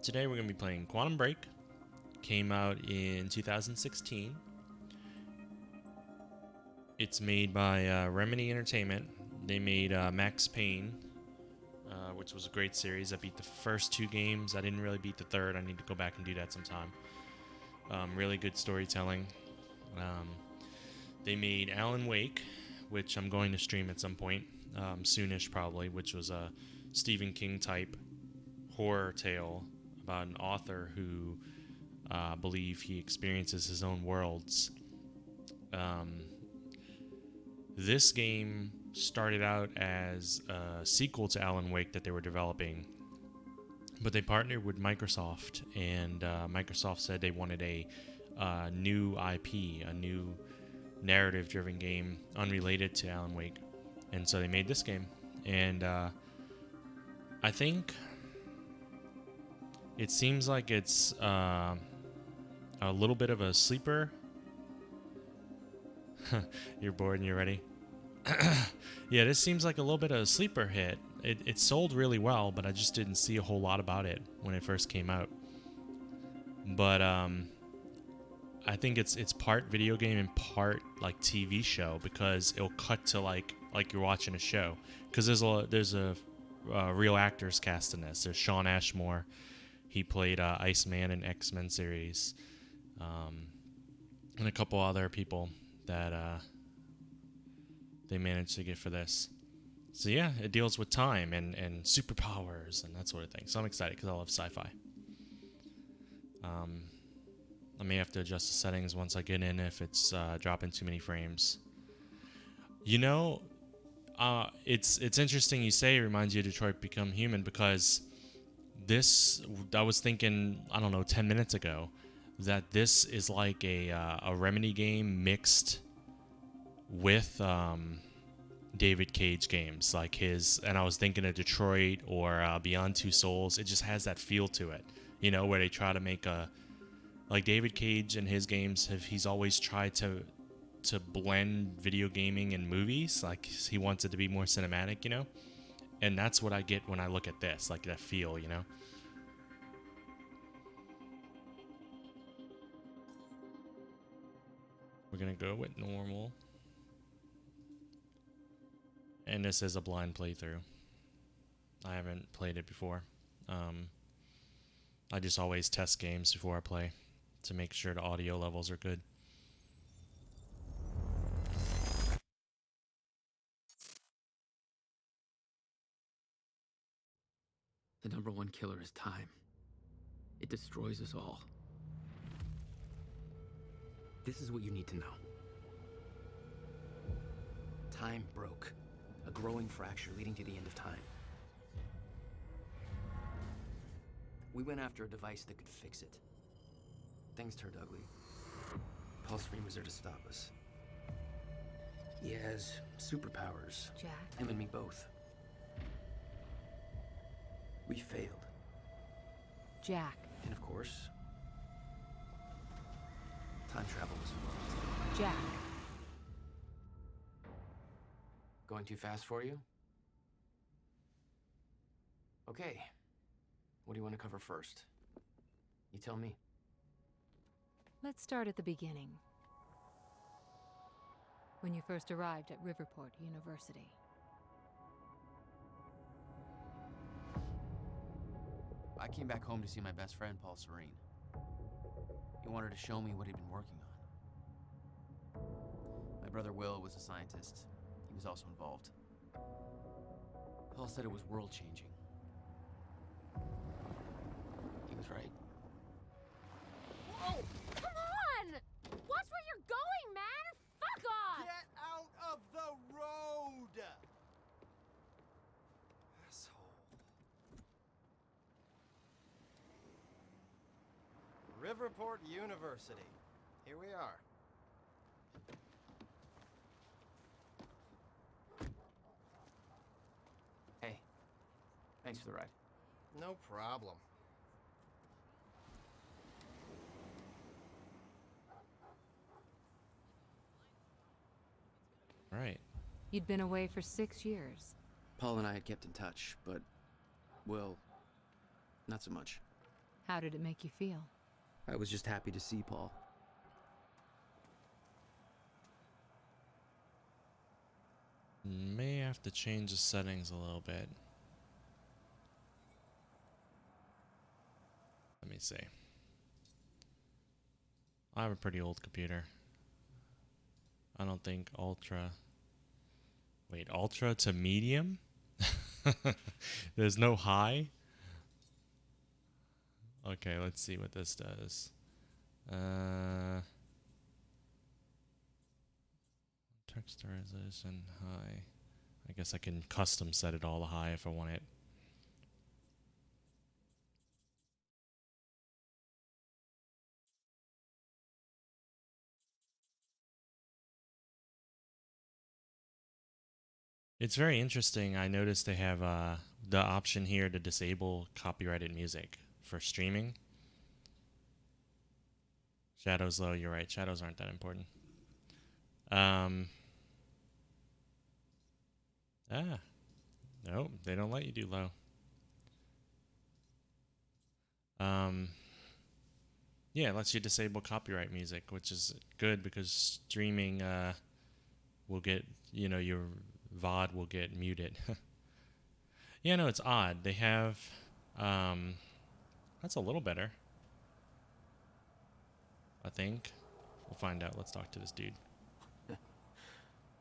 Today we're going to be playing Quantum Break. Came out in 2016. It's made by Remedy Entertainment. They made Max Payne, which was a great series. I beat the first two games. I didn't really beat the third. I need to go back and do that sometime. Really good storytelling. They made Alan Wake, which I'm going to stream at some point, soonish probably, which was a Stephen King type horror tale about an author who believe he experiences his own worlds. This game started out as a sequel to Alan Wake that they were developing, but they partnered with Microsoft, and Microsoft said they wanted a new IP, a new narrative-driven game unrelated to Alan Wake, and so they made this game. And I think it seems like it's a little bit of a sleeper. You're bored and you're ready? Yeah, this seems like a little bit of a sleeper hit. It sold really well, but I just didn't see a whole lot about it when it first came out. But I think it's part video game and part like TV show, because it'll cut to like you're watching a show. Because there's a real actors cast in this. There's Shawn Ashmore. He played Iceman in X-Men series, and a couple other people that they managed to get for this. So yeah, it deals with time and superpowers and that sort of thing. So I'm excited because I love sci-fi. I may have to adjust the settings once I get in if it's dropping too many frames. You know, it's interesting you say it reminds you of Detroit Become Human, because I was thinking, I don't know, 10 minutes ago, that this is like a Remedy game mixed with David Cage games, like his, and I was thinking of Detroit or Beyond Two Souls. It just has that feel to it, you know, where they try to make like David Cage in his games he's always tried to blend video gaming and movies. Like he wants it to be more cinematic, you know, and that's what I get when I look at this, like that feel, you know. We're gonna go with normal. And this is a blind playthrough. I haven't played it before. I just always test games before I play to make sure the audio levels are good. The number one killer is time. It destroys us all. This is what you need to know. Time broke. A growing fracture leading to the end of time. We went after a device that could fix it. Things turned ugly. Paul Serene was there to stop us. He has superpowers. Jack? Him and me both. We failed. Jack. And of course, time travel was involved. Jack. Going too fast for you? Okay. What do you want to cover first? You tell me. Let's start at the beginning. When you first arrived at Riverport University. I came back home to see my best friend, Paul Serene. He wanted to show me what he'd been working on. My brother Will was a scientist. He was also involved. Paul said it was world-changing. He was right. Whoa! Come on! Watch where you're going, man! Fuck off! Get out of the road! Asshole. Riverport University. Here we are. Hey, thanks for the ride. No problem. All right. You'd been away for 6 years. Paul and I had kept in touch, but, well, not so much. How did it make you feel? I was just happy to see Paul. May have to change the settings a little bit. Let me see. I have a pretty old computer. I don't think ultra. Wait, ultra to medium? There's no high? Okay, let's see what this does. Text resolution high. I guess I can custom set it all to high if I want it. It's very interesting. I noticed they have the option here to disable copyrighted music for streaming. Shadows low, you're right. Shadows aren't that important. No, they don't let you do low. Yeah, it lets you disable copyright music, which is good because streaming will get, you know, your VOD will get muted. Yeah, no, it's odd. They have, that's a little better, I think. We'll find out. Let's talk to this dude.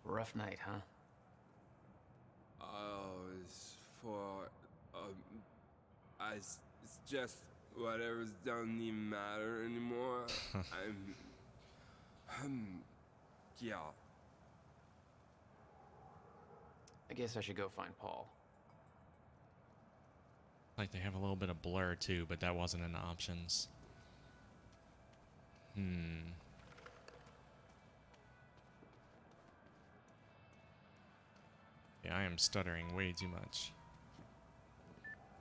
Rough night, huh? It's for, it's just whatever's doesn't even matter anymore. Yeah. I guess I should go find Paul. Like they have a little bit of blur too, but that wasn't in the options. Yeah, I am stuttering way too much.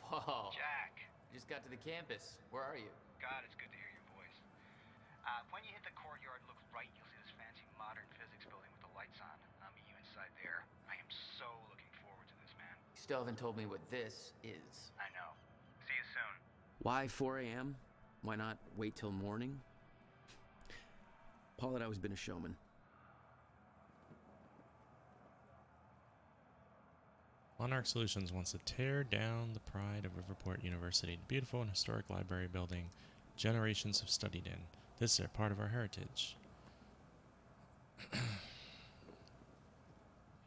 Whoa. Jack, Just got to the campus. Where are you? God, it's good to hear your voice. When you hit the courtyard, look right, you'll see this fancy modern physics building with the lights on. I'll meet you inside there. I am so looking forward to this, man. You still haven't told me what this is. I know. See you soon. Why 4 a.m.? Why not wait till morning? Paul had always been a showman. Monarch Solutions wants to tear down the pride of Riverport University, the beautiful and historic library building generations have studied in. This is a part of our heritage.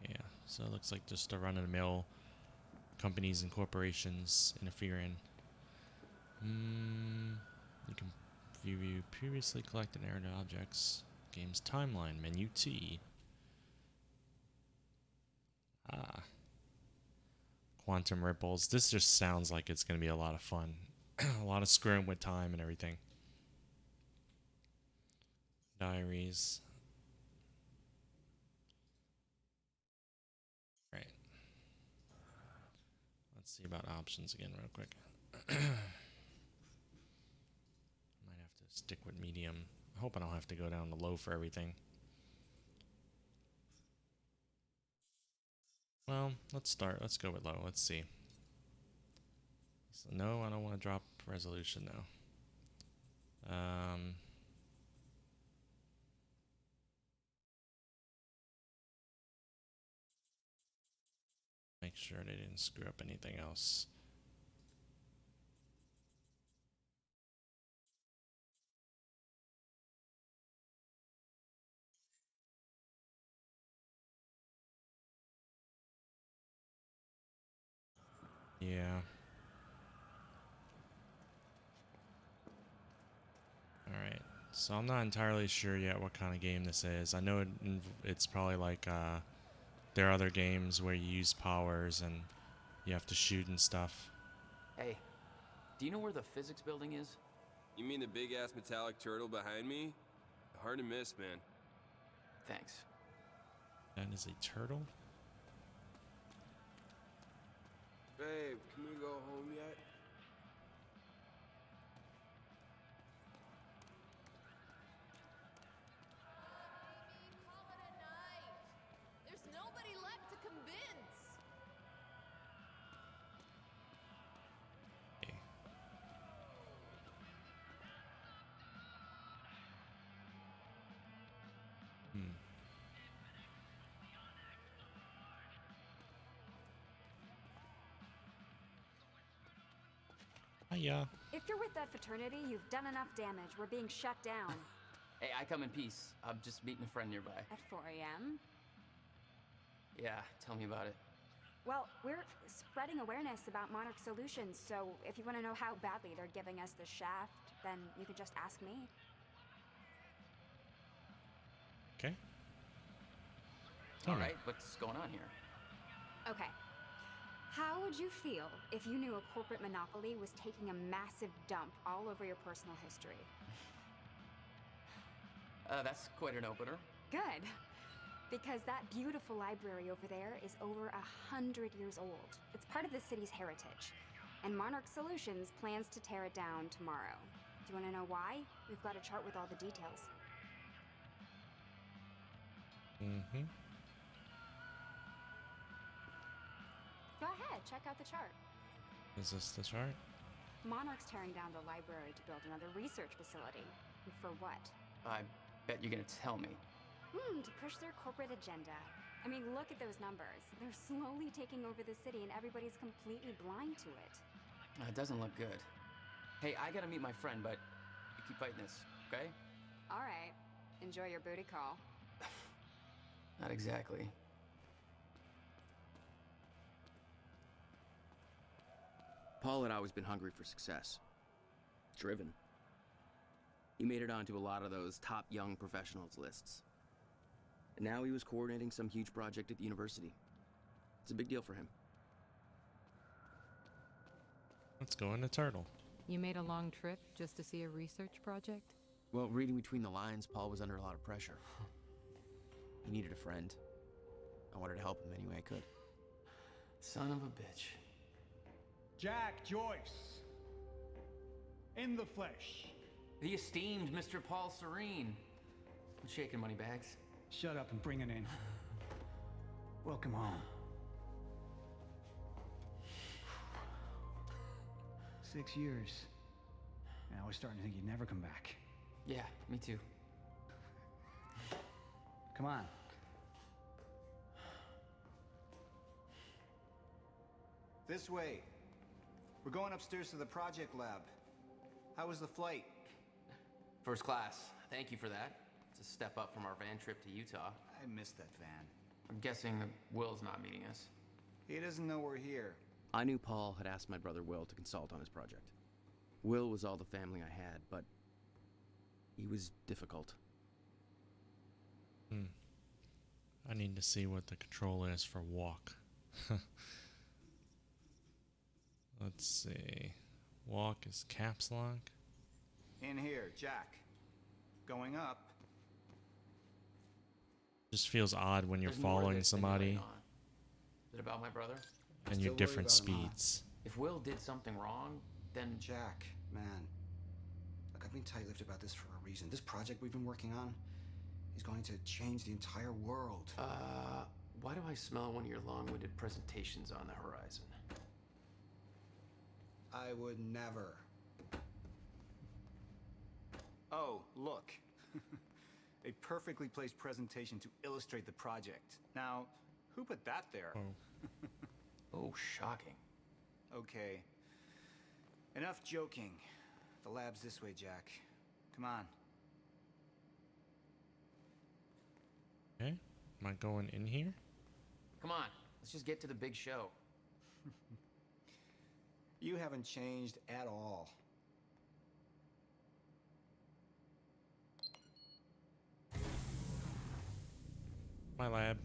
Yeah, so it looks like just a run-of-the-mill companies and corporations interfering. You can view previously collected narrative objects. Game's timeline, menu T. Quantum ripples. This just sounds like it's going to be a lot of fun. A lot of screwing with time and everything. Diaries. Right. Let's see about options again real quick. Might have to stick with medium. I hope I don't have to go down to low for everything. Well, let's start. Let's go with low. Let's see. So no, I don't want to drop resolution though. Make sure they didn't screw up anything else. Yeah. Alright. So I'm not entirely sure yet what kind of game this is. I know it's probably like there are other games where you use powers and you have to shoot and stuff. Hey, do you know where the physics building is? You mean the big ass metallic turtle behind me? Hard to miss, man. Thanks. That is a turtle? Babe, can we go home yet? Call it a night. There's nobody left to convince. Okay. Hmm. Hiya. If you're with that fraternity, you've done enough damage. We're being shut down. Hey, I come in peace. I'm just meeting a friend nearby. At 4 a.m.? Yeah, tell me about it. Well, we're spreading awareness about Monarch Solutions, so if you want to know how badly they're giving us the shaft, then you could just ask me. Okay. All right, what's going on here? Okay. How would you feel if you knew a corporate monopoly was taking a massive dump all over your personal history? That's quite an opener. Good. Because that beautiful library over there is over 100 years old. It's part of the city's heritage. And Monarch Solutions plans to tear it down tomorrow. Do you want to know why? We've got a chart with all the details. Mm-hmm. Go ahead, check out the chart. Is this the chart? Monarch's tearing down the library to build another research facility. And for what? I bet you're gonna tell me. To push their corporate agenda. I mean, look at those numbers. They're slowly taking over the city and everybody's completely blind to it. It doesn't look good. Hey, I gotta meet my friend, but you keep fighting this, okay? All right. Enjoy your booty call. Not exactly. Paul had always been hungry for success. Driven. He made it onto a lot of those top young professionals lists. And now he was coordinating some huge project at the university. It's a big deal for him. Let's go into Turtle. You made a long trip just to see a research project? Well, reading between the lines, Paul was under a lot of pressure. He needed a friend. I wanted to help him any way I could. Son of a bitch. Jack Joyce. In the flesh. The esteemed Mr. Paul Serene. I'm shaking money bags. Shut up and bring it in. Welcome home. 6 years. And I was starting to think you'd never come back. Yeah, me too. Come on. This way. We're going upstairs to the project lab. How was the flight? First class. Thank you for that. It's a step up from our van trip to Utah. I missed that van. I'm guessing that Will's not meeting us. He doesn't know we're here. I knew Paul had asked my brother Will to consult on his project. Will was all the family I had, but he was difficult. I need to see what the control is for walk. Let's see. Walk is caps lock. In here, Jack. Going up. Just feels odd when you're There's more to following this than you're somebody letting on. Is it about my brother? and Still you're worried different about him, huh? speeds. If Will did something wrong, then Jack, man. Look, I've been tight-lipped about this for a reason. This project we've been working on is going to change the entire world. why do I smell one of your long-winded presentations on the horizon? I would never. Oh, look. A perfectly placed presentation to illustrate the project. Now, who put that there? Oh, shocking. Okay. Enough joking. The lab's this way, Jack. Come on. Okay. Am I going in here? Come on, let's just get to the big show. You haven't changed at all. My lab.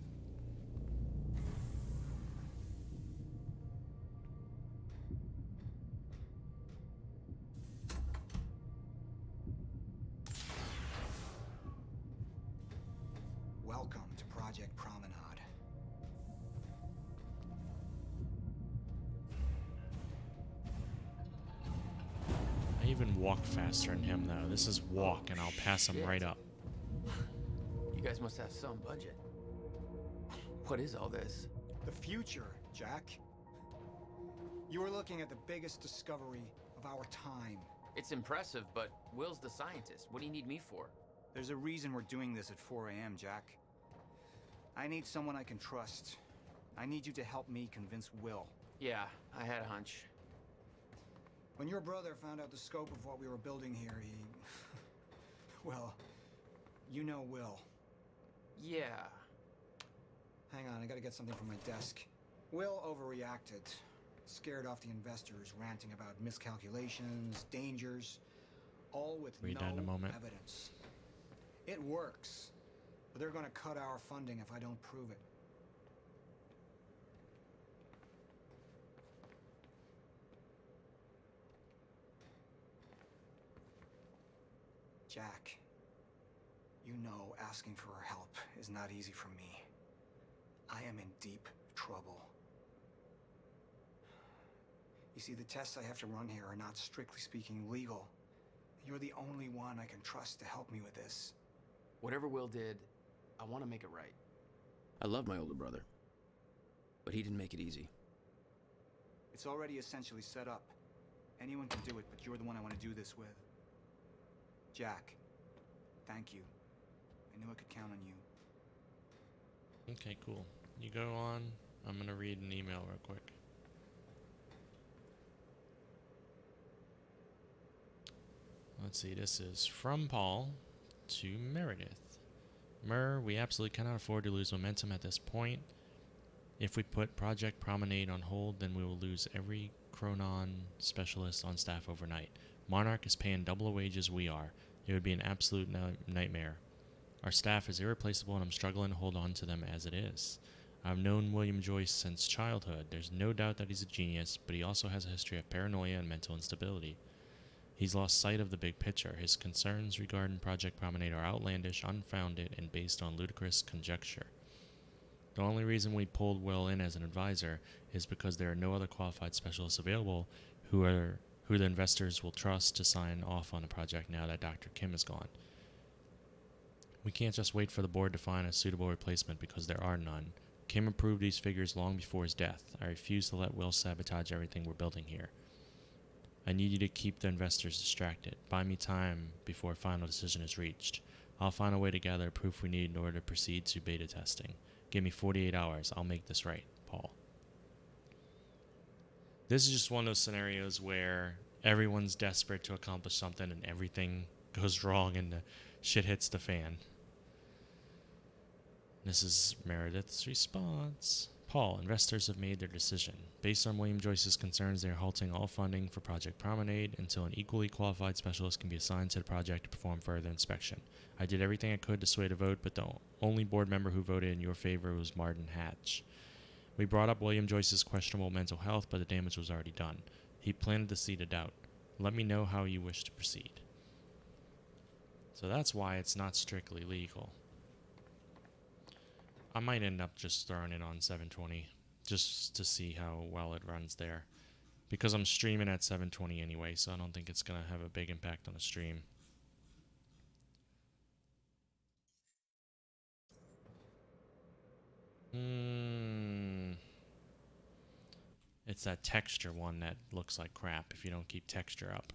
Welcome to Project Promenade. I even walk faster than him though. This is walk and I'll pass him shit. right up. You guys must have some budget. What is all this? The future, Jack. You are looking at the biggest discovery of our time. It's impressive, but Will's the scientist. What do you need me for? There's a reason we're doing this at 4 a.m., Jack. I need someone I can trust. I need you to help me convince Will. Yeah, I had a hunch. When your brother found out the scope of what we were building here, he... well, you know Will. Yeah. Hang on, I gotta get something from my desk. Will overreacted. Scared off the investors, ranting about miscalculations, dangers, all with Read that in a no moment. evidence. It works, but they're gonna cut our funding if I don't prove it. Jack, you know asking for her help is not easy for me. I am in deep trouble. You see, the tests I have to run here are not strictly speaking legal. You're the only one I can trust to help me with this. Whatever Will did, I want to make it right. I love my older brother, but he didn't make it easy. It's already essentially set up. Anyone can do it, but you're the one I want to do this with. Jack, thank you. I knew I could count on you. Okay, cool. You go on. I'm gonna read an email real quick. Let's see, this is from Paul to Meredith. We absolutely cannot afford to lose momentum at this point. If we put Project Promenade on hold, then we will lose every Chronon specialist on staff overnight. Monarch is paying double the wages we are. It would be an absolute nightmare. Our staff is irreplaceable and I'm struggling to hold on to them as it is. I've known William Joyce since childhood. There's no doubt that he's a genius, but he also has a history of paranoia and mental instability. He's lost sight of the big picture. His concerns regarding Project Promenade are outlandish, unfounded, and based on ludicrous conjecture. The only reason we pulled Will in as an advisor is because there are no other qualified specialists available who the investors will trust to sign off on the project now that Dr. Kim is gone. We can't just wait for the board to find a suitable replacement because there are none. Kim approved these figures long before his death. I refuse to let Will sabotage everything we're building here. I need you to keep the investors distracted. Buy me time before a final decision is reached. I'll find a way to gather proof we need in order to proceed to beta testing. Give me 48 hours. I'll make this right, Paul. This is just one of those scenarios where everyone's desperate to accomplish something and everything goes wrong and the shit hits the fan. This is Meredith's response. Paul, investors have made their decision. Based on William Joyce's concerns, they are halting all funding for Project Promenade until an equally qualified specialist can be assigned to the project to perform further inspection. I did everything I could to sway the vote, but the only board member who voted in your favor was Martin Hatch. We brought up William Joyce's questionable mental health, but the damage was already done. He planted the seed of doubt. Let me know how you wish to proceed. So that's why it's not strictly legal. I might end up just throwing it on 720 just to see how well it runs there. Because I'm streaming at 720 anyway, so I don't think it's going to have a big impact on the stream. It's that texture one that looks like crap if you don't keep texture up.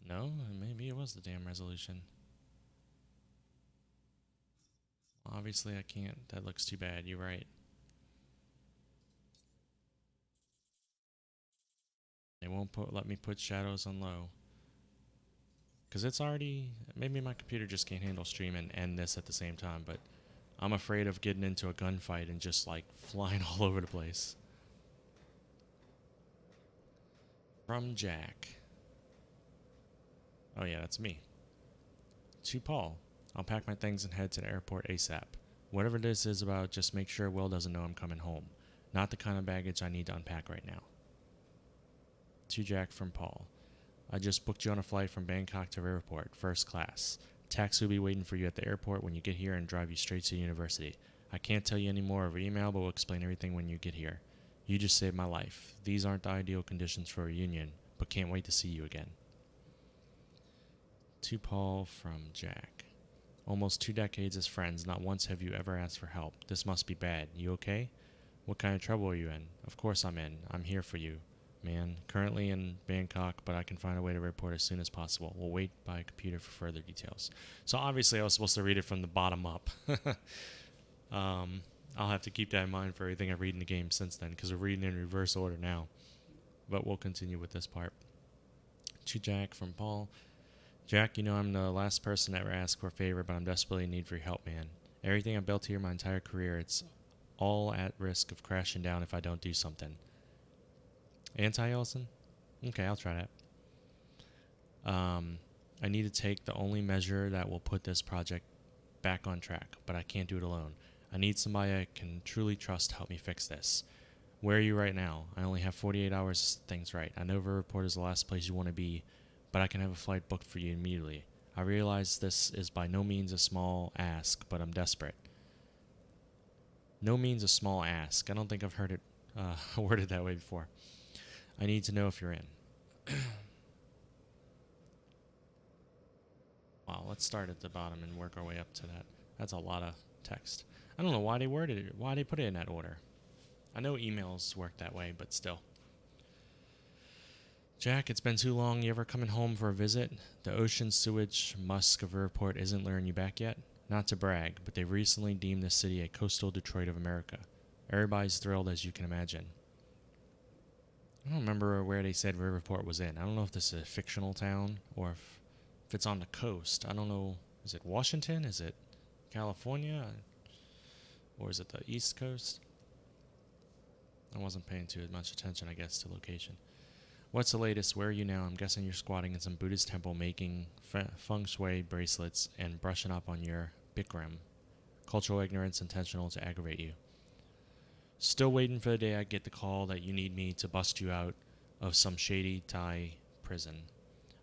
No, maybe it was the damn resolution. Obviously I can't. That looks too bad. You're right. They won't let me put shadows on low. Because it's already... Maybe my computer just can't handle streaming and this at the same time, but I'm afraid of getting into a gunfight and just like flying all over the place. From Jack. Oh yeah, that's me. To Paul. I'll pack my things and head to the airport ASAP. Whatever this is about, just make sure Will doesn't know I'm coming home. Not the kind of baggage I need to unpack right now. To Jack from Paul. I just booked you on a flight from Bangkok to airport, first class. Taxi will be waiting for you at the airport when you get here and drive you straight to the university. I can't tell you any more over email, but we'll explain everything when you get here. You just saved my life. These aren't the ideal conditions for a reunion, but can't wait to see you again. To Paul from Jack. Almost 2 decades as friends, not once have you ever asked for help. This must be bad. You okay? What kind of trouble are you in? Of course I'm in. I'm here for you. man. Currently in Bangkok, but I can find a way to report as soon as possible. We'll wait by computer for further details. So obviously I was supposed to read it from the bottom up. I'll have to keep that in mind for everything I read in the game since then, because we're reading in reverse order now. But we'll continue with this part. To Jack from Paul. Jack, you know I'm the last person to ever ask for a favor, but I'm desperately in need for your help, man. Everything I've built here my entire career, it's all at risk of crashing down if I don't do something. Anti-Ellison? Okay, I'll try that. I need to take the only measure that will put this project back on track, but I can't do it alone. I need somebody I can truly trust to help me fix this. Where are you right now? I only have 48 hours to set things right. I know Riverport is the last place you want to be, but I can have a flight booked for you immediately. I realize this is by no means a small ask, but I'm desperate. No means a small ask. I don't think I've heard it worded that way before. I need to know if you're in. Wow, let's start at the bottom and work our way up to that. That's a lot of text. I don't know why they worded it, why they put it in that order. I know emails work that way, but still. Jack, it's been too long. You ever coming home for a visit? The ocean sewage musk of Riverport isn't luring you back yet? Not to brag, but they recently deemed this city a coastal Detroit of America. Everybody's thrilled, as you can imagine. I don't remember where they said Riverport was in. I don't know if this is a fictional town or if it's on the coast. I don't know. Is it Washington? Is it California? Or is it the East Coast? I wasn't paying too much attention, I guess, to location. What's the latest? Where are you now? I'm guessing you're squatting in some Buddhist temple making feng shui bracelets and brushing up on your Bikram. Cultural ignorance intentional to aggravate you. Still waiting for the day I get the call that you need me to bust you out of some shady Thai prison.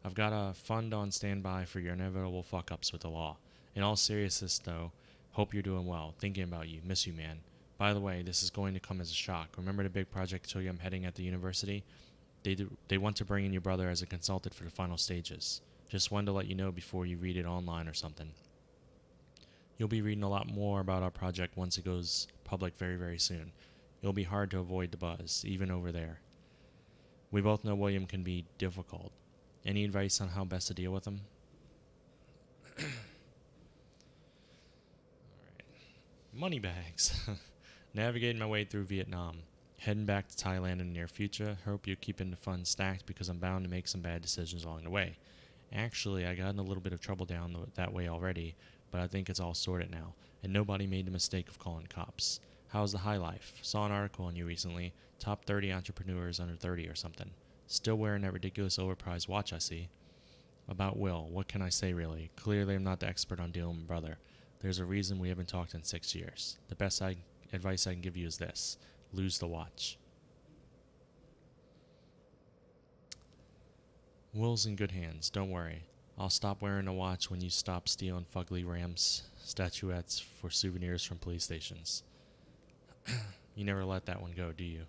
I've got a fund on standby for your inevitable fuck-ups with the law. In all seriousness, though, hope you're doing well. Thinking about you. Miss you, man. By the way, this is going to come as a shock. Remember the big project I told you I'm heading at the university? They want to bring in your brother as a consultant for the final stages. Just wanted to let you know before you read it online or something. You'll be reading a lot more about our project once it goes public very, very soon. It'll be hard to avoid the buzz, even over there. We both know William can be difficult. Any advice on how best to deal with him? Alright. Moneybags. Navigating my way through Vietnam. Heading back to Thailand in the near future. Hope you're keeping the funds stacked because I'm bound to make some bad decisions along the way. Actually, I got in a little bit of trouble down that way already, but I think it's all sorted now, and nobody made the mistake of calling cops. How's the high life? Saw an article on you recently. Top 30 entrepreneurs under 30 or something. Still wearing that ridiculous overpriced watch, I see. About Will, what can I say really? Clearly I'm not the expert on dealing with my brother. There's a reason we haven't talked in 6 years. The best advice I can give you is this. Lose the watch. Will's in good hands, don't worry. I'll stop wearing a watch when you stop stealing fugly Rams statuettes for souvenirs from police stations. You never let that one go, do you?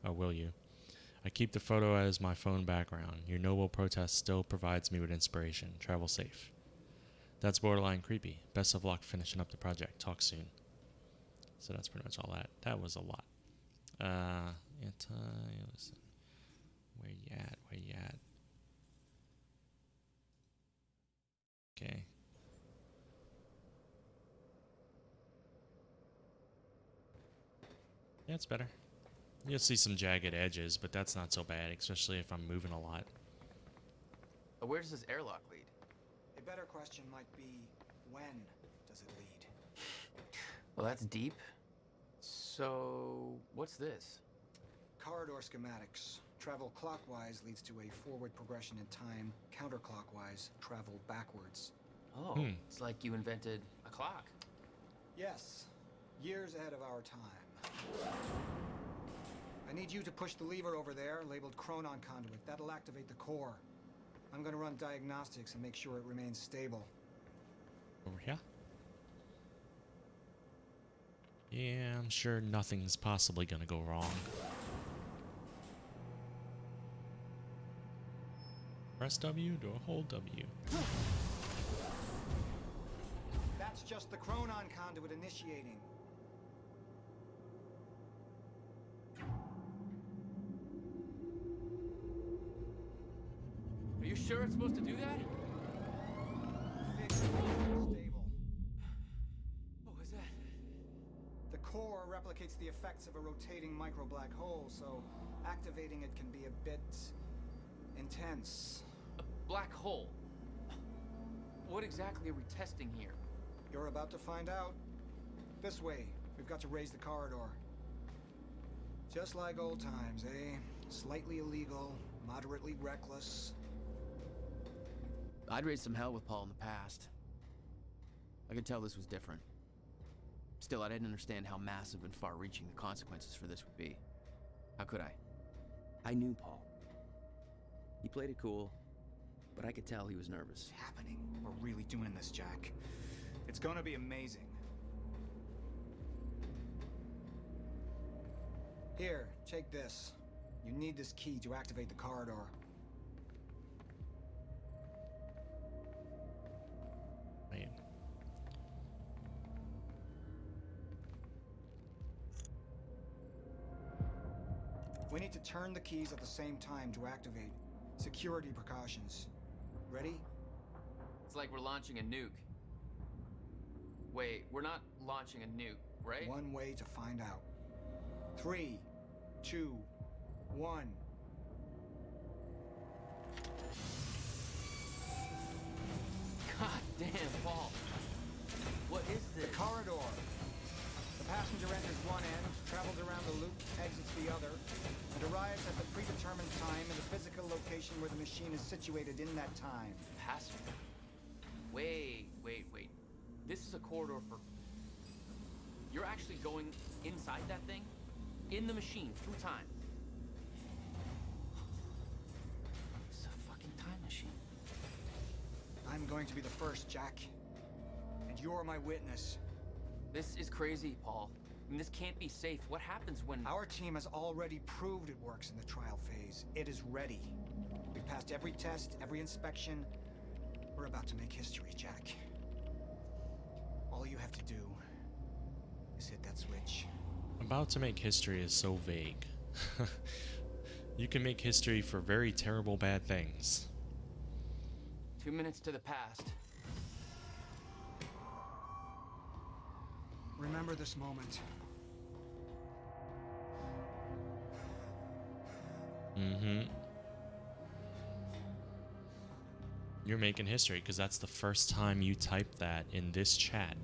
Or will you? I keep the photo as my phone background. Your noble protest still provides me with inspiration. Travel safe. That's borderline creepy. Best of luck finishing up the project. Talk soon. So that's pretty much all that. That was a lot. Listen. Where you at? Where you at? Okay. Yeah, it's better. You'll see some jagged edges, but that's not so bad, especially if I'm moving a lot. Where does this airlock lead? A better question might be, when does it lead? Well, that's deep. So, what's this? Corridor schematics. Travel clockwise leads to a forward progression in time. Counterclockwise, travel backwards. Oh, it's like you invented a clock. Yes, years ahead of our time. I need you to push the lever over there, labeled Chronon Conduit. That'll activate the core. I'm gonna run diagnostics and make sure it remains stable. Over here? Yeah, I'm sure nothing's possibly gonna go wrong. Press W to hold W. That's just the Chronon Conduit initiating. sure it's supposed to do that? Fixed stable. What was that? The core replicates the effects of a rotating micro black hole, so activating it can be a bit intense. A black hole? What exactly are we testing here? You're about to find out. This way. We've got to raise the corridor. Just like old times, eh? Slightly illegal, moderately reckless. I'd raised some hell with Paul in the past. I could tell this was different. Still, I didn't understand how massive and far-reaching the consequences for this would be. How could I? I knew Paul. He played it cool, but I could tell he was nervous. It's happening. We're really doing this, Jack. It's gonna be amazing. Here, take this. You need this key to activate the corridor. Wait. We need to turn the keys at the same time to activate. Security precautions. Ready? It's like we're launching a nuke. Wait, we're not launching a nuke, right? One way to find out. 3, 2, 1. God damn, Paul. What is this? The corridor. The passenger enters one end, travels around the loop, exits the other, and arrives at the predetermined time in the physical location where the machine is situated in that time. Passenger. Wait. This is a corridor for... You're actually going inside that thing? In the machine, through time. It's a fucking time machine. I'm going to be the first, Jack. And you're my witness. This is crazy, Paul. I mean, this can't be safe. What happens when... Our team has already proved it works in the trial phase. It is ready. We've passed every test, every inspection. We're about to make history, Jack. All you have to do is hit that switch. About to make history is so vague. You can make history for very terrible bad things. 2 minutes to the past. Remember this moment. Mm-hmm. You're making history because that's the first time you typed that in this chat.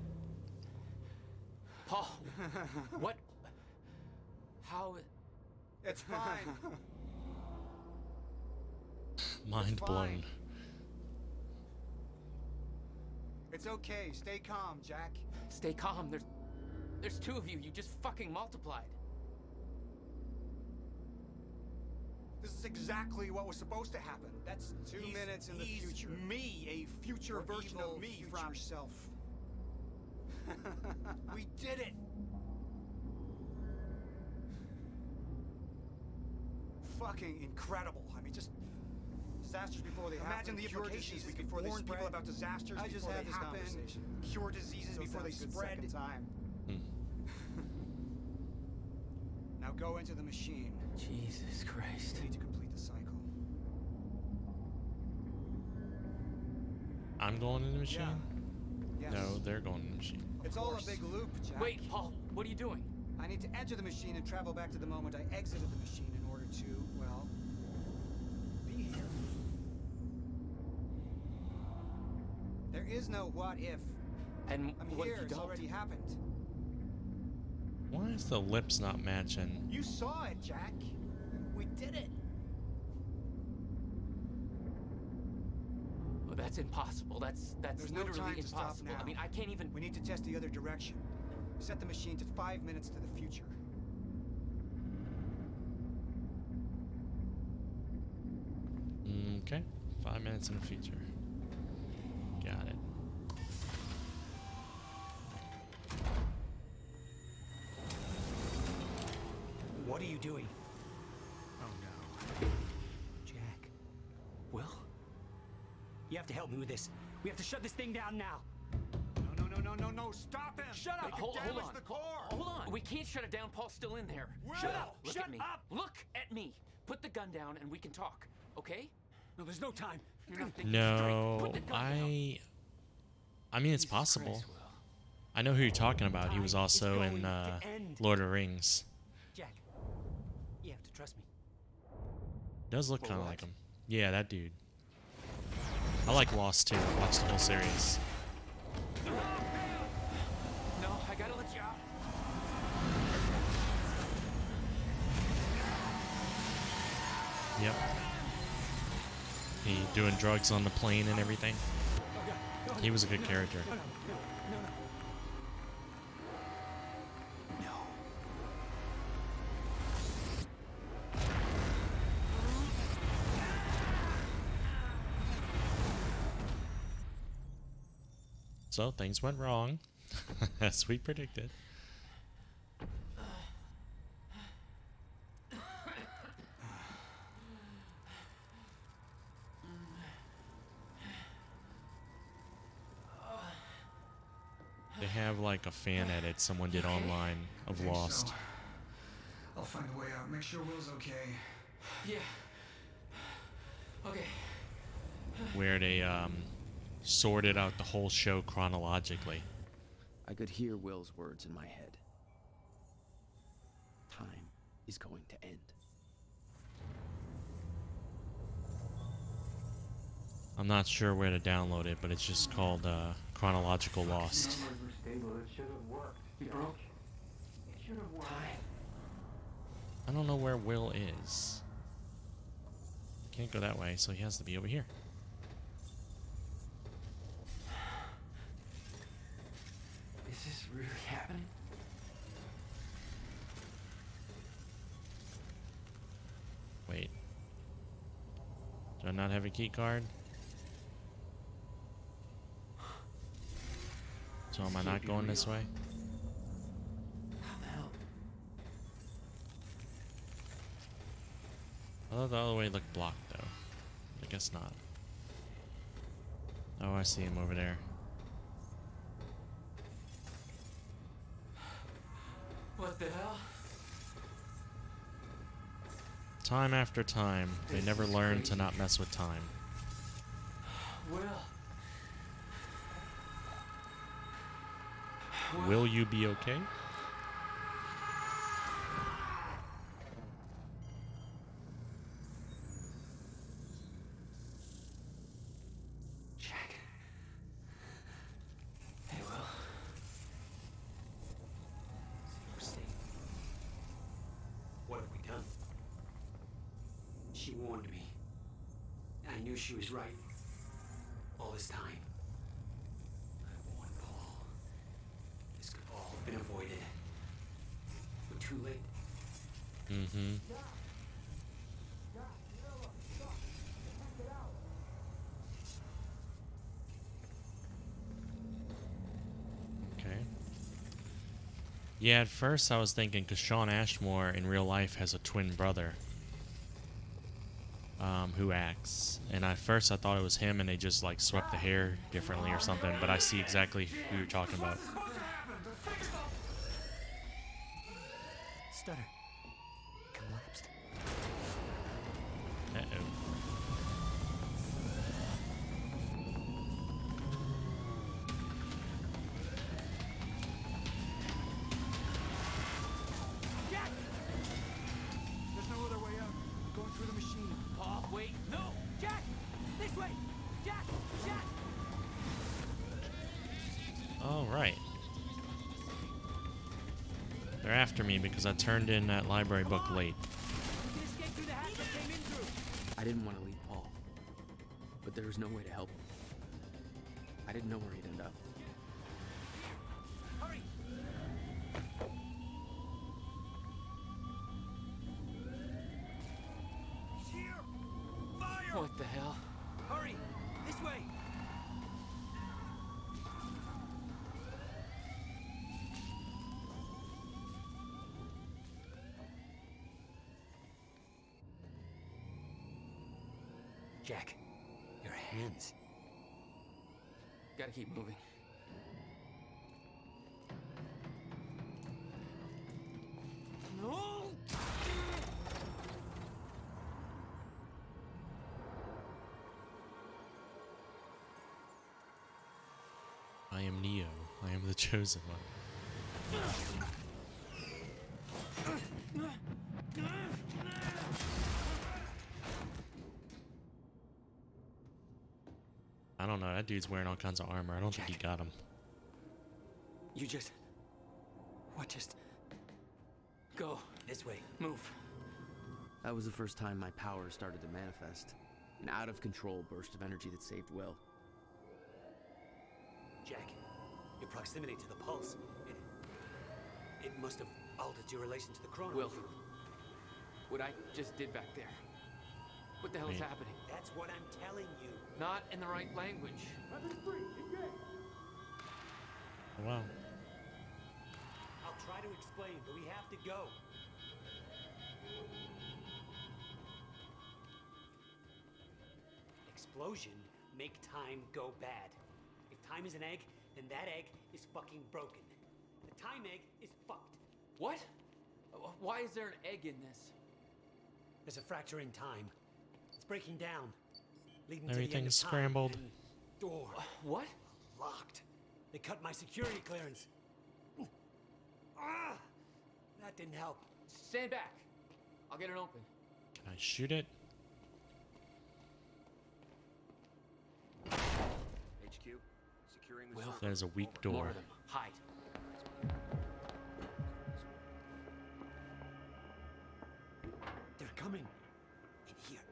Paul, what? How? It's fine. Mind It's blown. fine. It's okay. Stay calm, Jack. Stay calm. There's two of you. You just fucking multiplied. This is exactly what was supposed to happen. That's 2 minutes in the future. Me, a future Your version evil of me future from... self. We did it! Fucking incredible. I mean, just disasters before they happen. Imagine the Cure implications. We diseases could before they warn spread. people about disasters I just before had they this happen. conversation. Cure diseases Still before they sounds good spread. second time. Hmm. Now go into the machine. Jesus Christ. You need to complete the cycle. I'm going in the machine? Yes. No, they're going in the machine. It's all a big loop, Jack. Wait, Paul, what are you doing? I need to enter the machine and travel back to the moment I exited the machine in order to, well, be here. There is no what if. And I'm what here. if you It's don't? already happened. Why is the lips not matching? You saw it, Jack. We did it. Oh, that's impossible. That's There's no literally time to stop impossible. now. I mean, I can't even... We need to test the other direction. Set the machine to 5 minutes to the future. Okay. 5 minutes in the future. Got it. What are you doing? Oh no. Jack. Will? You have to help me with this. We have to shut this thing down now. No, stop him! Shut up! It could Hold damage on. the core! Hold on. We can't shut it down. Paul's still in there. Shut up! Look Shut at me. up! Look at me. Put the gun down and we can talk, okay? No, there's no time. No, I mean it's possible. I know who you're talking about. He was also in Lord of the Rings. Jack, you have to trust me. Does look kind of like him. Yeah, that dude. I like Lost too. I watched the whole series. No, I gotta let you out. Yep. He doing drugs on the plane and everything. He was a good character. So things went wrong, as we predicted. They have like a fan edit someone did online of Lost. So. I'll find a way out. Make sure Will's okay. Yeah. Okay. Where they sorted out the whole show chronologically. I could hear Will's words in my head. Time is going to end. I'm not sure where to download it, but it's just called Chronological Lost. I don't know where Will is. Can't go that way, so he has to be over here. Is this really happening? Wait. Do I not have a key card? So am I not going this way? How the hell? I thought the other way looked blocked though. I guess not. Oh, I see him over there. What the hell? Time after time, they never learn to not mess with time. Will. Will you be okay? Jack. Hey, Will. Stay. What have we done? She warned me. I knew she was right. All this time. I warned Paul. This could all have been avoided. We're too late. Mm-hmm. Okay. Yeah, at first I was thinking, because Sean Ashmore in real life has a twin brother who acts. And at first I thought it was him and they just like swept the hair differently or something, but I see exactly who you're talking about. Stutter. Collapsed. Uh-oh. Jack! There's no other way out. We're going through the machine. Paul, wait. No! Jack! This way! Jack! Jack! All right. They're after me because I turned in that library book late. I didn't want to leave Paul, but there was no way to help him. I didn't know where he'd end up. Hurry! He's here! Fire! What the hell? Hurry! This way! Jack, your hands. Gotta keep moving. No! I am Neo. I am the chosen one. I don't know. That dude's wearing all kinds of armor. I don't think he got him. You just... What just... Go. This way. Move. That was the first time my power started to manifest. An out-of-control burst of energy that saved Will. Jack, your proximity to the pulse, it must have altered your relation to the chrono. Will, what I just did back there. What the hell is happening? That's what I'm telling you. Not in the right language. Oh, wow. I'll try to explain, but we have to go. Explosion make time go bad. If time is an egg, then that egg is fucking broken. The time egg is fucked. What? Why is there an egg in this? There's a fracture in time. It's breaking down. Leading to Everything's the end of time, scrambled. and door. What? Locked. They cut my security clearance. Ah! That didn't help. Stand back. I'll get it open. Can I shoot it? HQ, securing the Will, There's a weak more door. of them. Hide. They're coming. In here.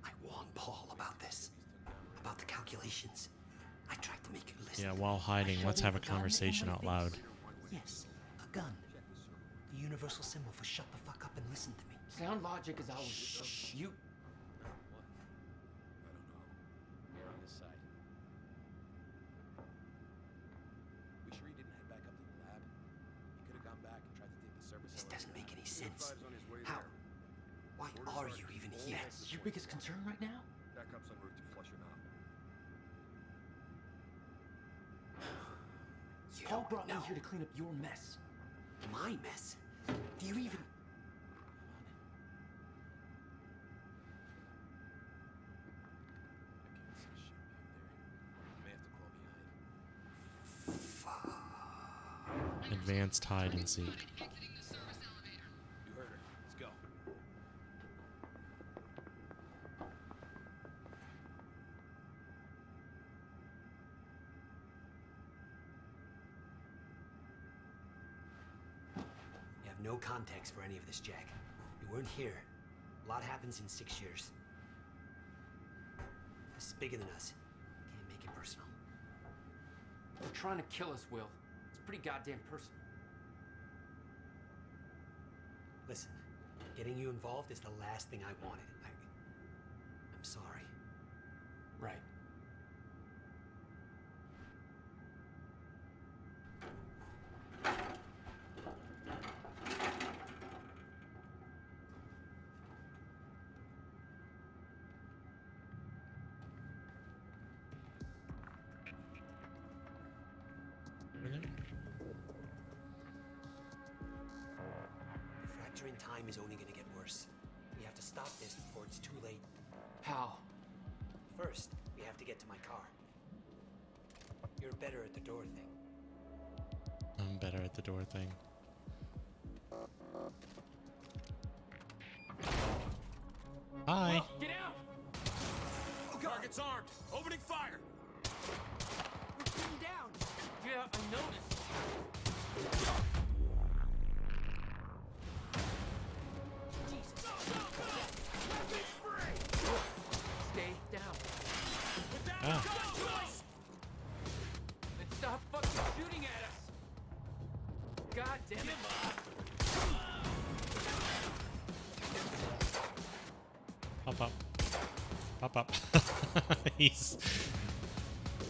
I warned Paul about this. About the calculations. I tried to make him listen. Yeah, while hiding, let's have a conversation out loud. Yes, a gun. The universal symbol for shut the fuck up and listen to me. Sound logic is always... You... Here on this side. We sure he didn't head back up to the lab? He could have gone back and tried to take the service. This doesn't make any sense. On his way How? there. Why are you even here? That's your biggest concern right now? Backup's en route to flush him out. Paul brought me here to clean up your mess. My mess? Do you even... Advanced hide and seek. You heard her. Let's go. You have no context for any of this, Jack. You weren't here. A lot happens in 6 years. This is bigger than us. Can't make it personal. They're trying to kill us, Will. It's pretty goddamn personal. Listen, getting you involved is the last thing I wanted. I'm sorry. Right. The fracture in time is only gonna get worse. We have to stop this before it's too late. How? First, we have to get to my car. You're better at the door thing. I'm better at the door thing. Hi. Get out! Target's armed. Opening fire. We're pinned down! Yeah, I noticed. Stay down. Ah. And stop fucking shooting at us. God damn it. Pop up. Pop up. He's...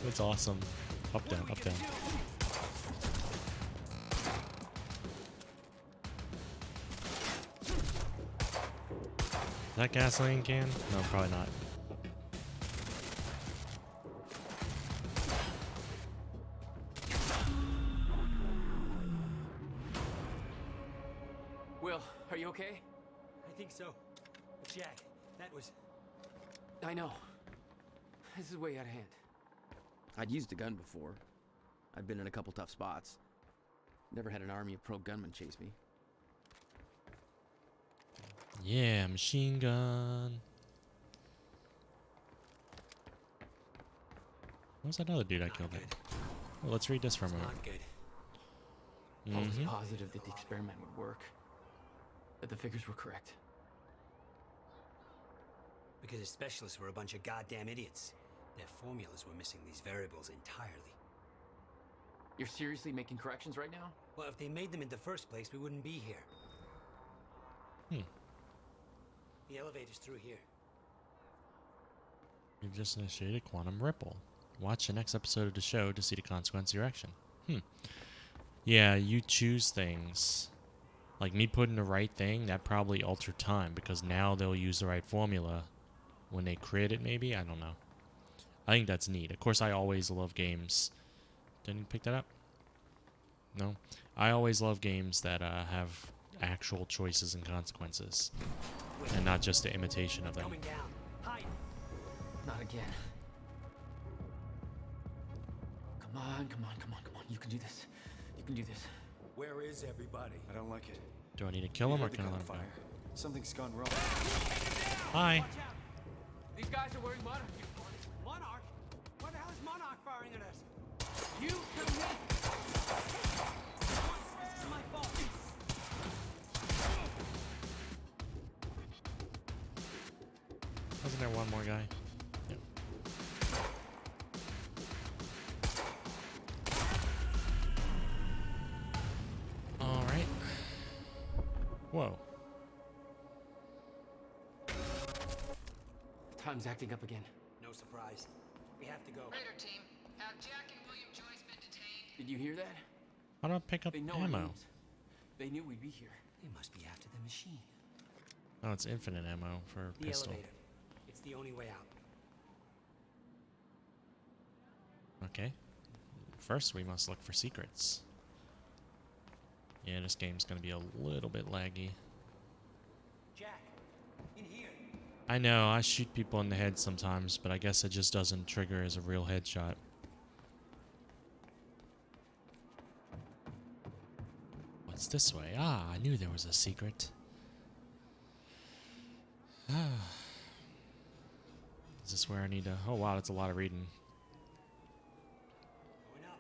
That's awesome. Up, down, up, down. Is that gasoline can? No, probably not. Will, are you okay? I think so. But Jack, that was... I know. This is way out of hand. I'd used a gun before. I'd been in a couple tough spots. Never had an army of pro gunmen chase me. Yeah, machine gun. What was that other dude I killed? Well, let's read this for a moment. Not good. Paul was positive that the experiment would work. That the figures were correct. Because his specialists were a bunch of goddamn idiots. Their formulas were missing these variables entirely. You're seriously making corrections right now? Well, if they made them in the first place, we wouldn't be here. The elevator's through here. You've just initiated Quantum Ripple. Watch the next episode of the show to see the consequence of your action. Yeah, you choose things. Like me putting the right thing, that probably altered time because now they'll use the right formula when they create it, maybe? I don't know. I think that's neat. Of course, I always love games. Didn't you pick that up? No? I always love games that have actual choices and consequences. And not just the imitation of them. Coming down. Hide. Not again. Come on, come on, come on, come on. You can do this. You can do this. Where is everybody? I don't like it. Do I need to kill him or can I let him go? Something's gone wrong. Hi. These guys are wearing Monarch. Monarch? Why the hell is Monarch firing at us? You kill me! This is my fault. Wasn't there one more guy? Yep. Alright. Whoa. Time's acting up again. No surprise. We have to go. Raider team, have Jack and William Joyce been detained? Did you hear that? How do I pick up They know our ammo? names. They knew we'd be here. They must be after the machine. Oh, it's infinite ammo for a The pistol. elevator. It's the only way out. Okay. First, we must look for secrets. Yeah, this game's gonna be a little bit laggy. Jack, in here. I know, I shoot people in the head sometimes, but I guess it just doesn't trigger as a real headshot. What's this way? Ah, I knew there was a secret. Is this where I need to... Oh wow, that's a lot of reading. Going up.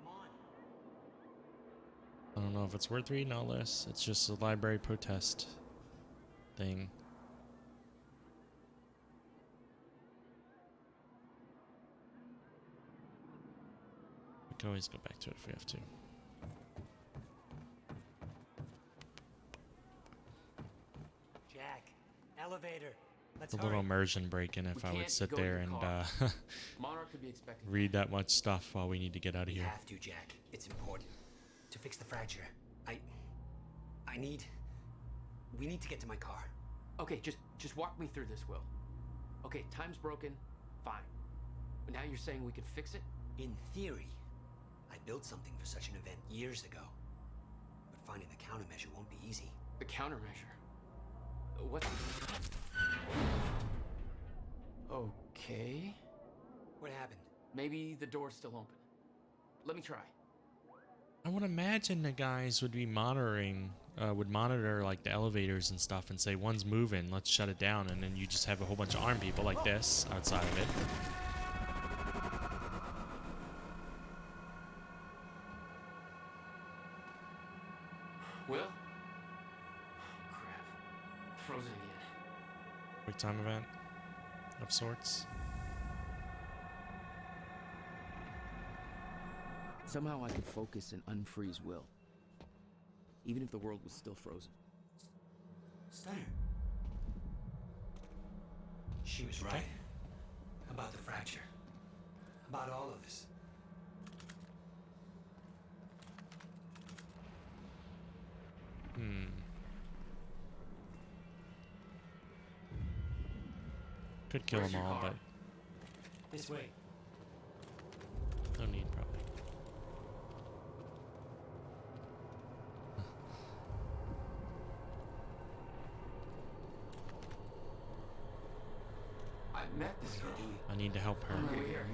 Come on. I don't know if it's worth reading all this. It's just a library protest thing. We can always go back to it if we have to. Jack, elevator. Let's It's a hurry. little immersion break in if I would can't sit go to there your and car. Monarch could be expecting. read that much stuff while we need to get out of We here. have to, Jack. It's important. To fix the fracture. I need... We need to get to my car. Okay, just walk me through this, Will. Okay, time's broken. Fine. But now you're saying we could fix it? In theory, I built something for such an event years ago. But finding the countermeasure won't be easy. The countermeasure. What? Okay. What happened? Maybe the door's still open. Let me try. I would imagine the guys would be monitoring, would monitor like the elevators and stuff and say, one's moving, let's shut it down, and then you just have a whole bunch of armed people like this outside of it. Will? Oh, crap. Frozen again. Quick time event of sorts. Somehow I could focus and unfreeze Will. Even if the world was still frozen. Stunner. She was right. About the fracture. About all of this. Could kill Where's them your all, car? but This way. no need probably. I'm met this girl. I need to help her. On my way here.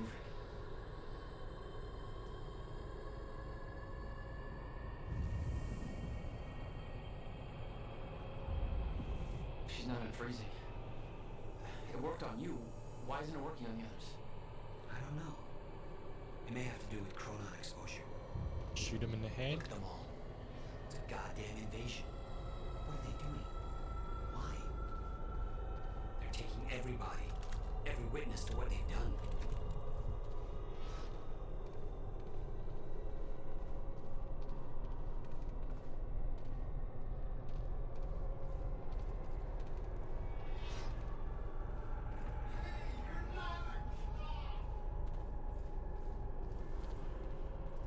She's not unfreezing. It worked on you. Why isn't it working on the others? I don't know. It may have to do with chronon exposure. Shoot him in the head. Look at them all. It's a goddamn invasion. What are they doing? Why? They're taking everybody, every witness to what they've done.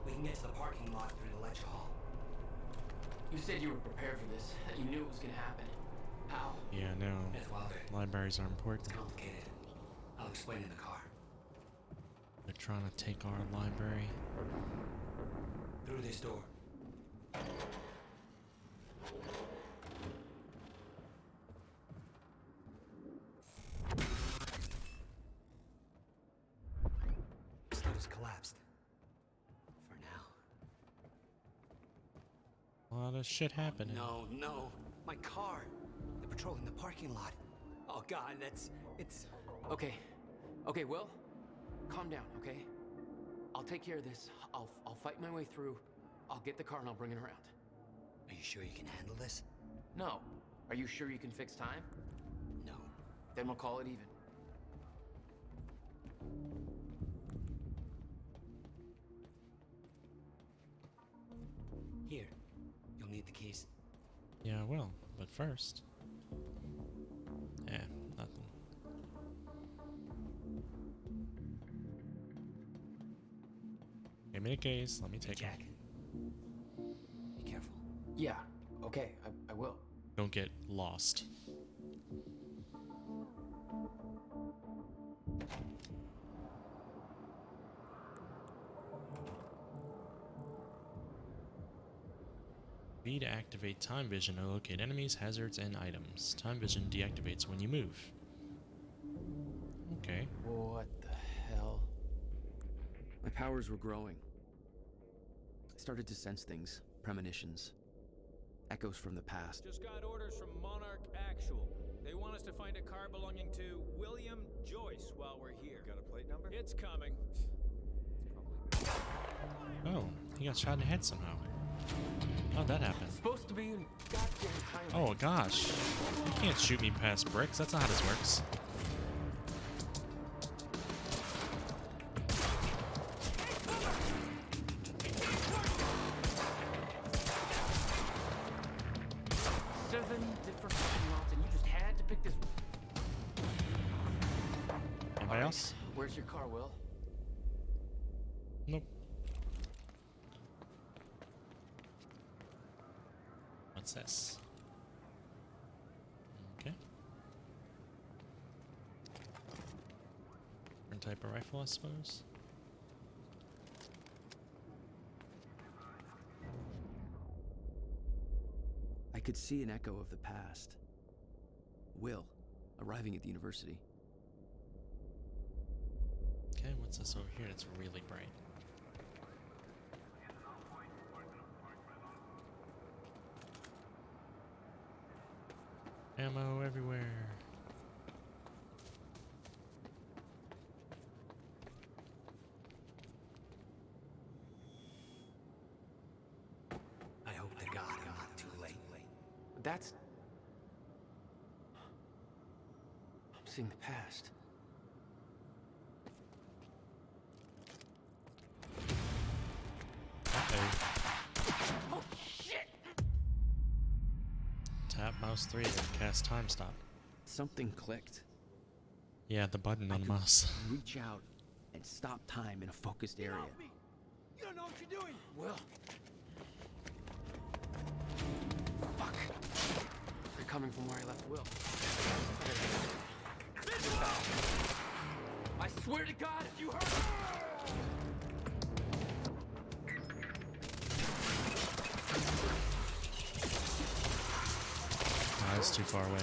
We can get to the parking lot through the lecture hall. You said you were prepared for this. That you knew it was gonna happen. How? Yeah, no. It's Wilder. Libraries are important. It's complicated. I'll explain in the car. They're trying to take our library. Through this door. Stuff is collapsed. For now. A lot of shit happening. No, no. My car. They're patrolling the parking lot. Oh god, it's... Okay. Okay, Will. Calm down, okay? I'll take care of this. I'll fight my way through. I'll get the car and I'll bring it around. Are you sure you can handle this? No. Are you sure you can fix time? No. Then we'll call it even. Here. You'll need the keys. Yeah, I will. But first... nothing. Give me the case. Let me take Jack. it. Be careful. Yeah. Okay, I will. Don't get lost. B to activate time vision to locate enemies, hazards, and items. Time vision deactivates when you move. Okay. What the hell? My powers were growing. I started to sense things, premonitions, echoes from the past. Just got orders from Monarch Actual. They want us to find a car belonging to William Joyce while we're here. Got a plate number? It's coming. Oh, he got shot in the head somehow. How'd that happen? It's supposed to be in goddamn time. Oh gosh. You can't shoot me past bricks. That's not how this works. Seven different fucking routes, and you just had to pick this. Anybody else? Where's your car, Will? Nope. What's this? Okay. Different type of rifle, I suppose. I could see an echo of the past. Will, arriving at the university. Okay, what's this over here? It's really bright. Ammo everywhere. I hope to God I'm not too late. That's... I'm seeing the past. Uh-oh. Oh, shit! Tap mouse 3 to cast time stop. Something clicked. Yeah, the button on the mouse. Reach out and stop time in a focused area. You don't know what you're doing! Will. Fuck. They're coming from where I left Will. I swear to God, if you hurt me! That's too far away.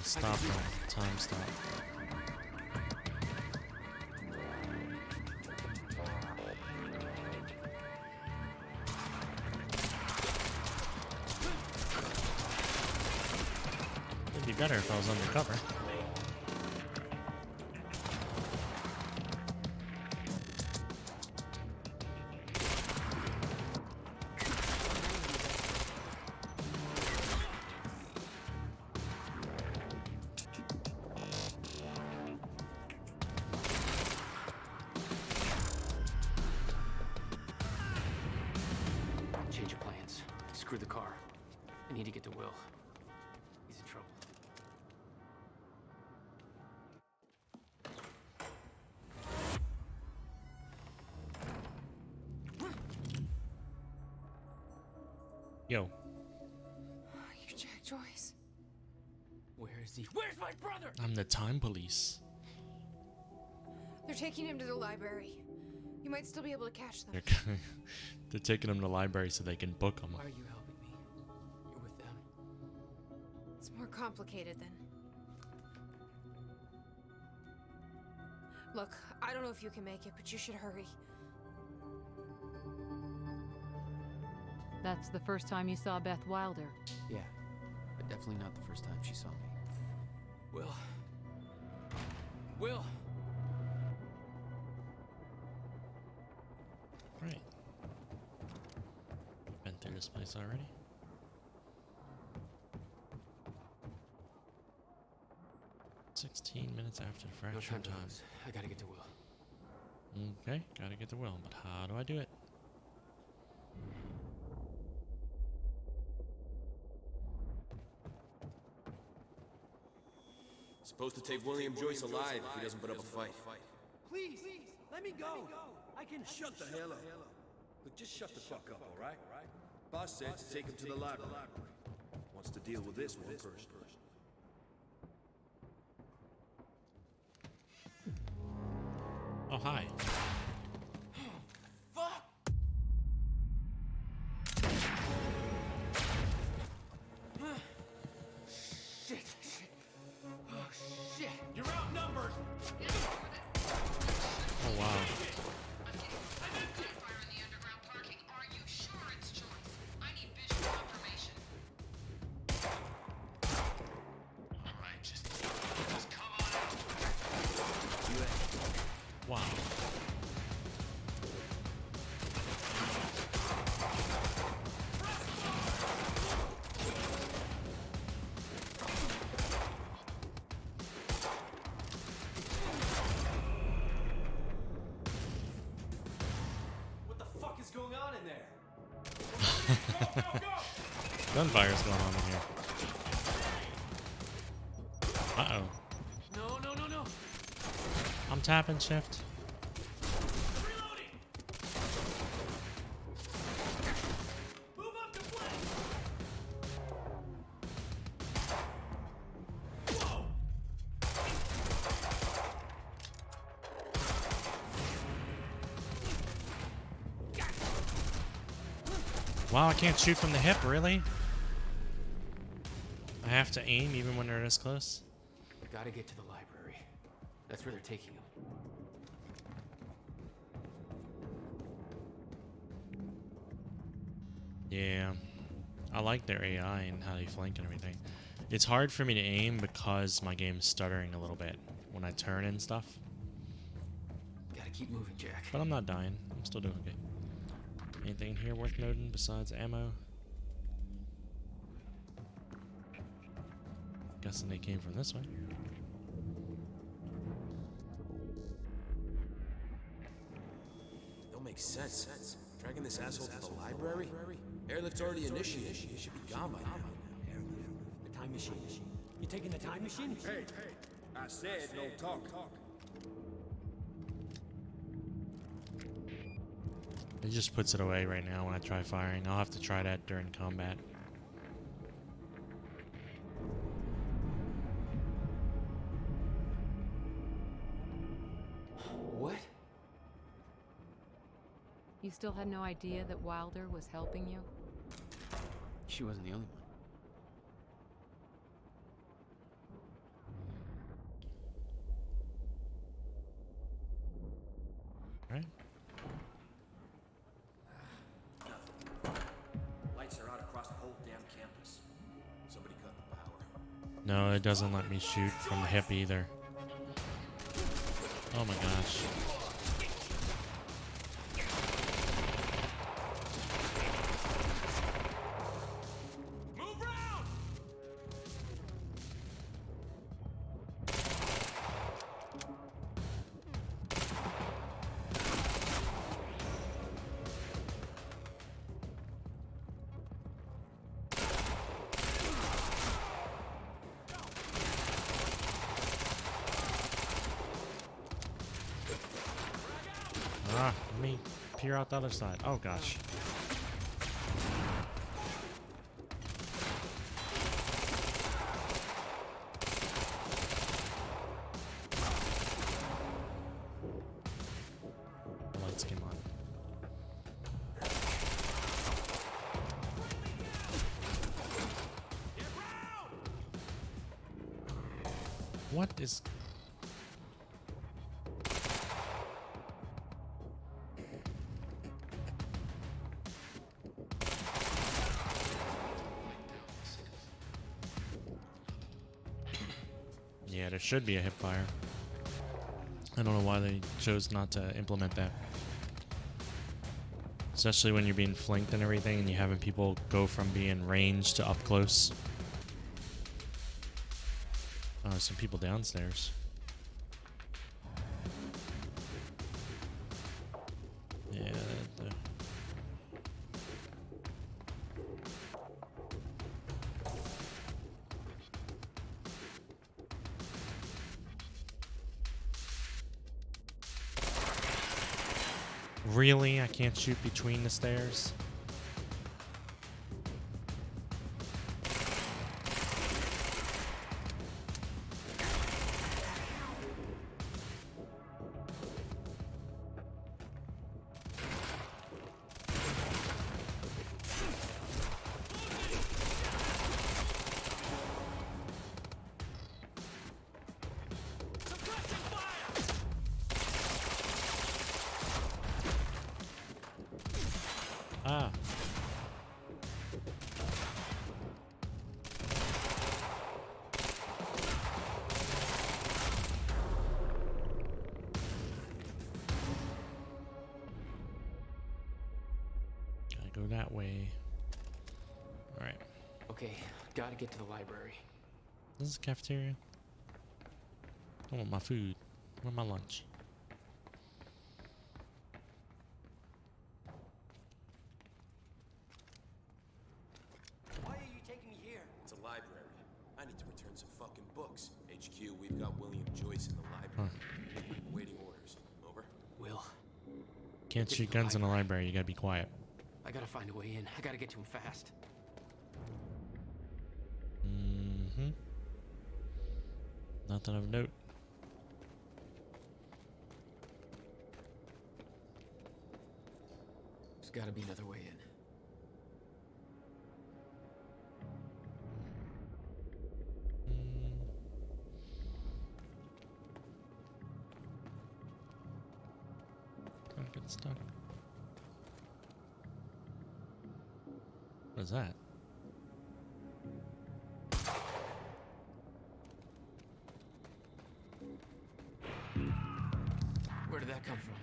stop that. Time stop. It'd be better if I was undercover. Change of plans. Screw the car. I need to get to Will. He's in trouble. Yo. You're Jack Joyce. Where is he? Where's my brother? I'm the time police. They're taking him to the library. You might still be able to catch them. They're taking him to the library so they can book him. Why are you helping me? You're with them. It's more complicated than... Look, I don't know if you can make it, but you should hurry. That's the first time you saw Beth Wilder. Yeah, but definitely not the first time she saw me. Will. Will! Right. Been through this place already. $16 after No fraction time to time. lose. I gotta get to Will. Okay, gotta get to Will, but how do I do it? Supposed to take William Joyce alive if he doesn't put up a fight. Please, let me go. I can shut the hell up. Look, just shut the fuck up, all right? Boss said to take him to the library. Wants to deal with this one first. Oh, hi. Shit. Oh, shit. You're outnumbered. Oh, wow. Wow. What the fuck is going on in there? Gunfire's going on in here. Uh-oh. No. I'm tapping shift. Move up to flank. Whoa. Wow, I can't shoot from the hip, really? I have to aim even when they're this close? I gotta get to the library. That's where they're taking him. Yeah. I like their AI and how they flank and everything. It's hard for me to aim because my game's stuttering a little bit when I turn and stuff. Gotta keep moving, Jack. But I'm not dying. I'm still doing okay. Anything in here worth noting besides ammo? Guessing they came from this way. Don't make sense. Dragging this asshole to the library? Airlift's already initiated. He should be gone by now. The time machine. You taking the time machine? Hey, I said no talk. It just puts it away right now when I try firing. I'll have to try that during combat. What? You still had no idea that Wilder was helping you? She wasn't the only one. No, it doesn't let me shoot from the hip either. Oh my gosh. Let me peer out the other side. Oh gosh. The lights came on. What is... Yeah, there should be a hip fire. I don't know why they chose not to implement that. Especially when you're being flanked and everything and you're having people go from being ranged to up close. Oh, there's some people downstairs. Yeah, Really? I can't shoot between the stairs? Ah. Gotta go that way. Alright. Okay, gotta get to the library. This is the cafeteria. I want my food. Where's my lunch? It's a library. I need to return some fucking books. HQ, we've got William Joyce in the library. Waiting orders. Over? Will. Can't shoot guns in a library. You gotta be quiet. I gotta find a way in. I gotta get to him fast. Mm-hmm. Nothing of note. There's gotta be another way in. Don't get stuck. What is that? Where did that come from?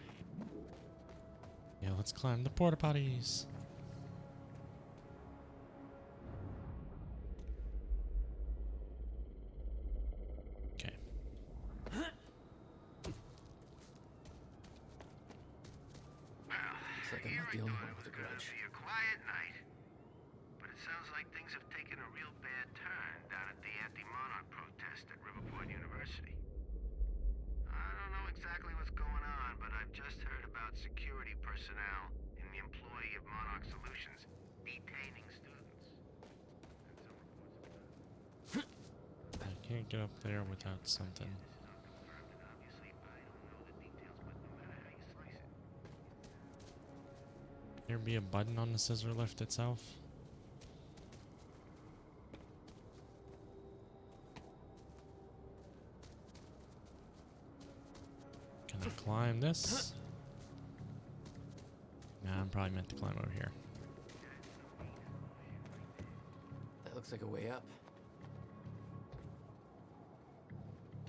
Yeah, let's climb the porta potties. Okay. Looks like I'm not the only one with a grudge. Be a quiet night, but it sounds like things have taken a real bad turn down at the anti-Monarch protest at Riverport University. I don't know exactly what's going on, but I've just heard about security personnel in the employee of Monarch Solutions detaining students. I can't get up there without something. There be a button on the scissor lift itself? Can I climb this? Nah, I'm probably meant to climb over here. That looks like a way up.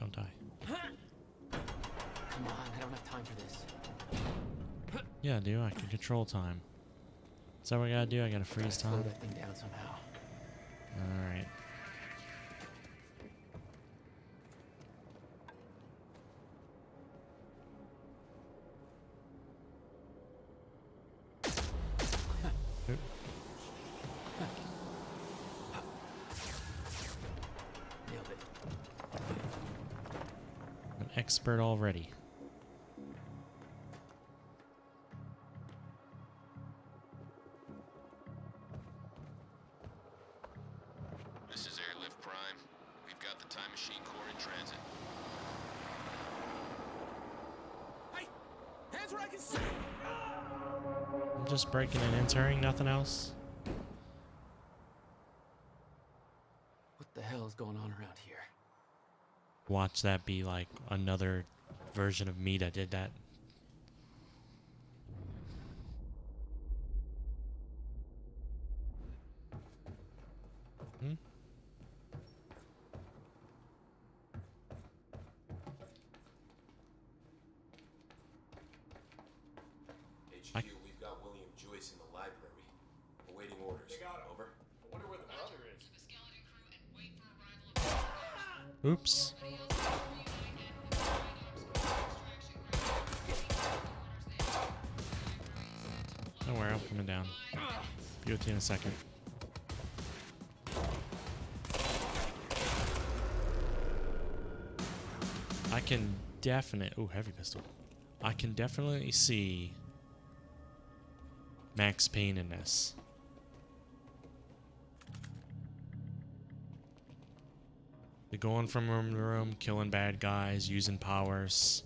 don't die. Come on, I don't have time for this. Yeah, dude, I can control time. Is that what I gotta do? I gotta freeze Slow time? that thing down somehow. Alright. Nailed it. I'm an expert already. This is Airlift Prime. We've got the Time Machine Core in transit. Hey! Hands where I can see! I'm just breaking and entering, nothing else. What the hell is going on around here? Watch that be like another version of me that did that. Hmm? HQ, we've got William Joyce in the library. Awaiting orders. Over. I wonder where the brother is. Oops. Don't worry, I'm coming down. Be with you in a second. I can definitely... Ooh, heavy pistol. I can definitely see Max Payne in this. They're going from room to room, killing bad guys, using powers.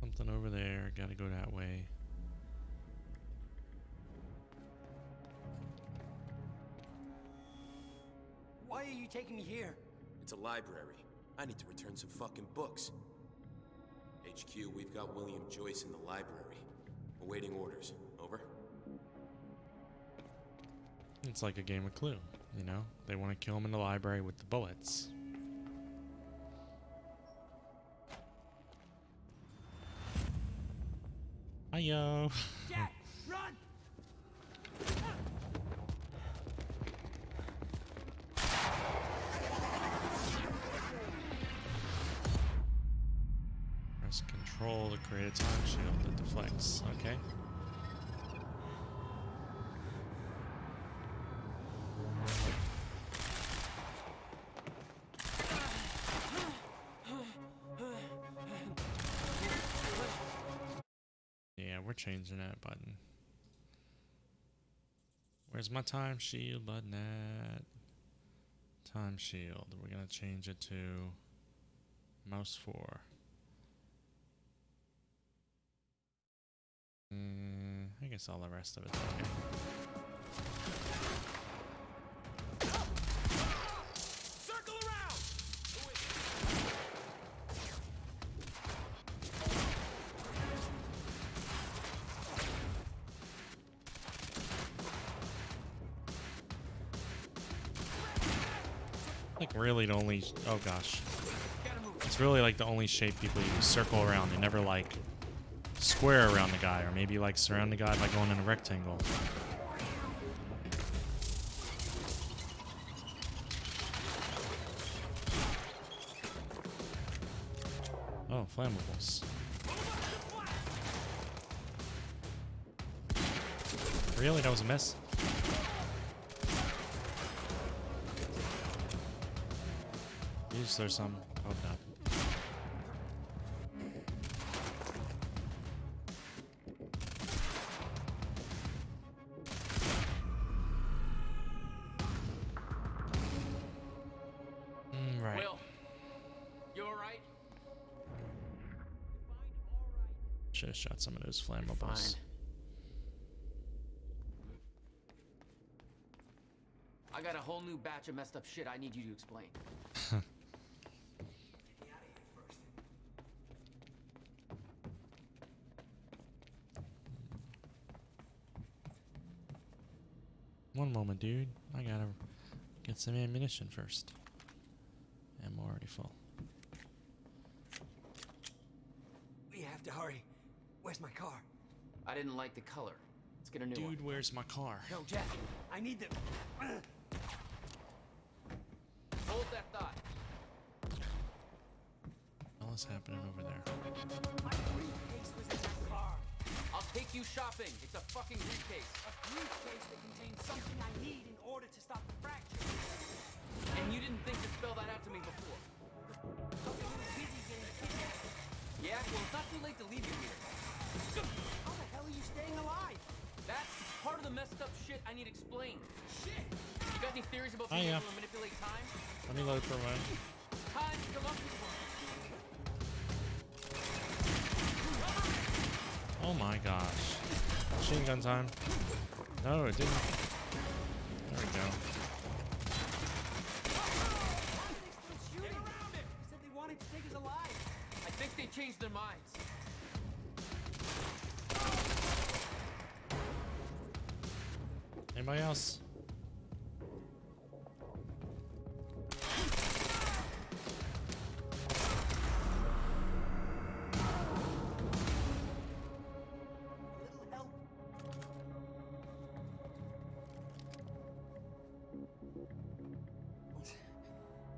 Something over there, gotta go that way. Why are you taking me here? It's a library. I need to return some fucking books. HQ, we've got William Joyce in the library. Awaiting orders. Over. It's like a game of Clue, you know? They want to kill him in the library with the bullets. Hi-yo! Jack, run! Press control to create a time shield that deflects. Okay. Yeah, we're changing that button. Where's my time shield button at? Time shield. We're gonna change it to mouse 4. I guess all the rest of it's okay. Circle around! Like really the only, oh gosh. It's really like the only shape people use. Circle around. They never like square around the guy, or maybe like surround the guy by going in a rectangle. Oh, flammables. Really? That was a miss? Is there some? Hope not. Right. Will, you alright? Should have shot some of those flammables. I got a whole new batch of messed up shit I need you to explain. One moment, dude. I gotta get some ammunition first. I'm already full. We have to hurry. Where's my car? I didn't like the color. Let's get a new one. Dude, where's my car? No, Jack. I need the... Hold that thought. What is happening over there? My briefcase was in that car. I'll take you shopping. It's a fucking briefcase. A briefcase that contains something I need in order to stop the fracture. And you didn't think to spell that out to me before. Yeah, well, it's not too late to leave you here. How the hell are you staying alive? That's part of the messed up shit I need explained. Shit! You got any theories about Oh, being yeah. able to manipulate time? Let me load for a moment. Time's the lucky one. Oh my gosh. Machine gun time. No, it didn't. There we go. Shooting around him! They said they wanted to take us alive. I think they changed their minds. Anybody else?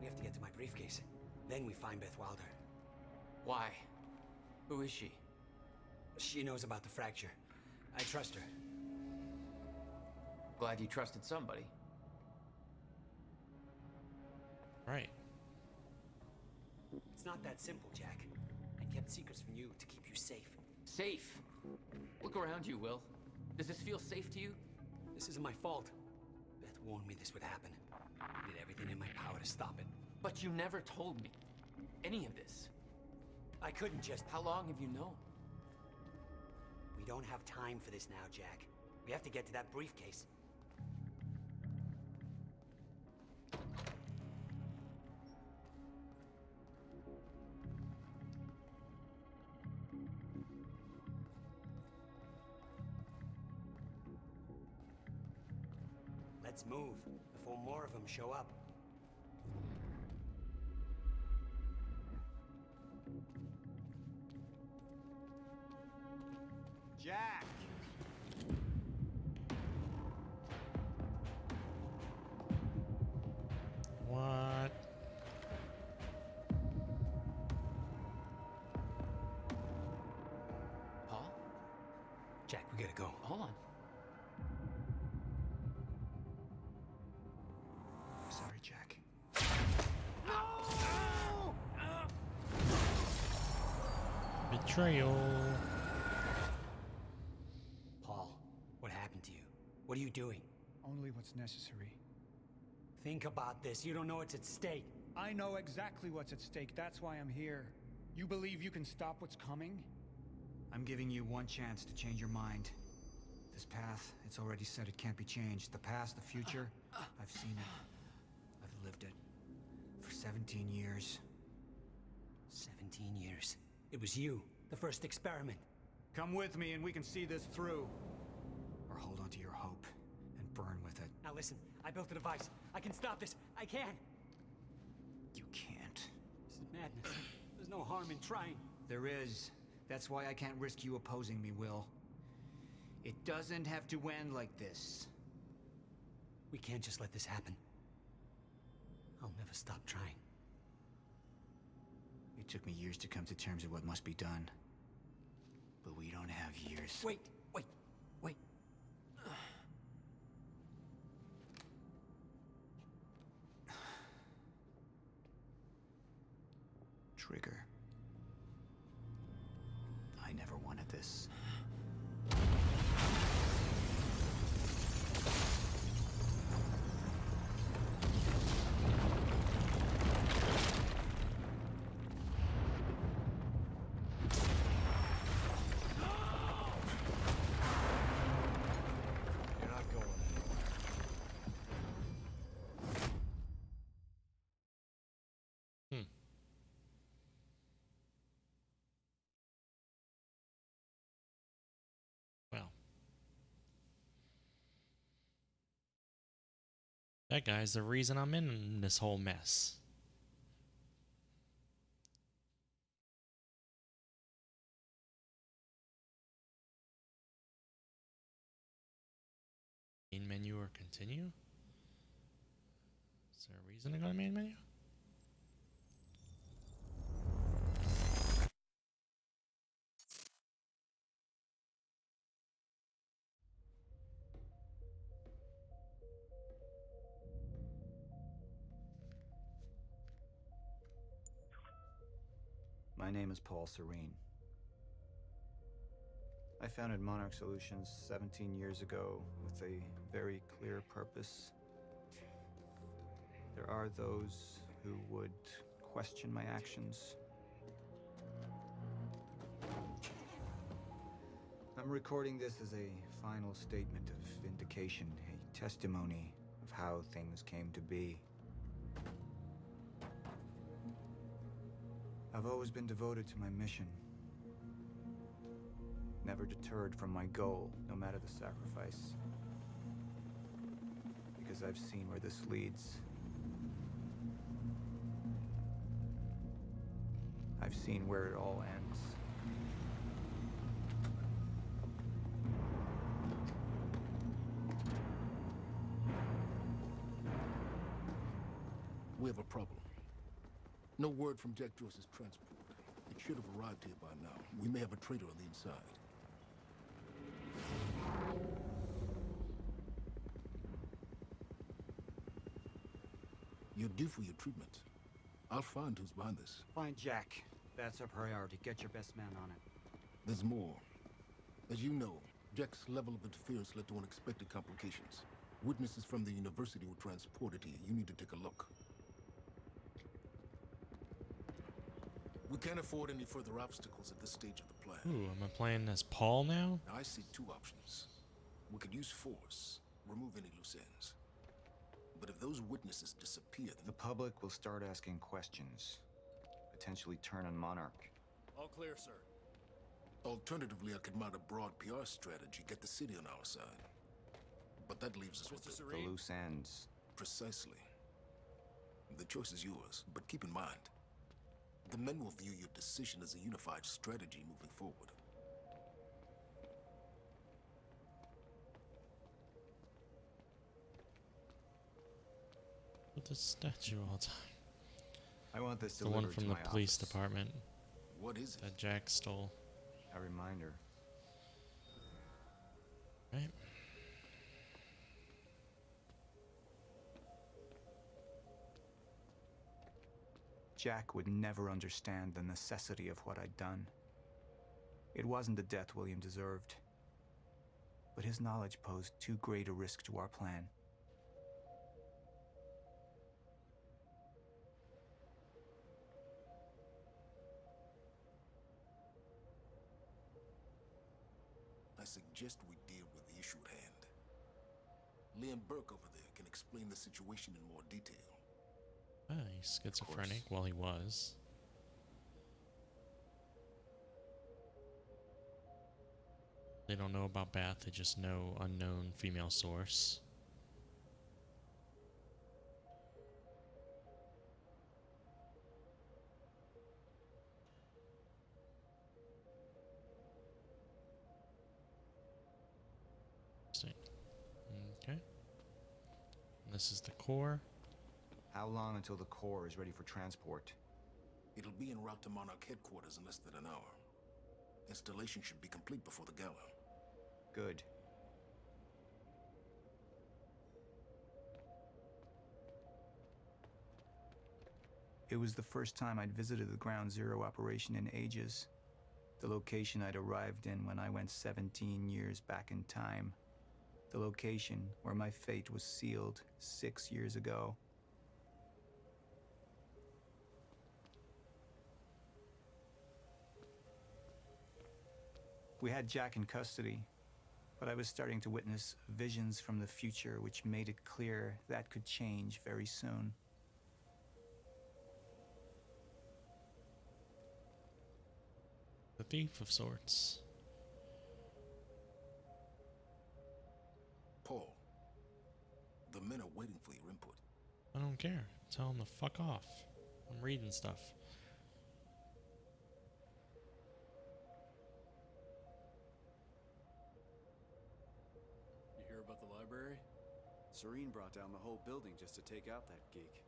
We have to get to my briefcase. Then we find Beth Wilder. Why? Who is she? She knows about the fracture. I trust her. Glad you trusted somebody. Right. It's not that simple, Jack. I kept secrets from you to keep you safe. Safe? Look around you, Will. Does this feel safe to you? This isn't my fault. Beth warned me this would happen. I did everything in my power to stop it. But you never told me any of this. I couldn't just... How long have you known? We don't have time for this now, Jack. We have to get to that briefcase. Let's move before more of them show up. Jack! What? Paul? Jack, we gotta go. Hold on. I'm sorry, Jack. Betrayal. Paul, what happened to you? What are you doing? Only what's necessary. Think about this. You don't know what's at stake. I know exactly what's at stake. That's why I'm here. You believe you can stop what's coming? I'm giving you one chance to change your mind. This path, it's already said it can't be changed. The past, the future, I've seen it. I've lived it. For 17 years. 17 years. It was you, the first experiment. Come with me and we can see this through. Or hold on to your hope and burn with it. Now listen, I built a device. I can stop this. I can. You can't. This is madness. There's no harm in trying. There is. That's why I can't risk you opposing me, Will. It doesn't have to end like this. We can't just let this happen. I'll never stop trying. It took me years to come to terms with what must be done. But we don't have years. Wait. Trigger. I never wanted this. That guy's the reason I'm in this whole mess. Main menu or continue? Is there a reason to go to main menu? My name is Paul Serene. I founded Monarch Solutions 17 years ago with a very clear purpose. There are those who would question my actions. I'm recording this as a final statement of vindication, a testimony of how things came to be. I've always been devoted to my mission. Never deterred from my goal, no matter the sacrifice. Because I've seen where this leads. I've seen where it all ends. We have a problem. No word from Jack Joyce's transport. It should have arrived here by now. We may have a traitor on the inside. You're due for your treatment. I'll find who's behind this. Find Jack. That's our priority. Get your best man on it. There's more. As you know, Jack's level of interference led to unexpected complications. Witnesses from the university were transported here. You need to take a look. We can't afford any further obstacles at this stage of the plan. Ooh, am I playing as Paul now? Now, I see two options. We could use force, remove any loose ends. But if those witnesses disappear, then the public will start asking questions, potentially turn on Monarch. All clear, sir. Alternatively, I could mount a broad PR strategy, get the city on our side. But that leaves us with the loose ends. Precisely. The choice is yours, but keep in mind, the men will view your decision as a unified strategy moving forward. With the statue all the time. I want this the one delivered from to the my police office. department. What is it? That Jack stole. A reminder. Right. Jack would never understand the necessity of what I'd done. It wasn't the death William deserved, but his knowledge posed too great a risk to our plan. I suggest we deal with the issue at hand. Liam Burke over there can explain the situation in more detail. Ah, he's schizophrenic. Well, he was. They don't know about Beth, they just know unknown female source. Okay. This is the core. How long until the core is ready for transport? It'll be en route to Monarch headquarters in less than an hour. Installation should be complete before the gala. Good. It was the first time I'd visited the Ground Zero operation in ages. The location I'd arrived in when I went 17 years back in time. The location where my fate was sealed 6 years ago. We had Jack in custody, but I was starting to witness visions from the future which made it clear that could change very soon. A thief of sorts. Paul, the men are waiting for your input. I don't care. Tell them to fuck off. I'm reading stuff. You hear about the library? Serene brought down the whole building just to take out that geek.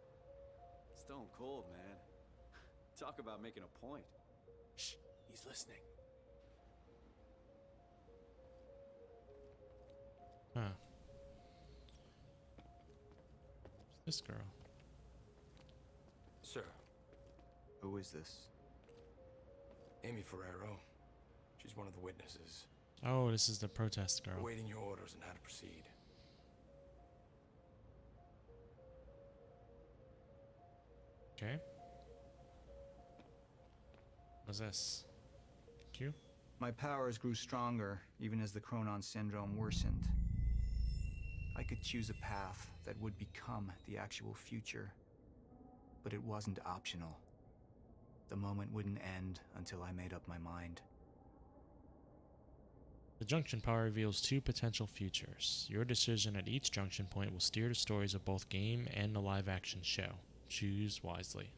Stone cold, man. Talk about making a point. Shh, he's listening. Huh. This girl. Sir, Who is this? Amy Ferrero. She's one of the witnesses. Oh, this is the protest girl. Awaiting your orders on how to proceed. Okay. What's this? Q? My powers grew stronger, even as the Chronon syndrome worsened. I could choose a path that would become the actual future, but it wasn't optional. The moment wouldn't end until I made up my mind. The junction power reveals 2 potential futures. Your decision at each junction point will steer the stories of both game and the live-action show. Choose wisely.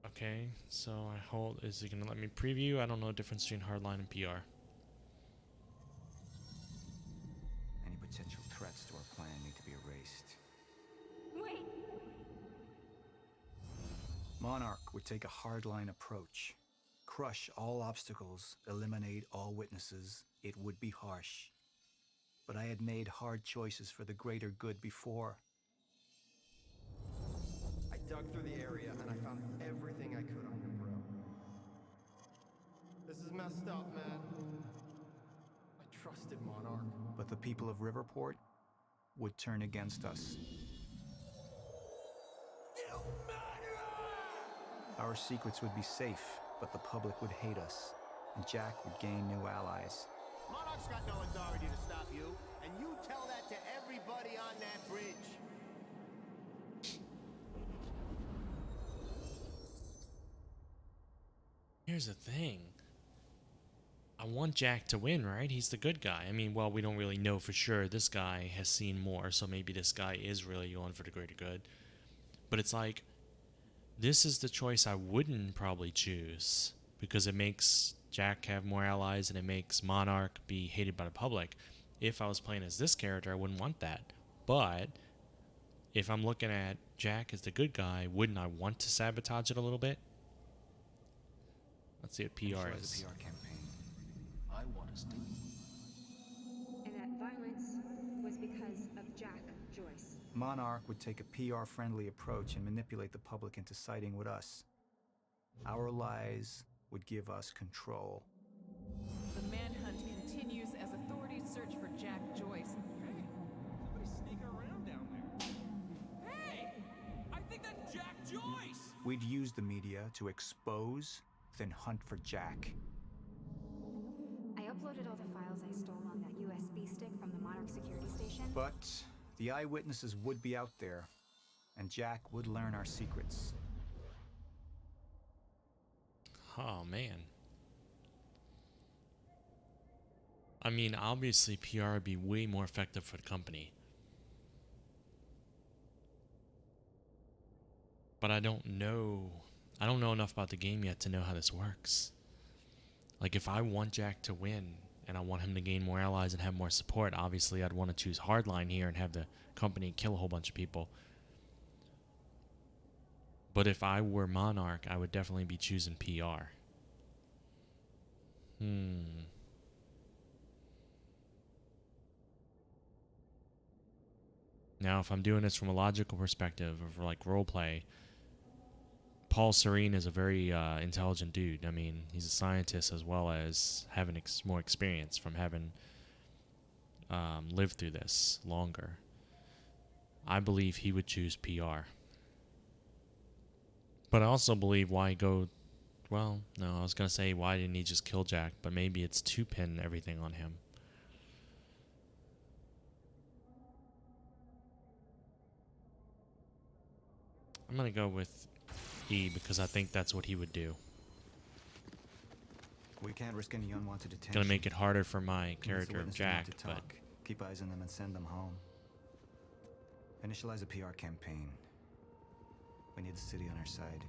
Okay, so I hold. Is it gonna let me preview? I don't know the difference between hardline and PR. Any potential threats to our plan need to be erased. Wait! Monarch would take a hardline approach. Crush all obstacles, eliminate all witnesses. It would be harsh. But I had made hard choices for the greater good before. I dug through the area and I found everything I could on your bro. This is messed up, man. I trusted Monarch. But the people of Riverport would turn against us. Our secrets would be safe, but the public would hate us, and Jack would gain new allies. Monarch's got no authority to stop you, and you tell that to everybody on that bridge. Here's the thing. I want Jack to win, right? He's the good guy. I mean, well, we don't really know for sure. This guy has seen more, so maybe this guy is really going for the greater good. But it's like, this is the choice I wouldn't probably choose, because it makes Jack have more allies and it makes Monarch be hated by the public. If I was playing as this character, I wouldn't want that. But if I'm looking at Jack as the good guy, wouldn't I want to sabotage it a little bit? Let's see what PR is. The PR campaign. I want us to. And that violence was because of Jack Joyce. Monarch would take a PR-friendly approach and manipulate the public into siding with us. Our lies would give us control. The manhunt continues as authorities search for Jack Joyce. Hey, somebody's sneaking around down there. Hey, I think that's Jack Joyce! We'd use the media to expose, then hunt for Jack. I uploaded all the files I stole on that USB stick from the Monarch security station. But the eyewitnesses would be out there, and Jack would learn our secrets. Oh, man. I mean, obviously PR would be way more effective for the company. But I don't know enough about the game yet to know how this works. Like, if I want Jack to win and I want him to gain more allies and have more support, obviously I'd want to choose hardline here and have the company kill a whole bunch of people. But if I were Monarch, I would definitely be choosing PR. Now, if I'm doing this from a logical perspective of like roleplay, Paul Serene is a very intelligent dude. I mean, he's a scientist as well as having more experience from having lived through this longer. I believe he would choose PR. But I also believe why go... Well, no, I was going to say why didn't he just kill Jack, but maybe it's to pin everything on him. I'm going to go with E because I think that's what he would do. We can't risk any unwanted attention. Gonna make it harder for my Convince the character of witnesses Jack, not to but talk. Keep eyes on them and send them home. Initialize a PR campaign. We need the city on our side.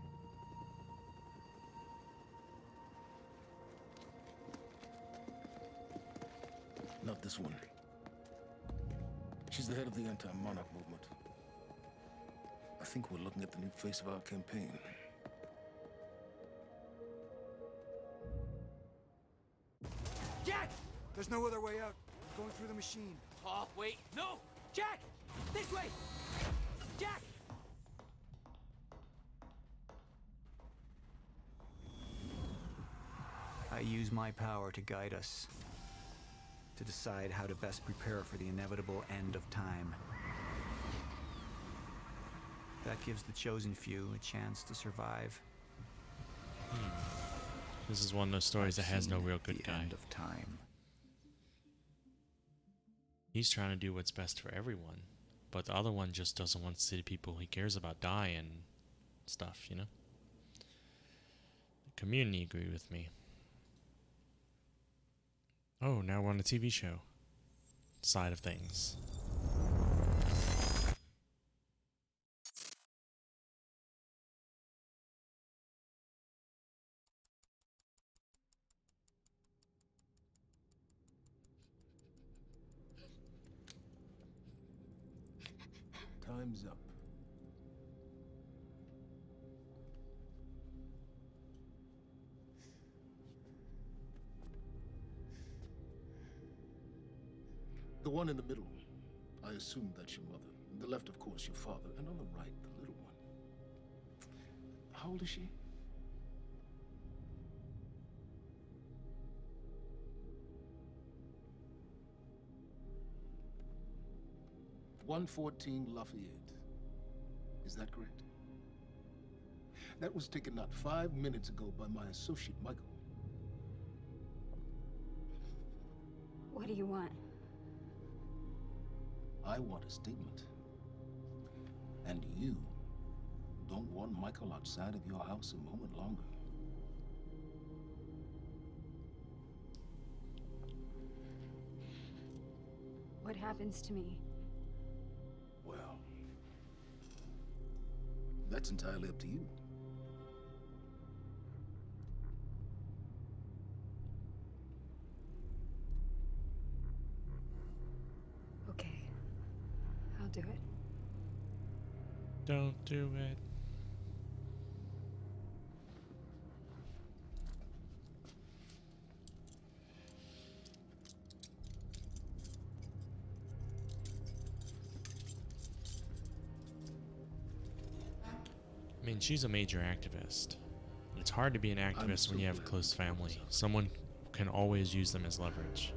Not this one. She's the head of the anti-monarch movement. I think we're looking at the new face of our campaign. Jack! There's no other way out. Going through the machine. Paul, wait. No! Jack! This way! Jack! I use my power to guide us. To decide how to best prepare for the inevitable end of time. That gives the chosen few a chance to survive. this is one of those stories that has no real good guy. End of time. He's trying to do what's best for everyone, but the other one just doesn't want to see the people he cares about die and stuff, you know? The community agree with me. Oh, now we're on the TV show side of things. Time's up. The one in the middle, I assume that's your mother. The left, of course, your father. And on the right, the little one. How old is she? "114 Lafayette. Is that correct? That was taken not 5 minutes ago by my associate, Michael. What do you want? I want a statement. And you don't want Michael outside of your house a moment longer. What happens to me? Well, that's entirely up to you. Okay. I'll do it. Don't do it. I mean, she's a major activist. It's hard to be an activist when you have a close family. Someone can always use them as leverage.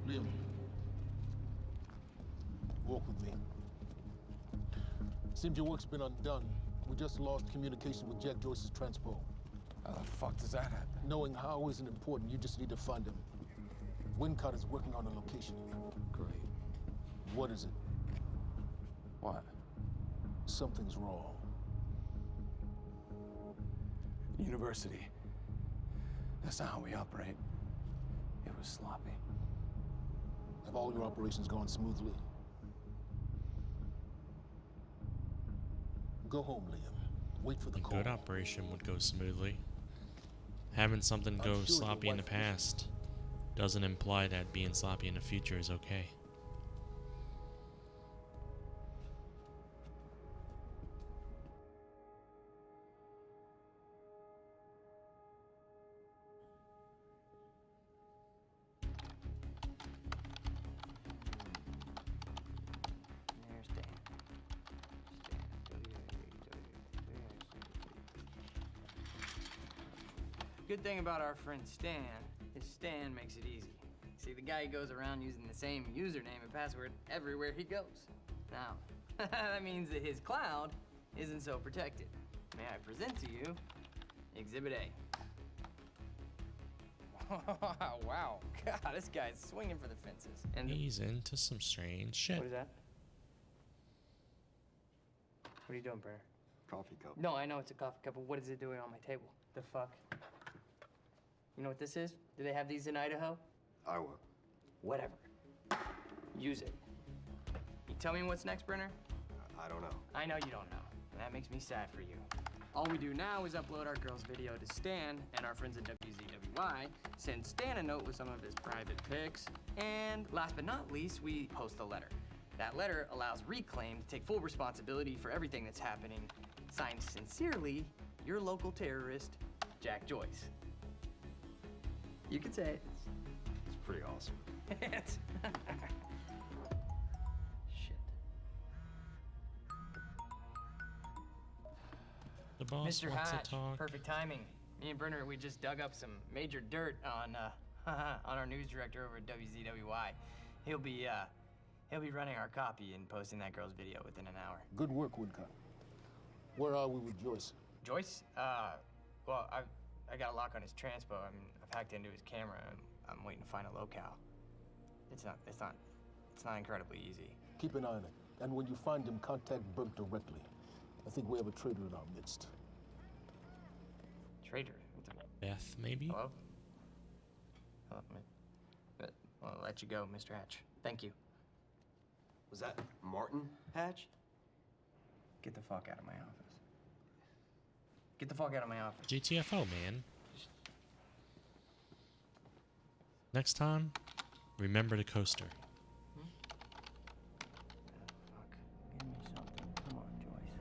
Liam, walk with me. Seems your work's been undone. We just lost communication with Jack Joyce's transpo. How the fuck does that happen? Knowing how isn't important. You just need to find him. Wincott is working on a location. Great. What is it? What? Something's wrong. University. That's not how we operate. It was sloppy. Have all your operations gone smoothly? Go home, Liam. Wait for the A call. good operation would go smoothly. Having something go sure your sloppy in the wife past doesn't imply that being sloppy in the future is okay. Good thing about our friend Stan is Stan makes it easy. See, the guy goes around using the same username and password everywhere he goes. Now, that means that his cloud isn't so protected. May I present to you Exhibit A. Wow, God, this guy's swinging for the fences. And He's into some strange shit. what is that? What are you doing, Brenner? Coffee cup. No, I know it's a coffee cup, but what is it doing on my table? The fuck? You know what this is? Do they have these in Idaho? Iowa. Whatever. Use it. You tell me what's next, Brenner? I don't know. I know you don't know. And that makes me sad for you. All we do now is upload our girl's video to Stan and our friends at WZWY, send Stan a note with some of his private pics, and last but not least, we post a letter. That letter allows Reclaim to take full responsibility for everything that's happening. Signed sincerely, your local terrorist, Jack Joyce. You could say it. It's pretty awesome. Shit. The boss Mr. wants Hatch, to talk. perfect timing. Me and Brenner, we just dug up some major dirt on our news director over at WZWY. He'll be running our copy and posting that girl's video within an hour. Good work, Woodcock. Where are we with Joyce? Joyce? Well, I got a lock on his transpo. I mean, I've hacked into his camera and I'm waiting to find a locale. It's not incredibly easy. Keep an eye on it. And when you find him, contact Burke directly. I think we have a traitor in our midst. Traitor? Beth, maybe? Hello? I'll let you go, Mr. Hatch. Thank you. Was that Martin Hatch? Get the fuck out of my office. Get the fuck out of my office. GTFO, man. Next time, remember the coaster. Fuck. Give me something. Come on, Joyce.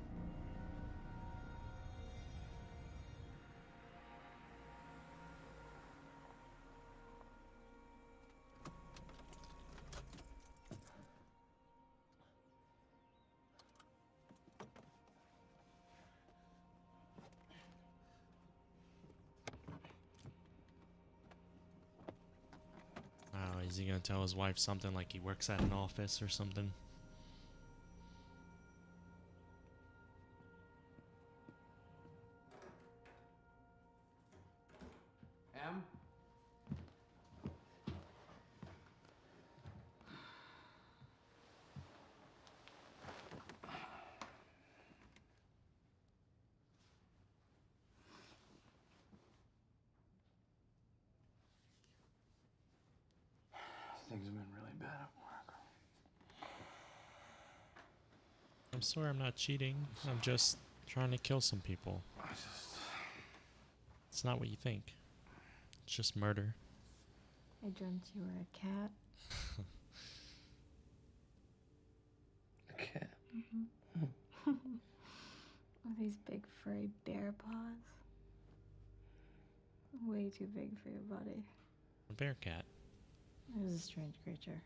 Oh, is he gonna tell his wife something like he works at an office or something? Em? Things have been really bad at work. I'm sorry, I'm not cheating. I'm just trying to kill some people. It's not what you think. It's just murder. I dreamt you were a cat. A cat? Mm-hmm. With these big furry bear paws. Way too big for your body. A bear cat. It was a strange creature.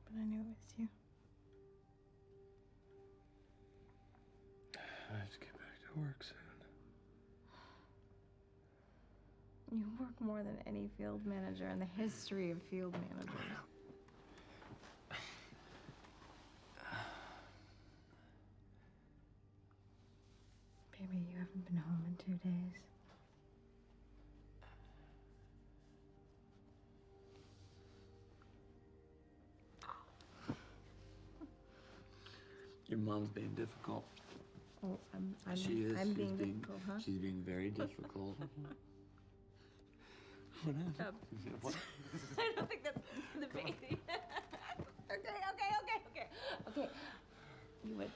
But I knew it was you. I have to get back to work soon. You work more than any field manager in the history of field managers. Baby, you haven't been home in 2 days. Your mom's being difficult. Oh, I'm She is. I'm She's being difficult, huh? She's being very difficult. What happened? What? I don't think that's the baby. Okay. You would.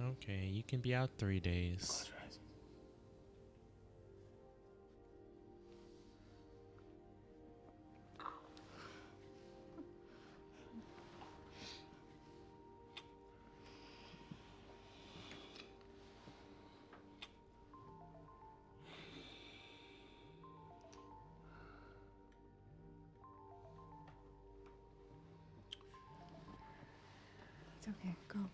Okay, you can be out 3 days. It's okay. Go.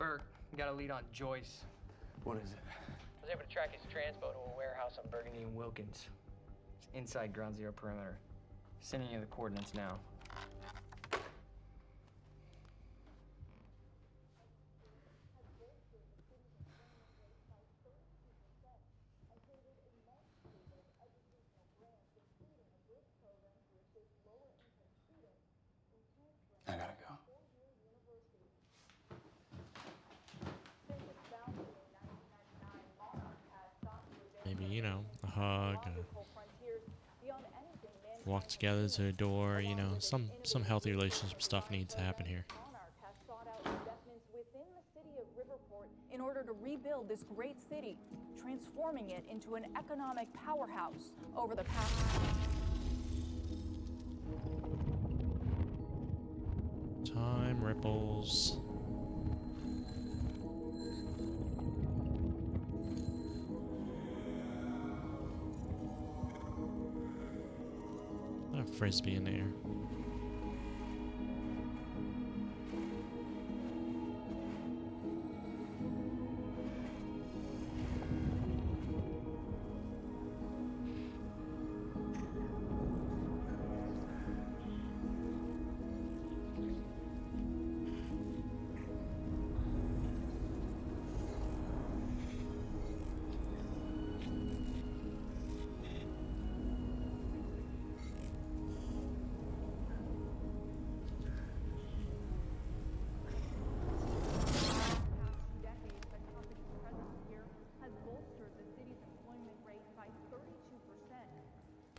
Burke, got a lead on Joyce. What is it? I was able to track his transpo to a warehouse on Burgundy and Wilkins. It's inside Ground Zero perimeter. Sending you the coordinates now. I gotta go. Maybe, you know, a hug, walk together to a door, you know, some healthy relationship stuff needs to happen here. In order to rebuild this great city, transforming it into an economic powerhouse over the past. Time ripples. A frisbee in the air.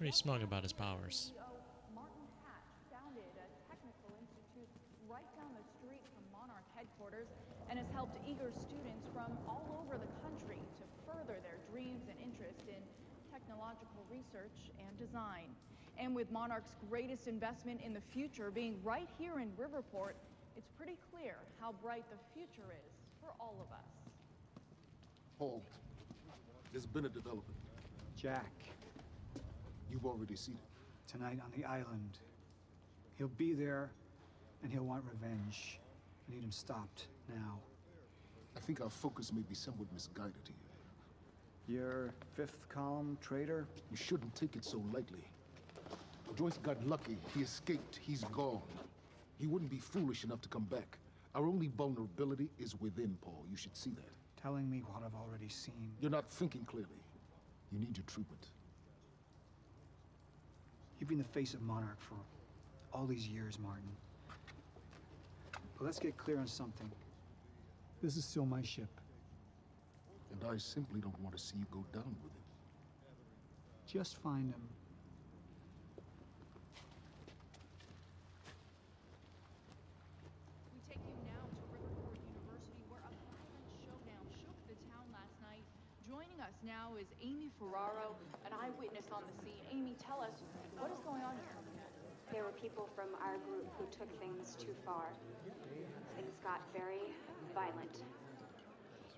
Pretty smug about his powers. Martin Hatch founded a technical institute right down the street from Monarch headquarters and has helped eager students from all over the country to further their dreams and interest in technological research and design. And with Monarch's greatest investment in the future being right here in Riverport, it's pretty clear how bright the future is for all of us. Paul, there's been a development. Jack, You've already seen it. tonight on the island. He'll be there, and he'll want revenge. I need him stopped now. I think our focus may be somewhat misguided here. Your fifth column traitor? You shouldn't take it so lightly. Joyce got lucky. He escaped. He's gone. He wouldn't be foolish enough to come back. Our only vulnerability is within, Paul. You should see that. Telling me what I've already seen. You're not thinking clearly. You need your treatment. You've been the face of Monarch for all these years, Martin. But let's get clear on something. This is still my ship. And I simply don't want to see you go down with it. Just find him. We take you now to Riverport University, where a violent showdown shook the town last night. Joining us now is Amy Ferraro, an eyewitness on the scene. Amy, tell us, what is going on here? There were people from our group who took things too far. Things got very violent.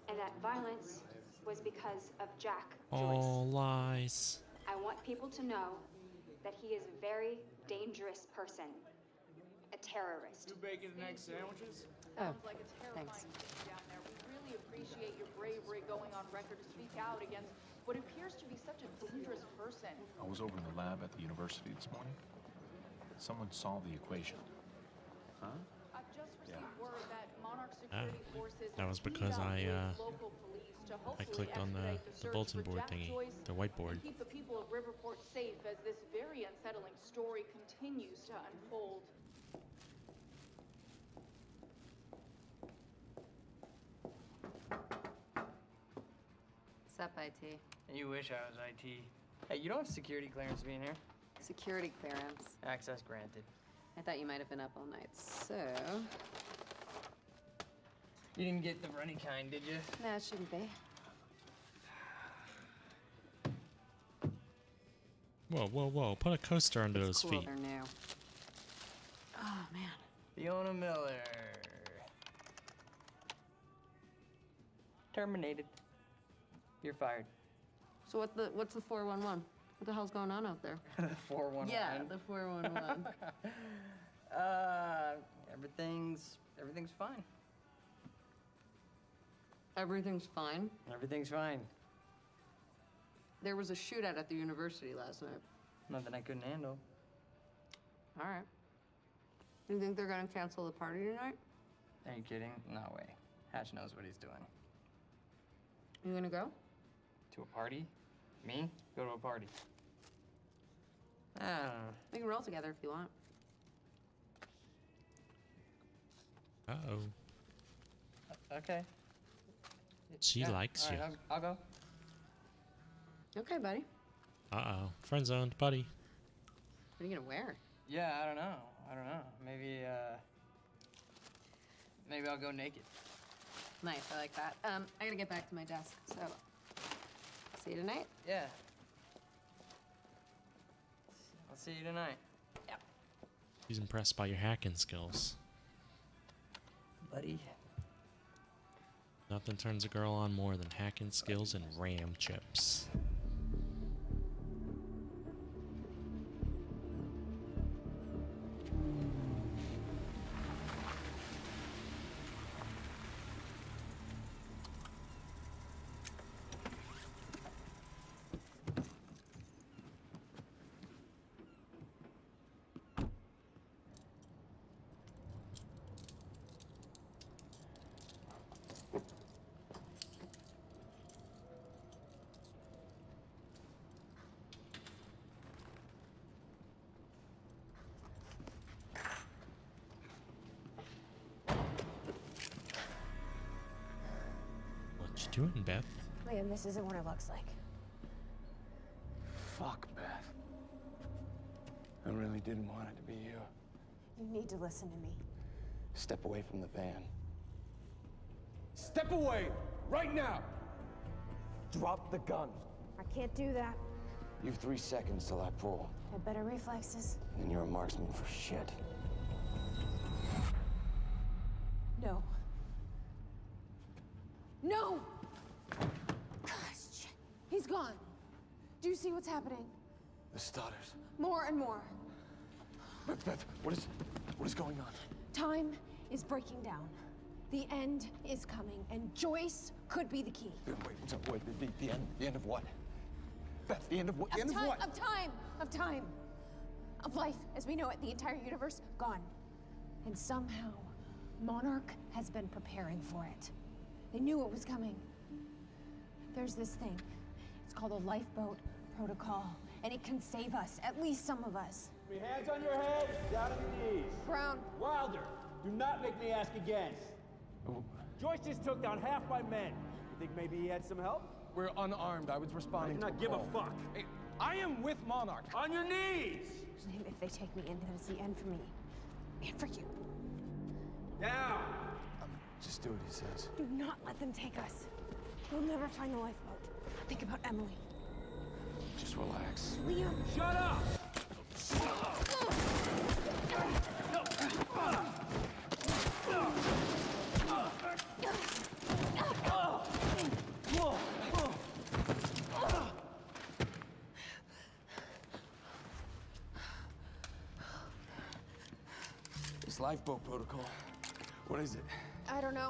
And that violence was because of Jack Joyce. All lies. I want people to know that he is a very dangerous person. A terrorist. Two bacon and egg sandwiches? Sounds like a terrifying thing down there. We really appreciate your bravery going on record to speak out against what appears to be such a dangerous person. I was over in the lab at the university this morning. Someone solved the equation. Huh? I've just received word that Monarch Security Forces That was because I clicked on the bulletin board thingy, the whiteboard. Keep the people of Riverport safe as this very unsettling story continues to unfold. What's up, IT? You wish I was IT. Hey, you don't have security clearance being here? Security clearance. Access granted. I thought you might have been up all night, so... You didn't get the runny kind, did you? No, it shouldn't be. Whoa, whoa, whoa. Put a coaster under those Cool, feet. they're new. Oh, man. Fiona Miller. Terminated. You're fired. So what's the 411? What the hell's going on out there? The 411. Yeah, the 411. Everything's fine. Everything's fine. Everything's fine. There was a shootout at the university last night. Nothing I couldn't handle. All right. You think they're gonna cancel the party tonight? Are you kidding? No way. Hatch knows what he's doing. You gonna go? To a party? Me? Go to a party. I don't know. We can roll together if you want. Uh-oh. Okay. She likes all right, you. I'll go. Okay, buddy. Uh-oh. Friend zoned, buddy. What are you gonna wear? Yeah, I don't know. Maybe I'll go naked. Nice, I like that. I gotta get back to my desk, so see you tonight. Yeah. I'll see you tonight. Yep. He's impressed by your hacking skills. Buddy. Nothing turns a girl on more than hacking skills and RAM chips. What you doing, Beth? Liam, this isn't what it looks like. Fuck, Beth. I really didn't want it to be you. You need to listen to me. Step away from the van. Step away! Right now! Drop the gun. I can't do that. You have 3 seconds till I pull. I have better reflexes. And you're a marksman for shit. No. No! Gosh, he's gone. Do you see what's happening? The stutters. More and more. Beth, what is going on? Time is breaking down. The end is coming, and Joyce could be the key. Wait, the end of what? Beth, the end of what? The end of what? Of time! Of time! Of life as we know it, the entire universe, gone. And somehow, Monarch has been preparing for it. They knew it was coming. There's this thing. It's called a lifeboat protocol, and it can save us, at least some of us. Hands on your head, down on your knees. Brown. Wilder, do not make me ask again. Joyce just took down half my men. You think maybe he had some help? We're unarmed. I was responding I do not give a fuck. Hey, I am with Monarch. On your knees! Liam, if they take me in, then it's the end for me. And for you. Down! Just do what he says. Do not let them take us. We'll never find the lifeboat. Think about Emily. Just relax. Liam! Shut up! This lifeboat protocol. What is it? I don't know.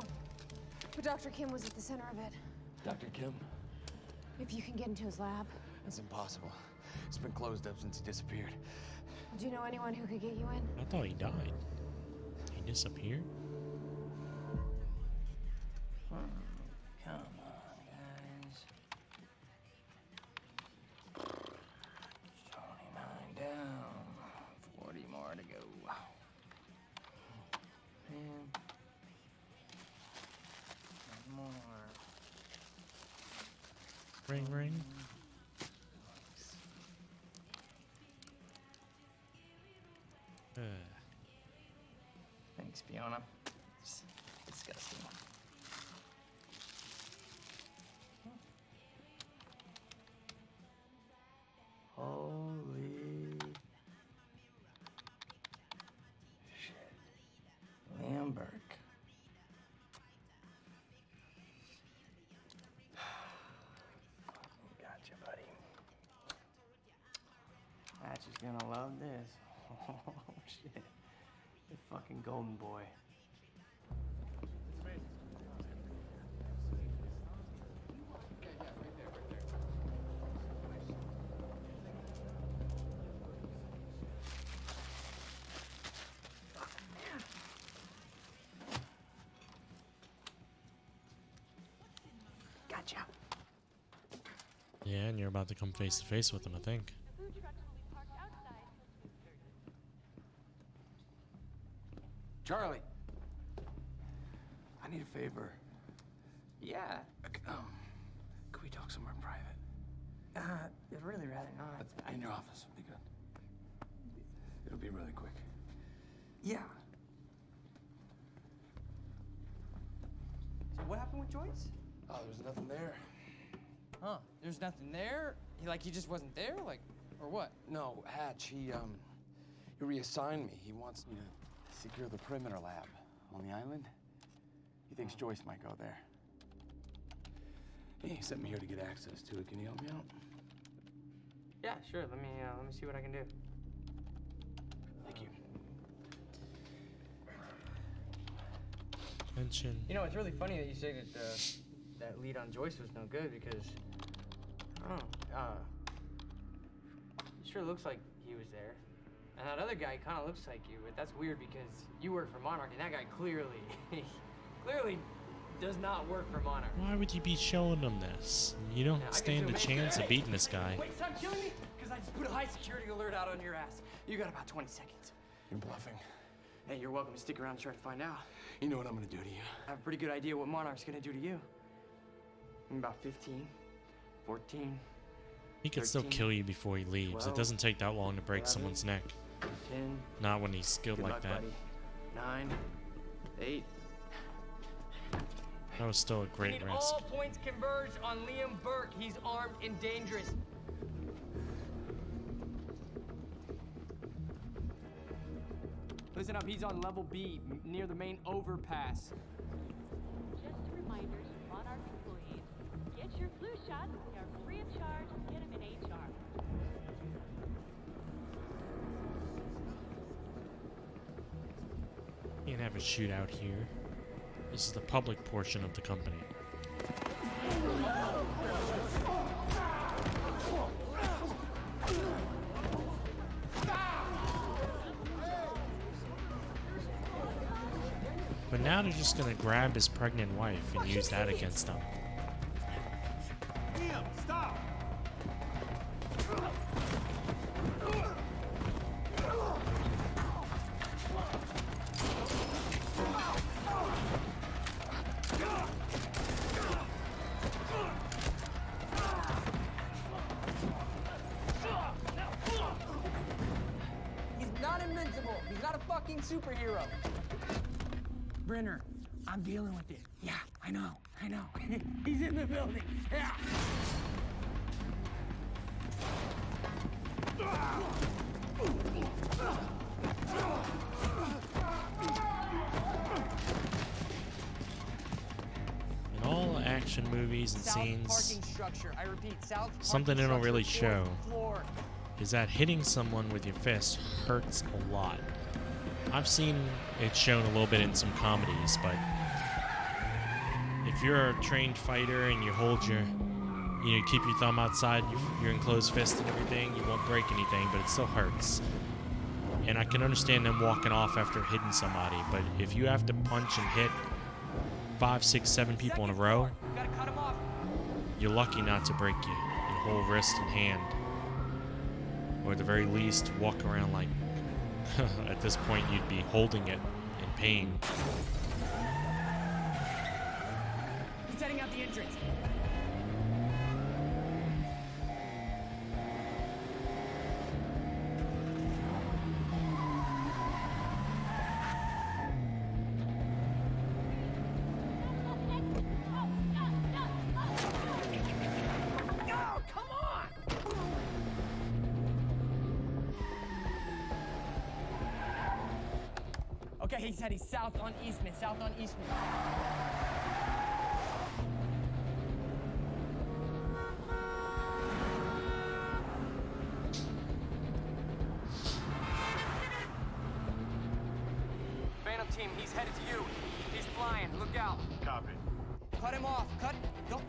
But Dr. Kim was at the center of it. Dr. Kim? If you can get into his lab. It's impossible. It's been closed up since he disappeared. Do you know anyone who could get you in? I thought he died. He disappeared? Come on, guys. 29 down. 40 more to go. Man. One more. Ring, ring. Thanks, Fiona. It's disgusting. Holy shit. Liam Burke. Gotcha, buddy. Hatch is gonna love this. Oh, shit. The fucking golden boy. Gotcha. Yeah, and you're about to come face to face with him, I think. Charlie. I need a favor. Yeah. Could we talk somewhere private? I'd really rather not. In your office would be good. It'll be really quick. Yeah. So what happened with Joyce? Oh, there's nothing there. Huh? There's nothing there? He just wasn't there? Like, or what? No, Hatch, he reassigned me. He wants me to secure the perimeter lab on the island. He thinks Joyce might go there. He sent me here to get access to it. Can you help me out? Yeah, sure. Let me see what I can do. Thank you. Mention. You know, it's really funny that you say that that lead on Joyce was no good because I don't know. It sure looks like he was there. And that other guy kind of looks like you, but that's weird because you work for Monarch, and that guy clearly does not work for Monarch. Why would you be showing them this? You don't stand a chance of beating this guy. Wait, stop killing me! Because I just put a high security alert out on your ass. You got about 20 seconds. You're bluffing. Hey, you're welcome to stick around and try to find out. You know what I'm gonna do to you. I have a pretty good idea what Monarch's gonna do to you. In about 15, 14, He could still 13, kill you before he leaves. 12, It doesn't take that long to break 11, someone's neck. 10. Not when he's skilled Good like luck, that. buddy. 9, 8. That was still a We great need risk. all points converge on Liam Burke. He's armed and dangerous. Listen up, he's on level B, near the main overpass. Just a reminder to Monarch employees, get your flu shots. They are free of charge. Get them in HR. Can't have a shootout here. This is the public portion of the company. But now they're just gonna grab his pregnant wife and use that against him. Liam, stop! He's not invincible. He's not a fucking superhero. Brenner, I'm dealing with it. Yeah, I know. He's in the building. Yeah. In all action movies and South scenes, parking structure. I repeat, south something they parking don't really structure, show fourth floor. is that hitting someone with your fist hurts a lot. I've seen it shown a little bit in some comedies, but if you're a trained fighter and you hold your, keep your thumb outside your enclosed fist and everything, you won't break anything, but it still hurts. And I can understand them walking off after hitting somebody, but if you have to punch and hit 5, 6, 7 people in a row, you're lucky not to break your whole wrist and hand. Or at the very least, walk around like, at this point, you'd be holding it in pain. He's setting out the entrance. No, come on! Okay, he said he's south on Eastman. Phantom team, he's headed to you. He's flying. Look out. Copy. Cut him off. Go.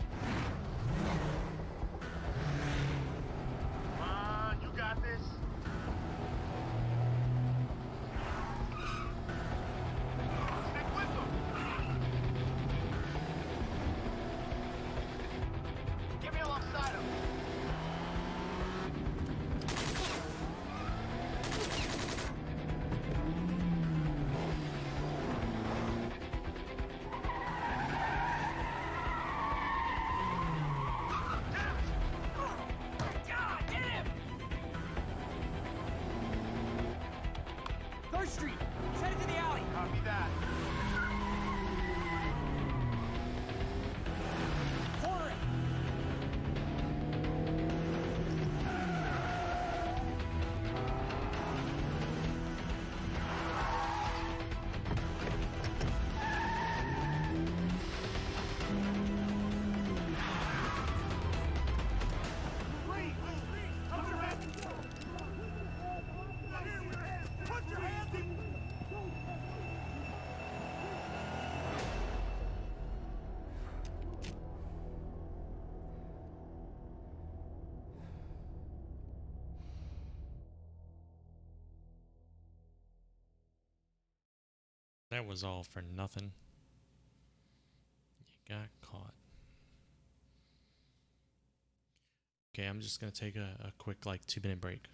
Come on, you got this. Stick with them. our street. Head into the alley. Copy that. Corner it. That was all for nothing. You got caught. Okay, I'm just gonna take a quick, like, 2-minute break.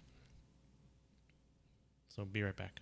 So be right back.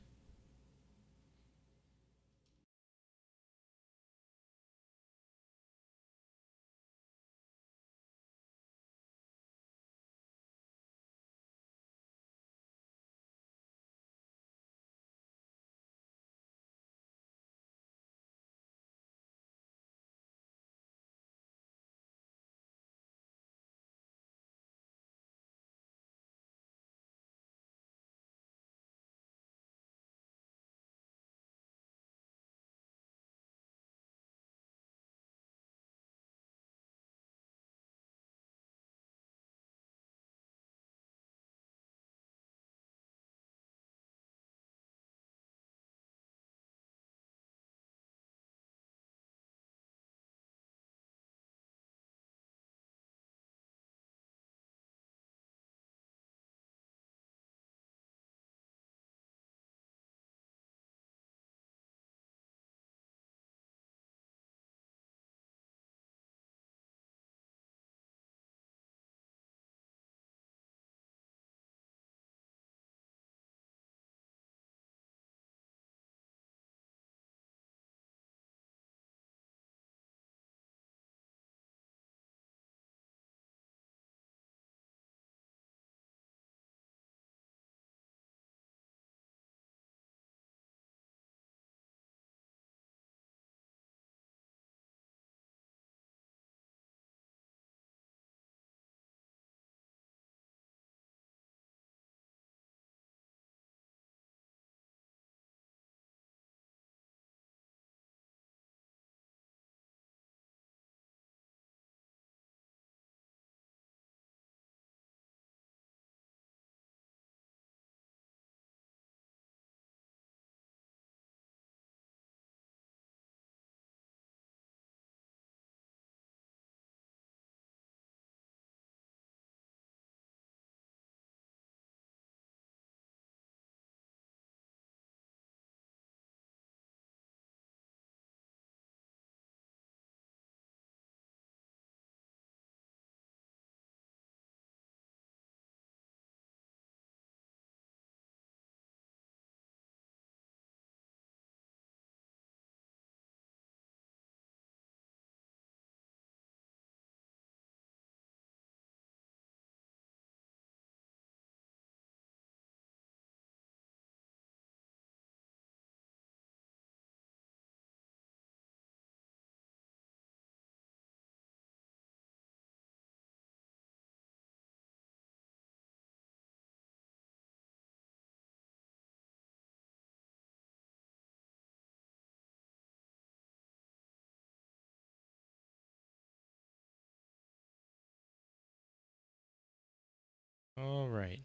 All right.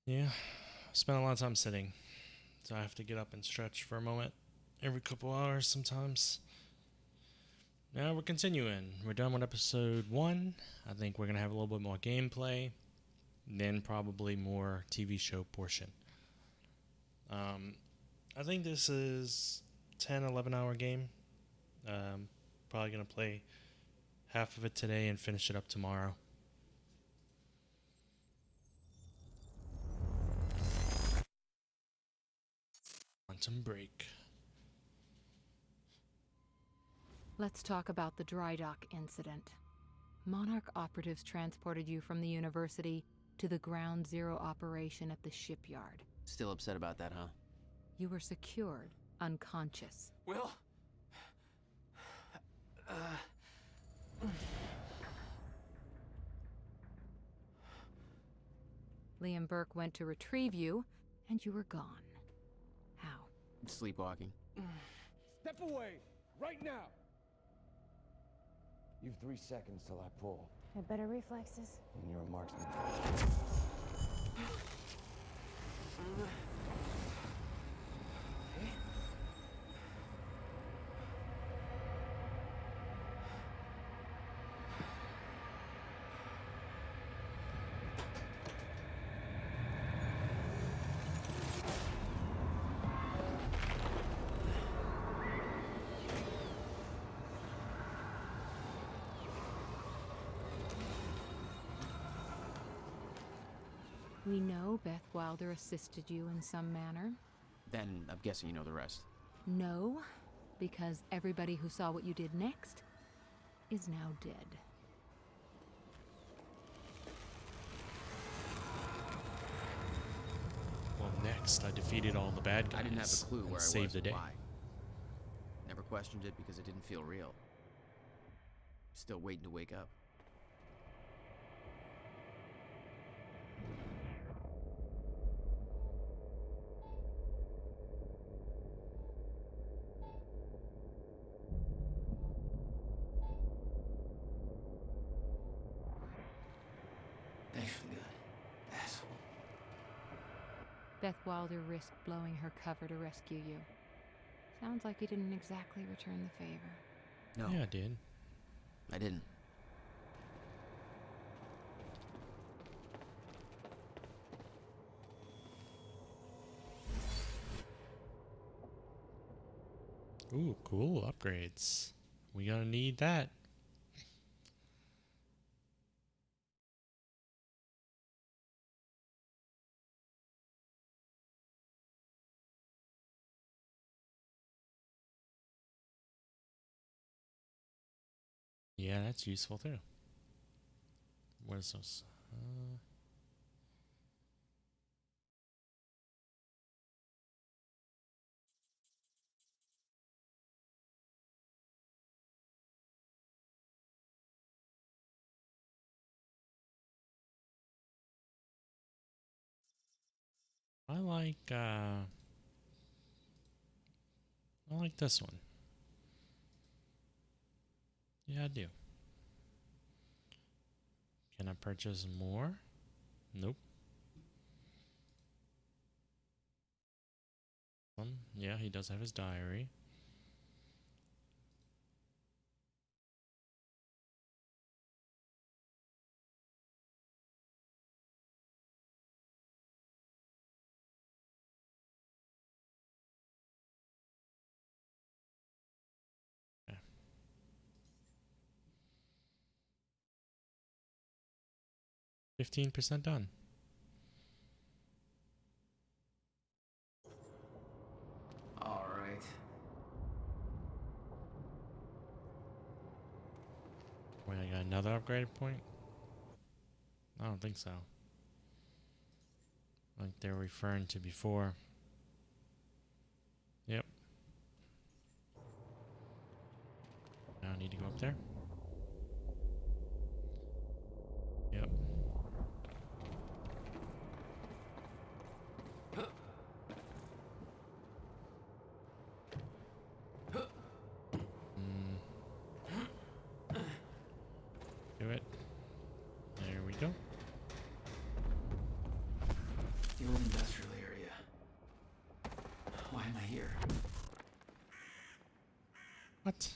Yeah, I spent a lot of time sitting, so I have to get up and stretch for a moment every couple hours sometimes. Now we're continuing. We're done with episode 1. I think we're going to have a little bit more gameplay, then probably more TV show portion. I think this is 10, 11 hour game. Probably going to play half of it today and finish it up tomorrow. Quantum Break. Let's talk about the dry dock incident. Monarch operatives transported you from the university to the Ground Zero operation at the shipyard. Still upset about that, huh? You were secured, unconscious. Will? Liam Burke went to retrieve you, and you were gone. How? Sleepwalking. Step away! Right now! You've 3 seconds till I pull, Had better reflexes. and you're a marksman. We know Beth Wilder assisted you in some manner. Then I'm guessing you know the rest. No, because everybody who saw what you did next is now dead. Well, next I defeated all the bad guys. I didn't have a clue and where I saved was the or day. why. Never questioned it because it didn't feel real. Still waiting to wake up. Thanks for the gun, asshole. Beth Wilder risked blowing her cover to rescue you. Sounds like you didn't exactly return the favor. No. Yeah, I did. I didn't. Ooh, cool upgrades. We gonna need that. Yeah, that's useful too. What is this? I like this one. Yeah, I do. Can I purchase more? Nope. Yeah, he does have his diary. Okay. 15% done. All right. Wait, I got another upgrade point? I don't think so. Like they were referring to before. Yep. Now I need to go up there. Yep. Do it. There we go. The old industrial area. Why am I here? What?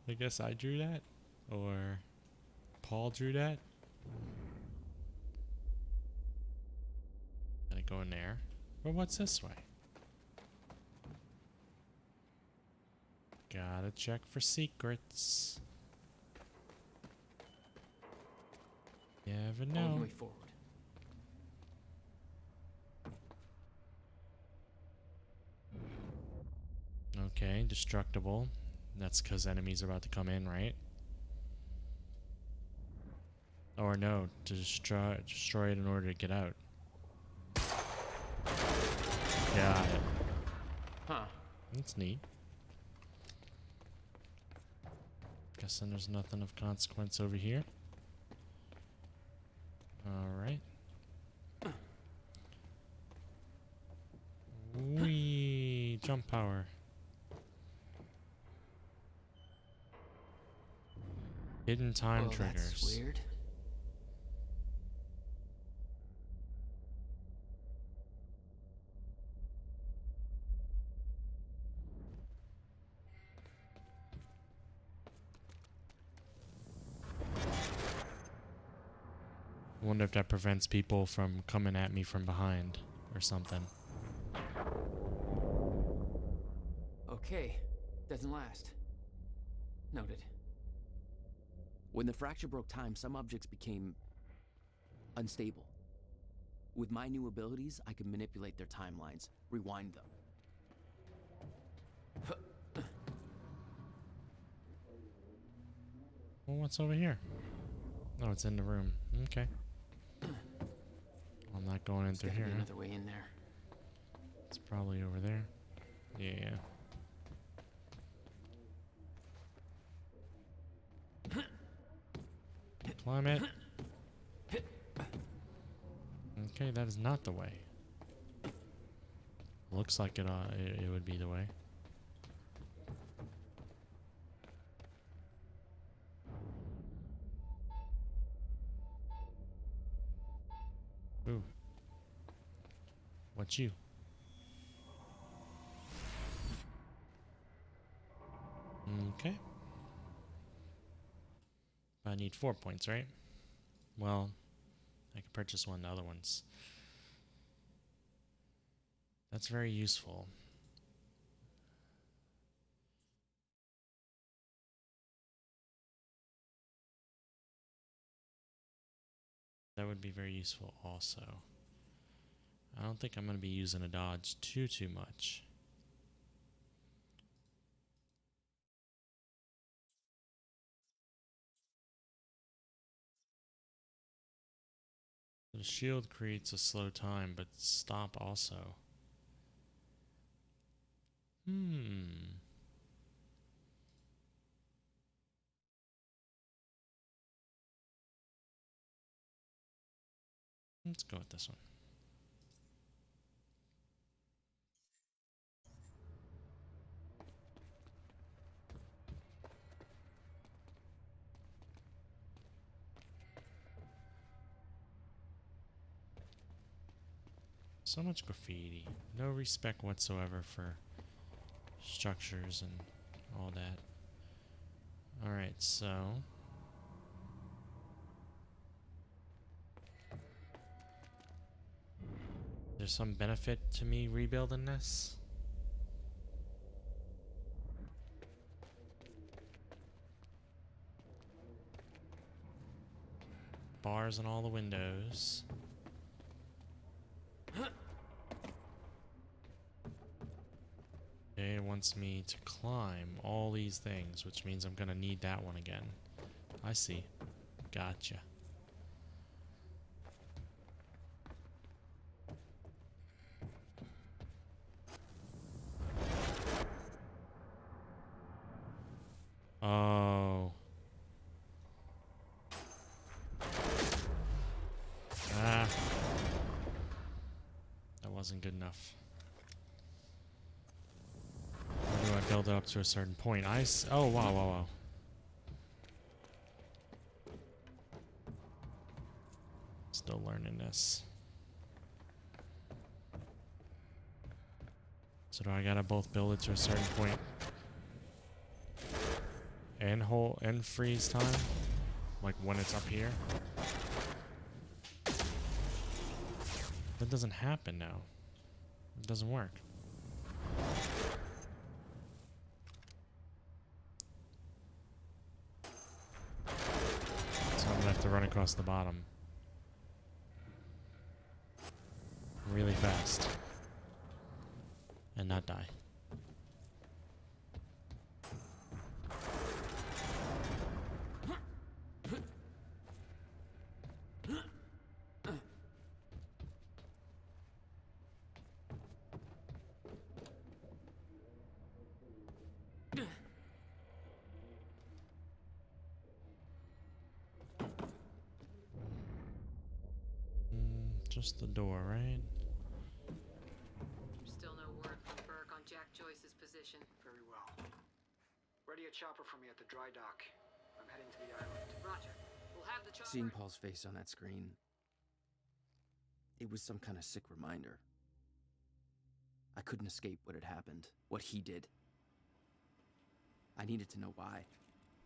I guess I drew that? Or Paul drew that? Gotta go in there. But what's this way? Gotta check for secrets. You never All the know. way forward. Okay, destructible. That's because enemies are about to come in, right? Or no, to destroy it in order to get out. Got it. Huh. That's neat. Guessing there's nothing of consequence over here. Alright. Whee! Jump power. Hidden time triggers. That's weird. I wonder if that prevents people from coming at me from behind or something. Okay, doesn't last. Noted. When the fracture broke time, some objects became unstable. With my new abilities, I can manipulate their timelines, rewind them. Well, what's over here? Oh, it's in the room. Okay. I'm not going in through here. There's another way in there. It's probably over there. Yeah. Climb it. Okay, that is not the way. Looks like it would be the way. Ooh. What you? Okay. I need 4 points, right? Well, I can purchase one of the other ones. That's very useful. That would be very useful also. I don't think I'm going to be using a dodge too much. The shield creates a slow time, but stop also. Let's go with this one. So much graffiti. No respect whatsoever for structures and all that. Alright, so... there's some benefit to me rebuilding this? Bars on all the windows. Okay, it wants me to climb all these things, which means I'm gonna need that one again. I see. Gotcha. Oh. Ah. That wasn't good enough. How do I build it up to a certain point? Oh, wow. Still learning this. So do I gotta both build it to a certain point and freeze time? Like when it's up here? That doesn't happen now. It doesn't work. So I'm gonna have to run across the bottom really fast and not die. Just the door, right? There's still no word from Burke on Jack Joyce's position. Very well. Ready a chopper for me at the dry dock. I'm heading to the island. Roger. We'll have the chopper. Seeing Paul's face on that screen, it was some kind of sick reminder. I couldn't escape what had happened, what he did. I needed to know why,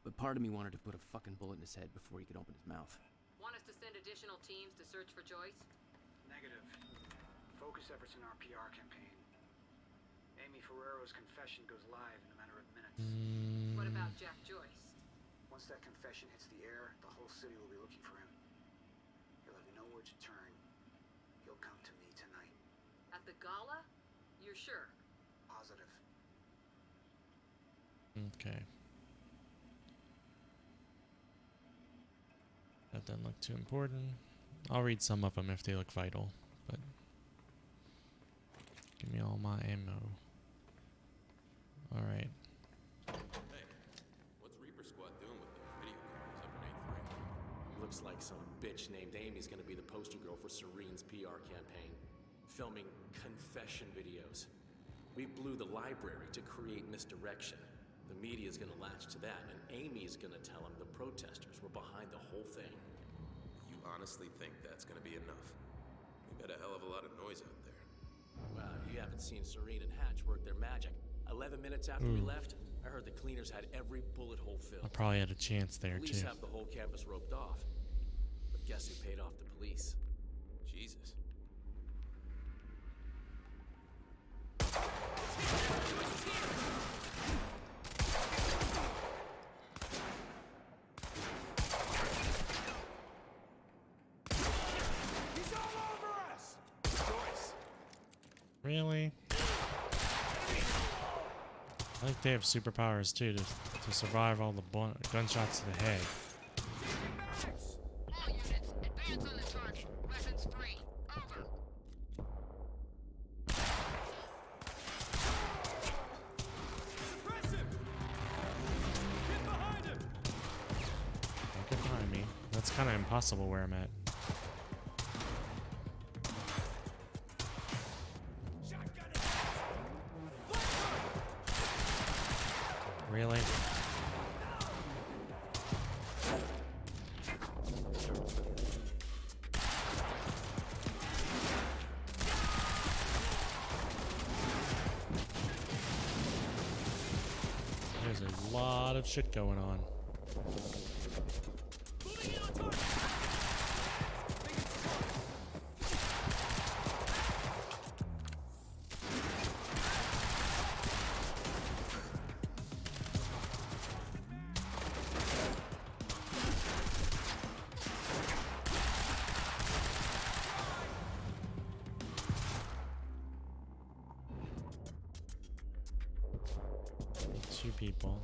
but part of me wanted to put a fucking bullet in his head before he could open his mouth. Want us to send additional teams to search for Joyce? Negative. Focus efforts in our PR campaign. Amy Ferrero's confession goes live in a matter of minutes. What about Jack Joyce? Once that confession hits the air, the whole city will be looking for him. He'll have nowhere to turn. He'll come to me tonight. At the gala? You're sure? Positive. Okay. That doesn't look too important. I'll read some of them if they look vital, but give me all my ammo. Alright. Hey, what's Reaper Squad doing with those video cameras up in A3? Looks like some bitch named Amy's gonna be the poster girl for Serene's PR campaign, filming confession videos. We blew the library to create misdirection. The media's gonna latch to that, and Amy's gonna tell them the protesters were behind the whole thing. You honestly think that's gonna be enough? We got a hell of a lot of noise out there. Well, you haven't seen Serene and Hatch work their magic. 11 minutes after we left, I heard the cleaners had every bullet hole I filled. probably had a chance there Police too. have the whole campus roped off. But guess who paid off the police? Jesus. Really? I think they have superpowers too to survive all the gunshots to the head. All units, advance on the target. Weapons free. Over. Suppress him! Get behind him! Don't get behind me. That's kind of impossible where I'm at. Really? There's a lot of shit going on. Two people.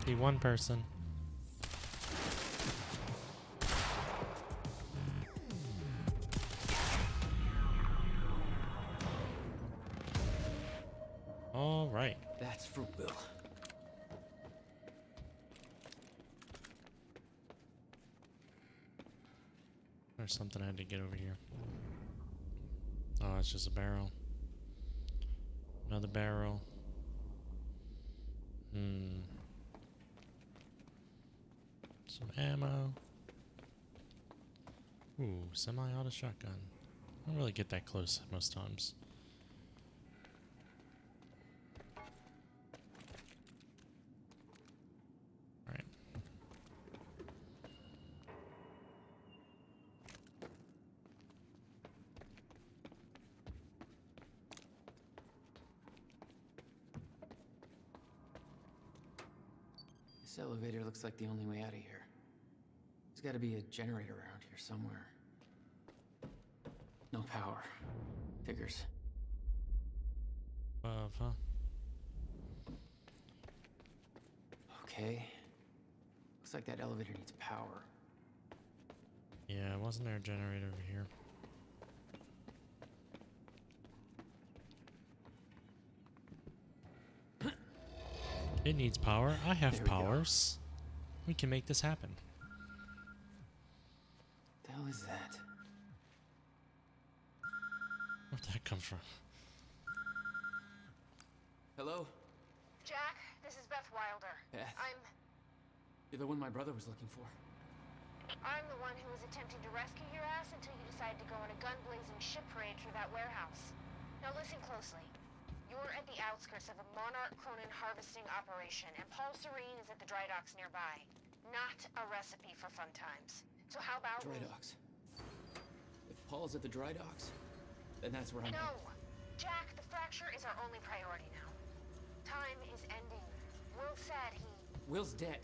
Be one person. All right. That's for Will. There's something I had to get over here. Oh, it's just a barrel. Another barrel. Some ammo. Ooh, semi-auto shotgun. I don't really get that close most times. Alright. This elevator looks like the only way out of here. There's gotta be a generator around here somewhere. No power. Figures. Huh? Okay. Looks like that elevator needs power. Yeah, wasn't there a generator over here? It needs power. I have powers. We can make this happen. The hell is that? Where'd that come from? Hello? Jack, this is Beth Wilder. Beth. I'm You're the one my brother was looking for. the one who was attempting to rescue your ass until you decided to go on a gun-blazing shit parade through that warehouse. Now listen closely. You're at the outskirts of a Monarch Cronin harvesting operation, and Paul Serene is at the dry docks nearby. Not a recipe for fun times. So how about Dry docks. If Paul's at the dry docks, then that's where I'm No! Jack, the fracture is our only priority now. Time is ending. Will said he... Will's dead.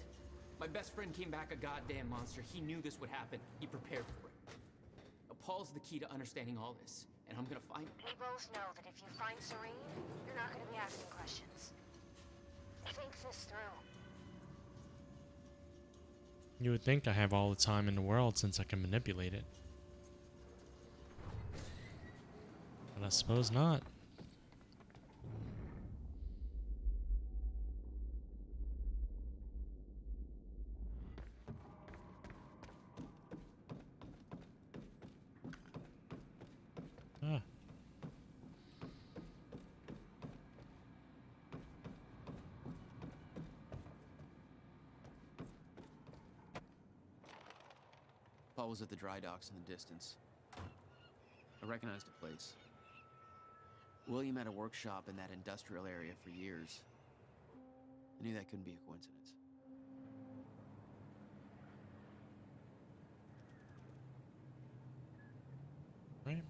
My best friend came back a goddamn monster. He knew this would happen. He prepared for it. Paul's the key to understanding all this, and I'm gonna find him. We both know that if you find Serene, you're not going to be asking questions. Think this through. You would think I have all the time in the world since I can manipulate it. But I suppose not. Ah. Paul was at the dry docks in the distance. I recognized the place. William had a workshop in that industrial area for years. I knew that couldn't be a coincidence. Right.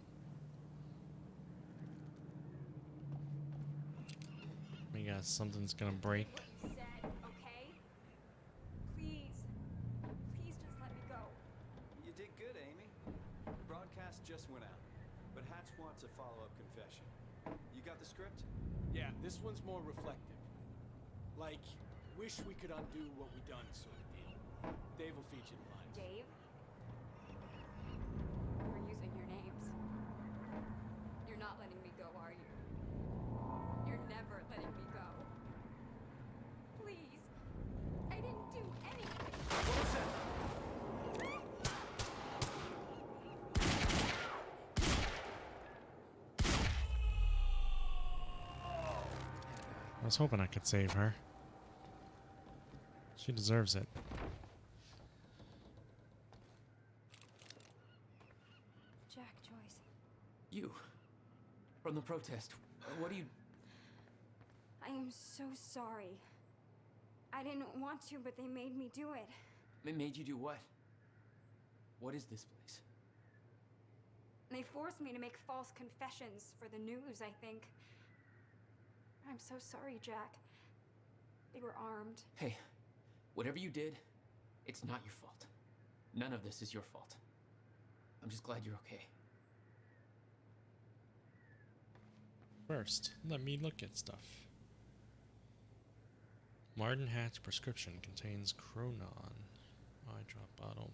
We got something's gonna break. Said, okay? Please. Please just let me go. You did good, Amy. The broadcast just went out, but Hatch wants a follow-up confession. You got the script? Yeah, this one's more reflective. Like, wish we could undo what we done sort of deal. Dave will feed you the lines. Dave? We're using your names. You're not letting me go, are you? You're never letting me go. Please. I didn't do anything. What was that? I was hoping I could save her. She deserves it. Jack, Joyce. You. From the protest. What do you... I am so sorry. I didn't want to, but they made me do it. They made you do what? What is this place? They forced me to make false confessions for the news, I think. I'm so sorry, Jack. They were armed. Hey, whatever you did, it's not your fault. None of this is your fault. I'm just glad you're okay. First, let me look at stuff. Martin Hatch prescription contains Cronon. Eye drop bottle.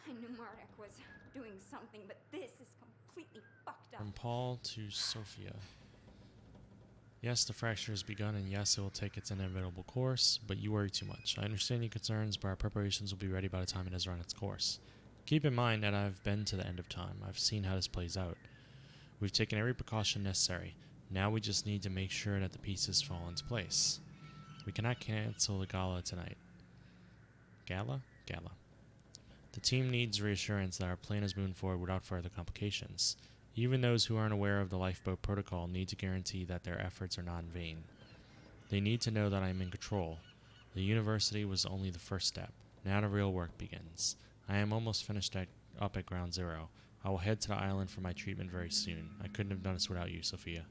I knew Marduk was doing something, but this is completely fucked up. From Paul to Sophia. Yes, the fracture has begun, and yes, it will take its inevitable course, but you worry too much. I understand your concerns, but our preparations will be ready by the time it has run its course. Keep in mind that I've been to the end of time. I've seen how this plays out. We've taken every precaution necessary. Now we just need to make sure that the pieces fall into place. We cannot cancel the gala tonight. Gala? Gala. The team needs reassurance that our plan is moving forward without further complications. Even those who aren't aware of the lifeboat protocol need to guarantee that their efforts are not in vain. They need to know that I am in control. The university was only the first step. Now the real work begins. I am almost finished up at Ground Zero. I will head to the island for my treatment very soon. I couldn't have done this without you, Sophia.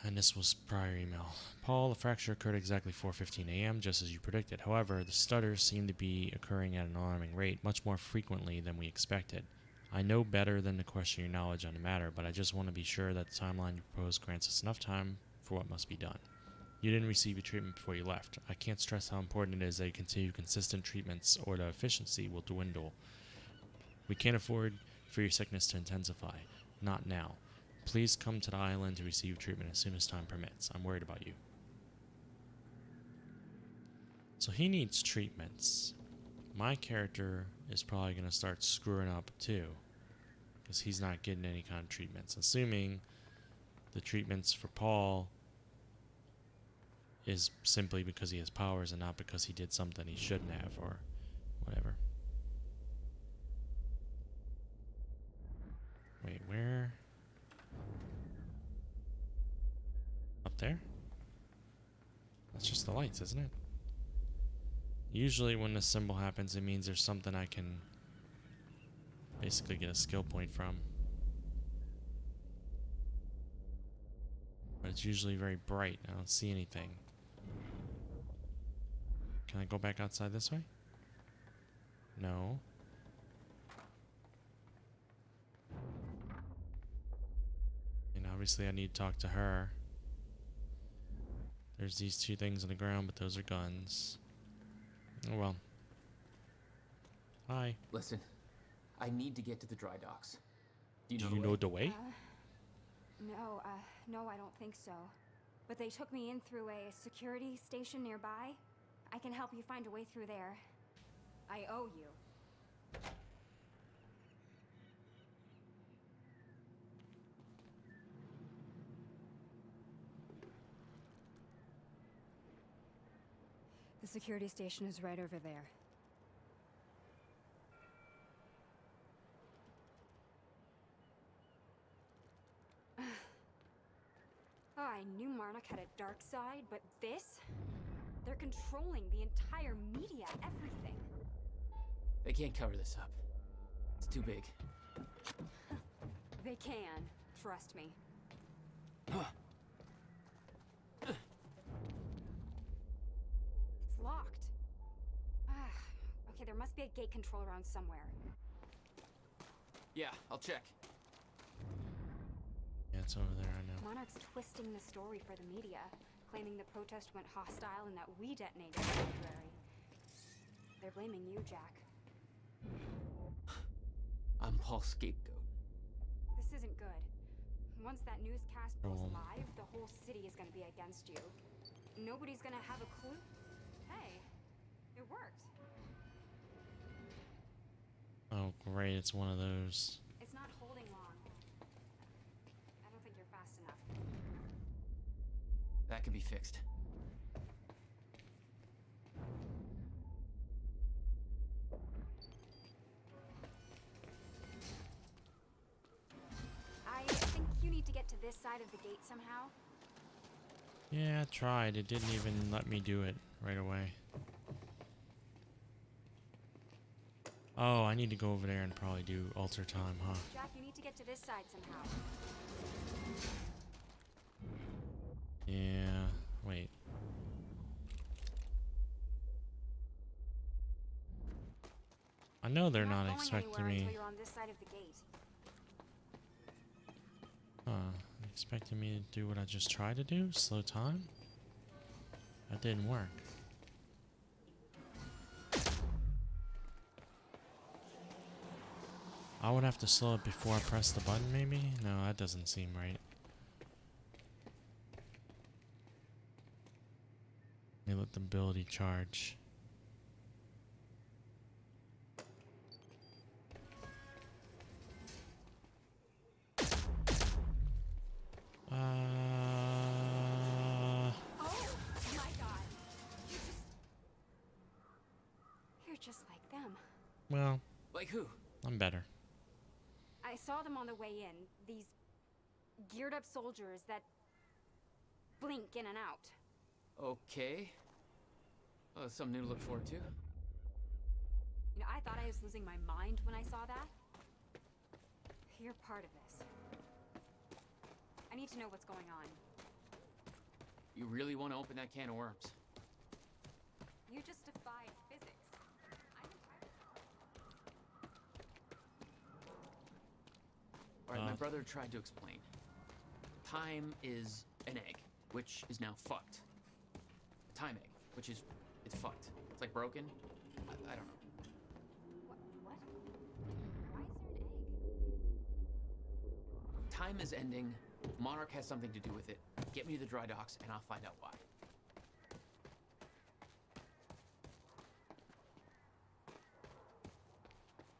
And this was prior email. Paul, the fracture occurred exactly 4:15 a.m., just as you predicted. However, the stutters seem to be occurring at an alarming rate, much more frequently than we expected. I know better than to question your knowledge on the matter, but I just want to be sure that the timeline you propose grants us enough time for what must be done. You didn't receive your treatment before you left. I can't stress how important it is that you continue consistent treatments or the efficiency will dwindle. We can't afford for your sickness to intensify. Not now. Please come to the island to receive treatment as soon as time permits. I'm worried about you. So he needs treatments. My character is probably going to start screwing up too, because he's not getting any kind of treatments. Assuming the treatments for Paul is simply because he has powers and not because he did something he shouldn't have or whatever. Wait, where? Up there? That's just the lights, isn't it? Usually when this symbol happens, it means there's something I can basically get a skill point from. But it's usually very bright. I don't see anything. Can I go back outside this way? No. And obviously I need to talk to her. There's these two things on the ground, but those are guns. Oh well. Hi. Listen, I need to get to the dry docks. Do you know the way? No, I don't think so. But they took me in through a security station nearby. I can help you find a way through there. I owe you. The security station is right over there. Oh, I knew Marnock had a dark side, but this? They're controlling the entire media, everything. They can't cover this up. It's too big. They can, trust me. It's locked. Okay, there must be a gate control around somewhere. Yeah, I'll check. Yeah, it's over there, I know. Monarch's twisting the story for the media, claiming the protest went hostile and that we detonated the library. They're blaming you, Jack. I'm Paul's scapegoat. This isn't good. Once that newscast goes live, the whole city is gonna be against you. Nobody's gonna have a clue. Hey, it worked. Oh, great, it's one of those. It's not holding long. I don't think you're fast enough. That can be fixed. I think you need to get to this side of the gate somehow. Yeah, I tried. It didn't even let me do it right away. Oh, I need to go over there and probably do alter time, huh? Jack, you need to get to this side somehow. Yeah, wait. I know they're not expecting me. Until you're on this side of the gate. Expecting me to do what I just tried to do? Slow time? That didn't work. I would have to slow it before I press the button, maybe? No, that doesn't seem right. Let me let the ability charge. Oh my God! You're just like them. Well, like who? I'm better. I saw them on the way in. These geared up soldiers that blink in and out. Okay. Oh, something new to look forward to. You know, I thought I was losing my mind when I saw that. You're part of this. I need to know what's going on. You really want to open that can of worms? You just defied physics. Alright, my brother tried to explain. Time is an egg, which is now fucked. A time egg, which is, it's fucked. It's like broken. I don't know. What? Why is there an egg? Time is ending. Monarch has something to do with it. Get me to the dry docks, and I'll find out why.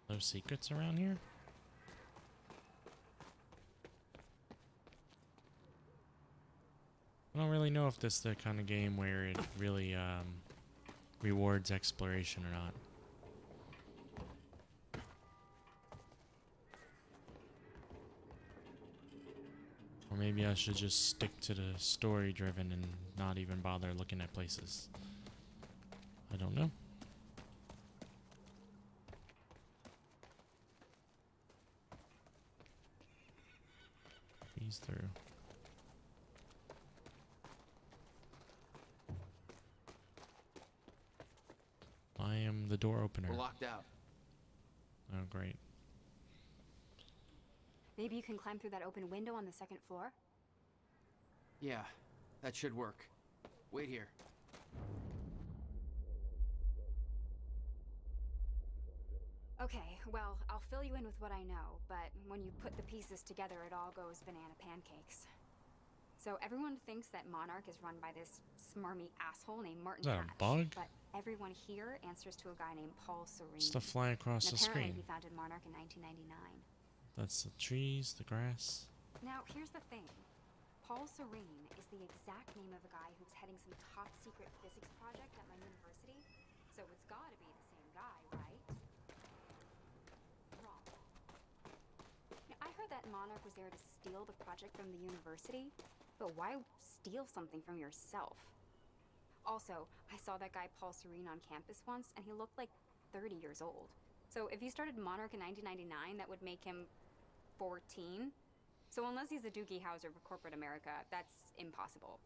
No secrets around here? I don't really know if this is the kind of game where it really rewards exploration or not. Or maybe I should just stick to the story driven and not even bother looking at places. I don't know. He's through. I am the door opener. We're locked out. Oh, great. Maybe you can climb through that open window on the second floor? Yeah, that should work. Wait here. Okay, well, I'll fill you in with what I know, but when you put the pieces together, it all goes banana pancakes. So everyone thinks that Monarch is run by this smarmy asshole named Martin Is that Hatch, a bug? but everyone here answers to a guy named Paul Serene. Stuff flying across the apparently screen. He founded Monarch in 1999. That's the trees, the grass. Now, here's the thing. Paul Serene is the exact name of a guy who's heading some top secret physics project at my university, so it's gotta be the same guy, right? Wrong. Now, I heard that Monarch was there to steal the project from the university, but why steal something from yourself? Also, I saw that guy Paul Serene on campus once, and he looked like 30 years old. So if he started Monarch in 1999, that would make him 14. So unless he's a Doogie Howser for corporate America, that's impossible.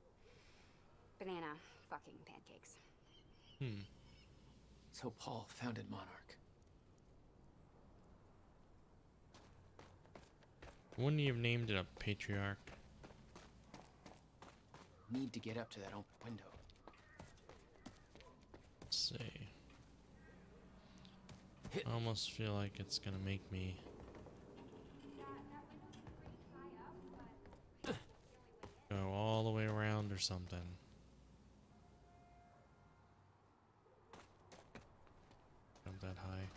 Banana fucking pancakes. So Paul founded Monarch. Wouldn't you have named it a patriarch? Need to get up to that open window. Let's see. I almost feel like it's gonna make me go all the way around or something. Jump that high.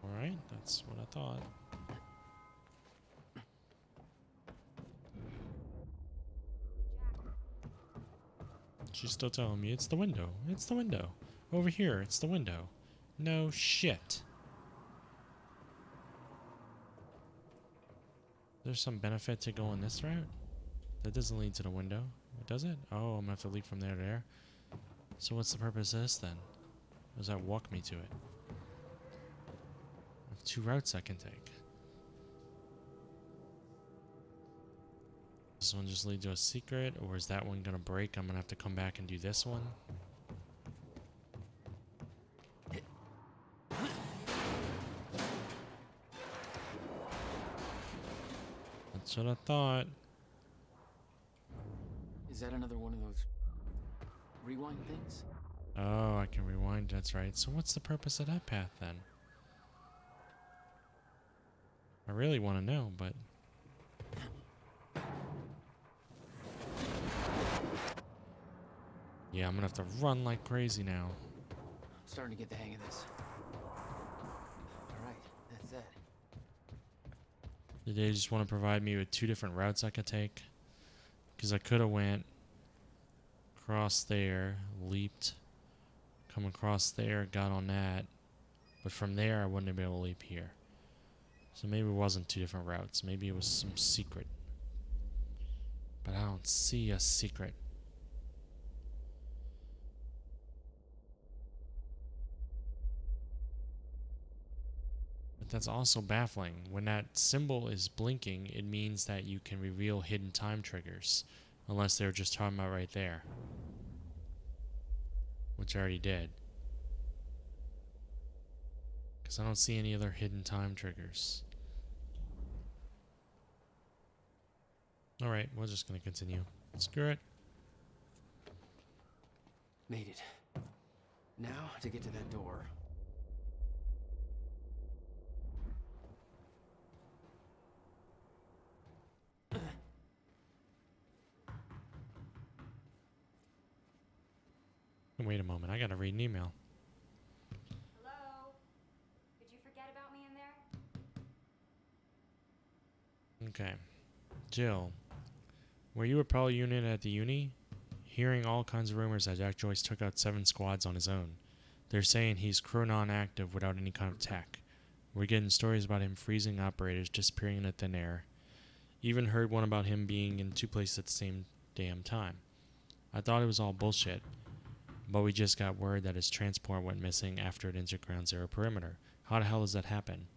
Alright, that's what I thought. She's still telling me it's the window. It's the window. Over here, it's the window. No shit. There's some benefit to going this route? That doesn't lead to the window. Does it? Oh, I'm gonna have to leap from there to there. So what's the purpose of this then? Does that walk me to it? I have 2 routes I can take. This one just lead to a secret, or is that one gonna break? I'm gonna have to come back and do this one. That's what I thought. Is that another one of those rewind things? Oh, I can rewind, that's right. So what's the purpose of that path then? I really want to know, but... yeah, I'm gonna have to run like crazy now. I'm starting to get the hang of this. Alright, that's that. Did they just want to provide me with 2 different routes I could take? Because I could have went across there, leaped, come across there, got on that, but from there I wouldn't have been able to leap here. So maybe it wasn't 2 different routes. Maybe it was some secret. But I don't see a secret. But that's also baffling. When that symbol is blinking, it means that you can reveal hidden time triggers. Unless they were just talking about right there. Which I already did. Because I don't see any other hidden time triggers. Alright, we're just going to continue. Screw it. Made it. Now to get to that door. Wait a moment, I gotta read an email. Hello? Did you forget about me in there? Okay. Jill, were you a pro unit at the uni? Hearing all kinds of rumors that Jack Joyce took out 7 squads on his own. They're saying he's Chronon active without any kind of tech. We're getting stories about him freezing operators, disappearing into thin air. Even heard one about him being in 2 places at the same damn time. I thought it was all bullshit. But we just got word that his transport went missing after it entered Ground Zero perimeter. How the hell does that happen?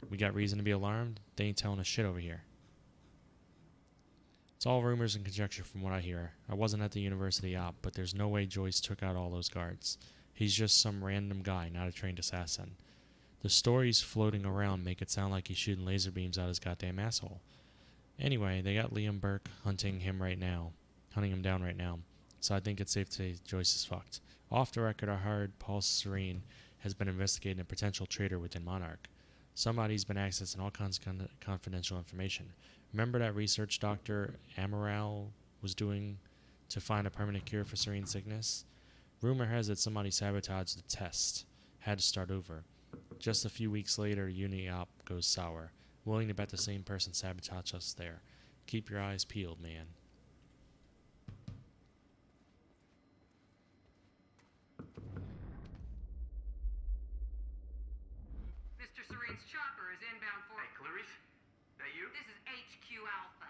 We got reason to be alarmed? They ain't telling us shit over here. It's all rumors and conjecture from what I hear. I wasn't at the university op, but there's no way Joyce took out all those guards. He's just some random guy, not a trained assassin. The stories floating around make it sound like he's shooting laser beams out his goddamn asshole. Anyway, they got Liam Burke hunting him down right now. So I think it's safe to say Joyce is fucked. Off the record, I heard Paul Serene has been investigating a potential traitor within Monarch. Somebody's been accessing all kinds of confidential information. Remember that research Dr. Amaral was doing to find a permanent cure for Serene's sickness? Rumor has it somebody sabotaged the test. Had to start over. Just a few weeks later, Uni-Op goes sour. Willing to bet the same person sabotaged us there. Keep your eyes peeled, man. Mr. Serene's chopper is inbound for... Hey, Clarice? That you? This is HQ Alpha.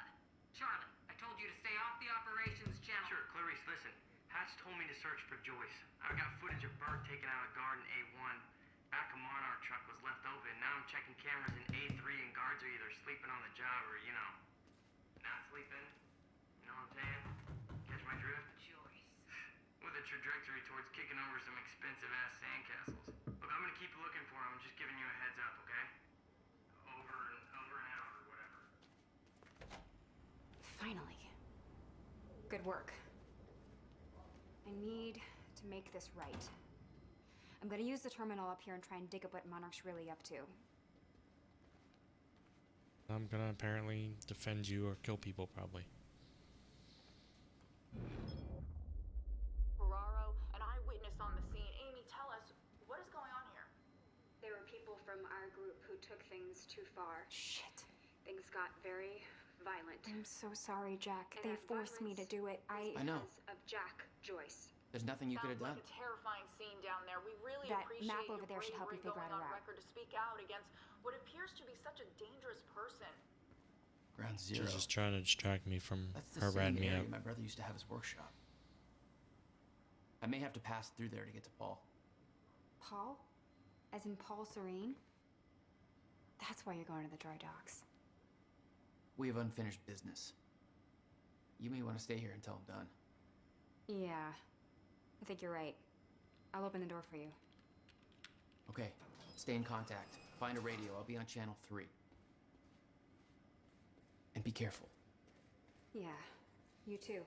Charlie, I told you to stay off the operations channel. Sure, Clarice, listen. Hatch told me to search for Joyce. I got footage of Burke taking out a guard in A1. Back a Monarch truck was left open. Now I'm checking cameras in A3 and guards are either sleeping on the job or, not sleeping. You know what I'm saying? Catch my drift? Joyce. With a trajectory towards kicking over some expensive-ass sandcastles. Look, I'm gonna keep looking for him. I'm just giving you a heads up, okay? Over and out or whatever. Finally. Good work. I need to make this right. I'm gonna use the terminal up here and try and dig up what Monarch's really up to. I'm gonna apparently defend you or kill people, probably. Ferraro, an eyewitness on the scene. Amy, tell us, what is going on here? There were people from our group who took things too far. Shit. Things got very violent. I'm so sorry, Jack. They forced me to do it. I know. Because of Jack Joyce. There's nothing you could have done. Sounds like a terrifying scene down there. We really That appreciate map over your there should help you bravery figure out going a on route. record to speak out against what appears to be such a dangerous person. Ground Zero. She's just trying to distract me from That's the her same ratting me area up. my brother used to have his workshop. I may have to pass through there to get to Paul. Paul? As in Paul Serene? That's why you're going to the dry docks. We have unfinished business. You may want to stay here until I'm done. Yeah. I think you're right. I'll open the door for you. Okay, stay in contact. Find a radio. I'll be on channel 3. And be careful. Yeah. You too.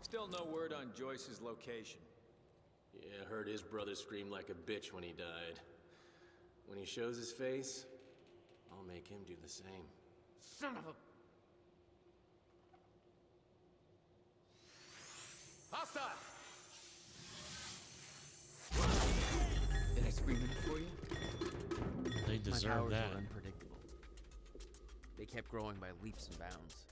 Still no word on Joyce's location. Yeah, I heard his brother scream like a bitch when he died. When he shows his face, I'll make him do the same. Son of a... Hostile! Did I scream enough for you? They My deserve powers that. were unpredictable. They kept growing by leaps and bounds.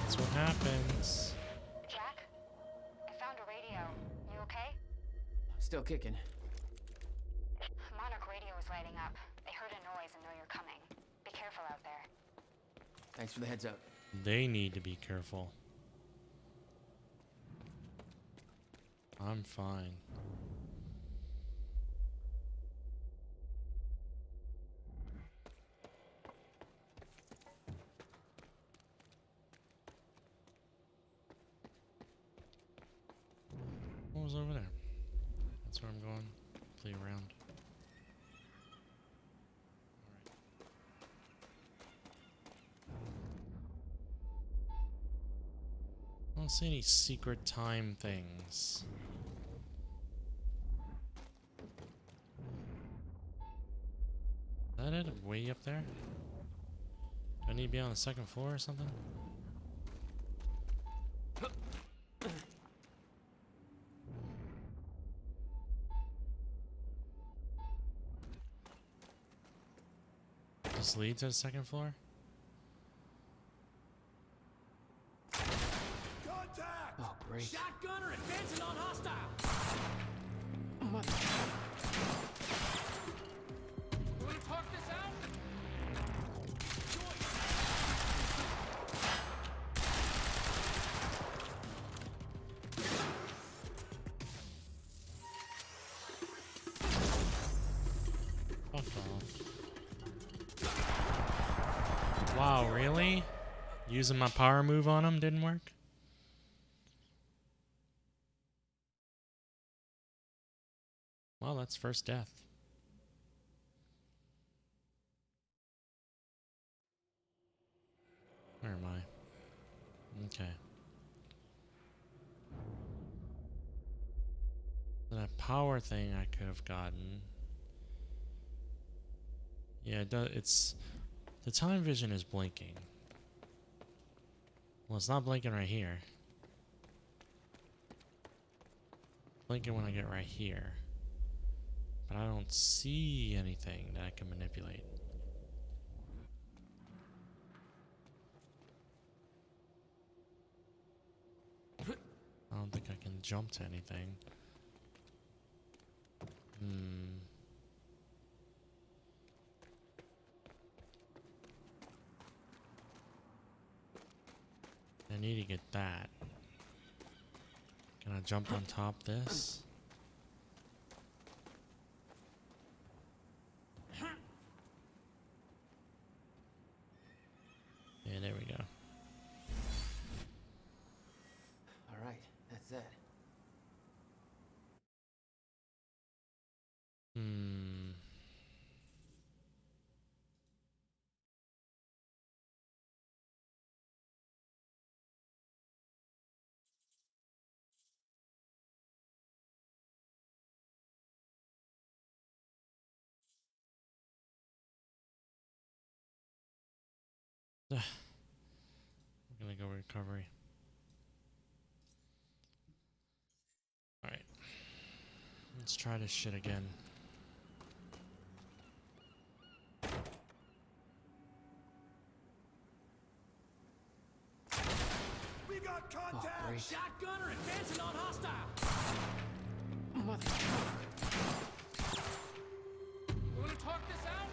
That's what happens. Jack? Still kicking. Monarch radio is lighting up. They heard a noise and know you're coming. Be careful out there. Thanks for the heads up. They need to be careful. I'm fine. What was over there? That's where I'm going. Play around. I don't see any secret time things. Is that it? Way up there? Do I need to be on the second floor or something? Just lead to the second floor? Contact! Oh, great. Shotgunner advancing on hostile! Mother. You wanna talk this out? Fuck off. Wow, really? Using my power move on him didn't work? Well, that's first death. Where am I? Okay. That power thing I could have gotten. Yeah, it's the time vision is blinking. Well, it's not blinking right here. Blinking when I get right here. But I don't see anything that I can manipulate. I don't think I can jump to anything. I need to get that. Can I jump on top this? Yeah, there we go. All right, that's it. We're gonna go recovery. Alright. Let's try this shit again. We got contact! Oh, Shotgunner advancing on hostile! Mother. You wanna talk this out?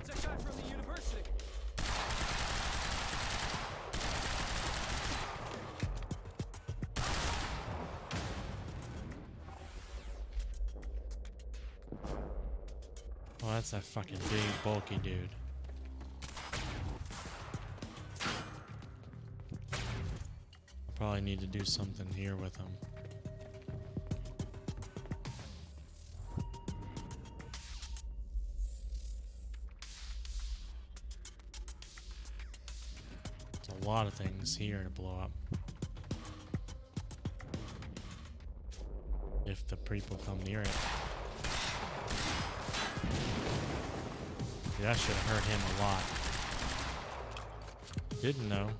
It's that guy from the university. Oh, that's that fucking big, bulky dude. Probably need to do something here with him. There's a lot of things here to blow up. If the people come near it. Dude, that should have hurt him a lot. Didn't know.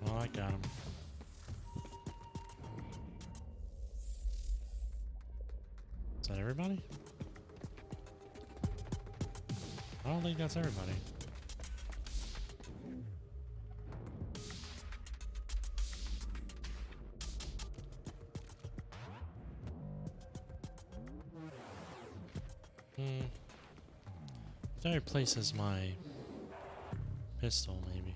Well, I got him. Is that everybody? I don't think that's everybody. That replaces my pistol, maybe.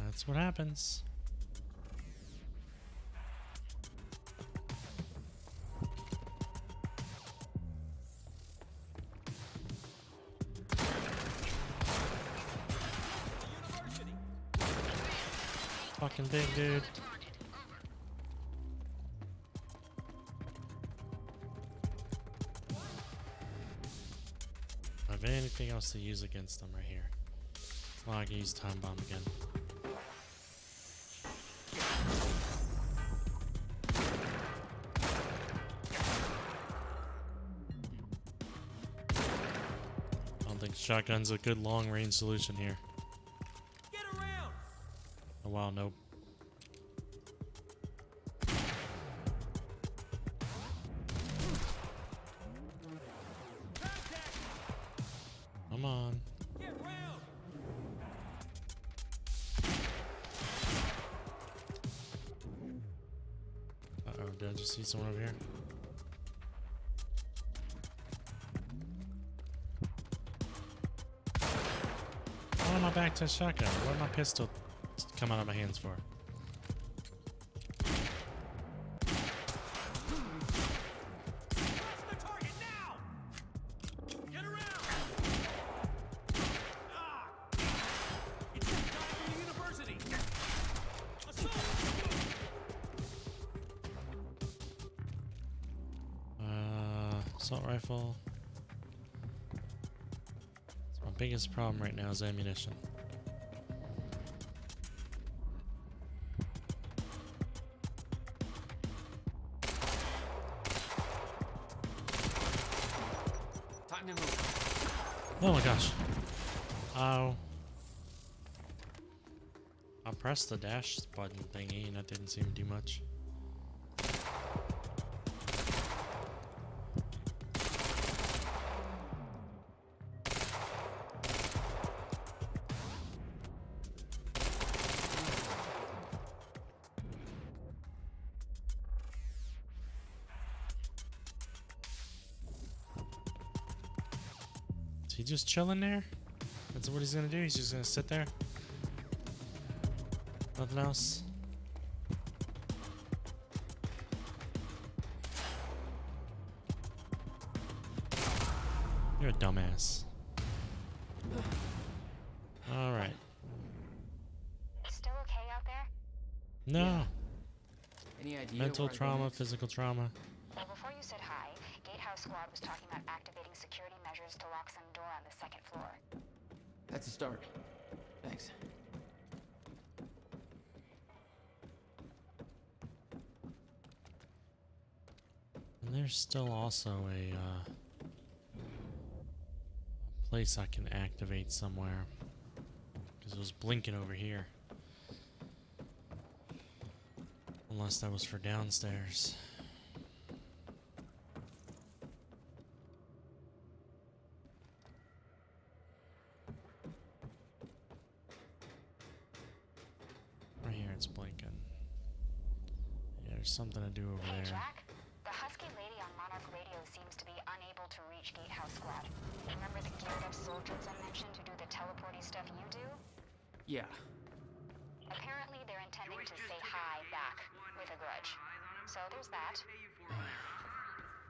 That's what happens. Fucking big dude. I have anything else to use against them right here. Well, I can use time bomb again. I don't think shotgun's a good long range solution here. Oh wow, nope. Come on. Uh-oh, did I just see someone over here? Why am I back to a shotgun? What did my pistol come out of my hands for? Assault rifle. So my biggest problem right now is ammunition. Time to move. Oh my gosh. Ow. I pressed the dash button thingy and that didn't seem to do much. Is he just chilling there? That's what he's gonna do? He's just gonna sit there? Nothing else? You're a dumbass. Alright. Still okay out there? No. Yeah. Any idea Mental where I go trauma, next? physical trauma. Well, before you said hi, Gatehouse Squad was talking about activating security measures to lock some door on the second floor. That's a start. Thanks. And there's still also a place I can activate somewhere. Because it was blinking over here. Unless that was for downstairs. Right here it's blinking. Yeah, there's something to do over Hey, there. Jack. The husky lady on Monarch Radio seems to be unable to reach Gatehouse Squad. Remember the geared up soldiers I mentioned who do the of teleporty stuff you do? Yeah. Apparently they're intending to say hi back with a grudge. So there's that.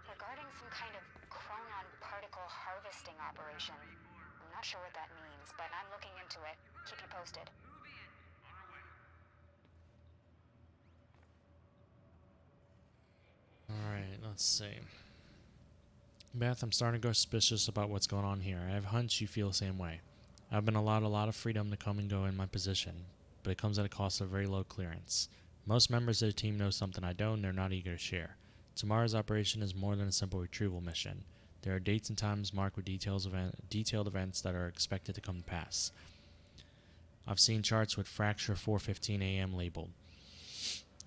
Regarding some kind of chronon particle harvesting operation. I'm not sure what that means, but I'm looking into it. Keep you posted. Alright, let's see. Beth, I'm starting to go suspicious about what's going on here. I have a hunch you feel the same way. I've been allowed a lot of freedom to come and go in my position, but it comes at a cost of very low clearance. Most members of the team know something I don't, and they're not eager to share. Tomorrow's operation is more than a simple retrieval mission. There are dates and times marked with detailed events that are expected to come to pass. I've seen charts with Fracture 4:15 a.m. labeled.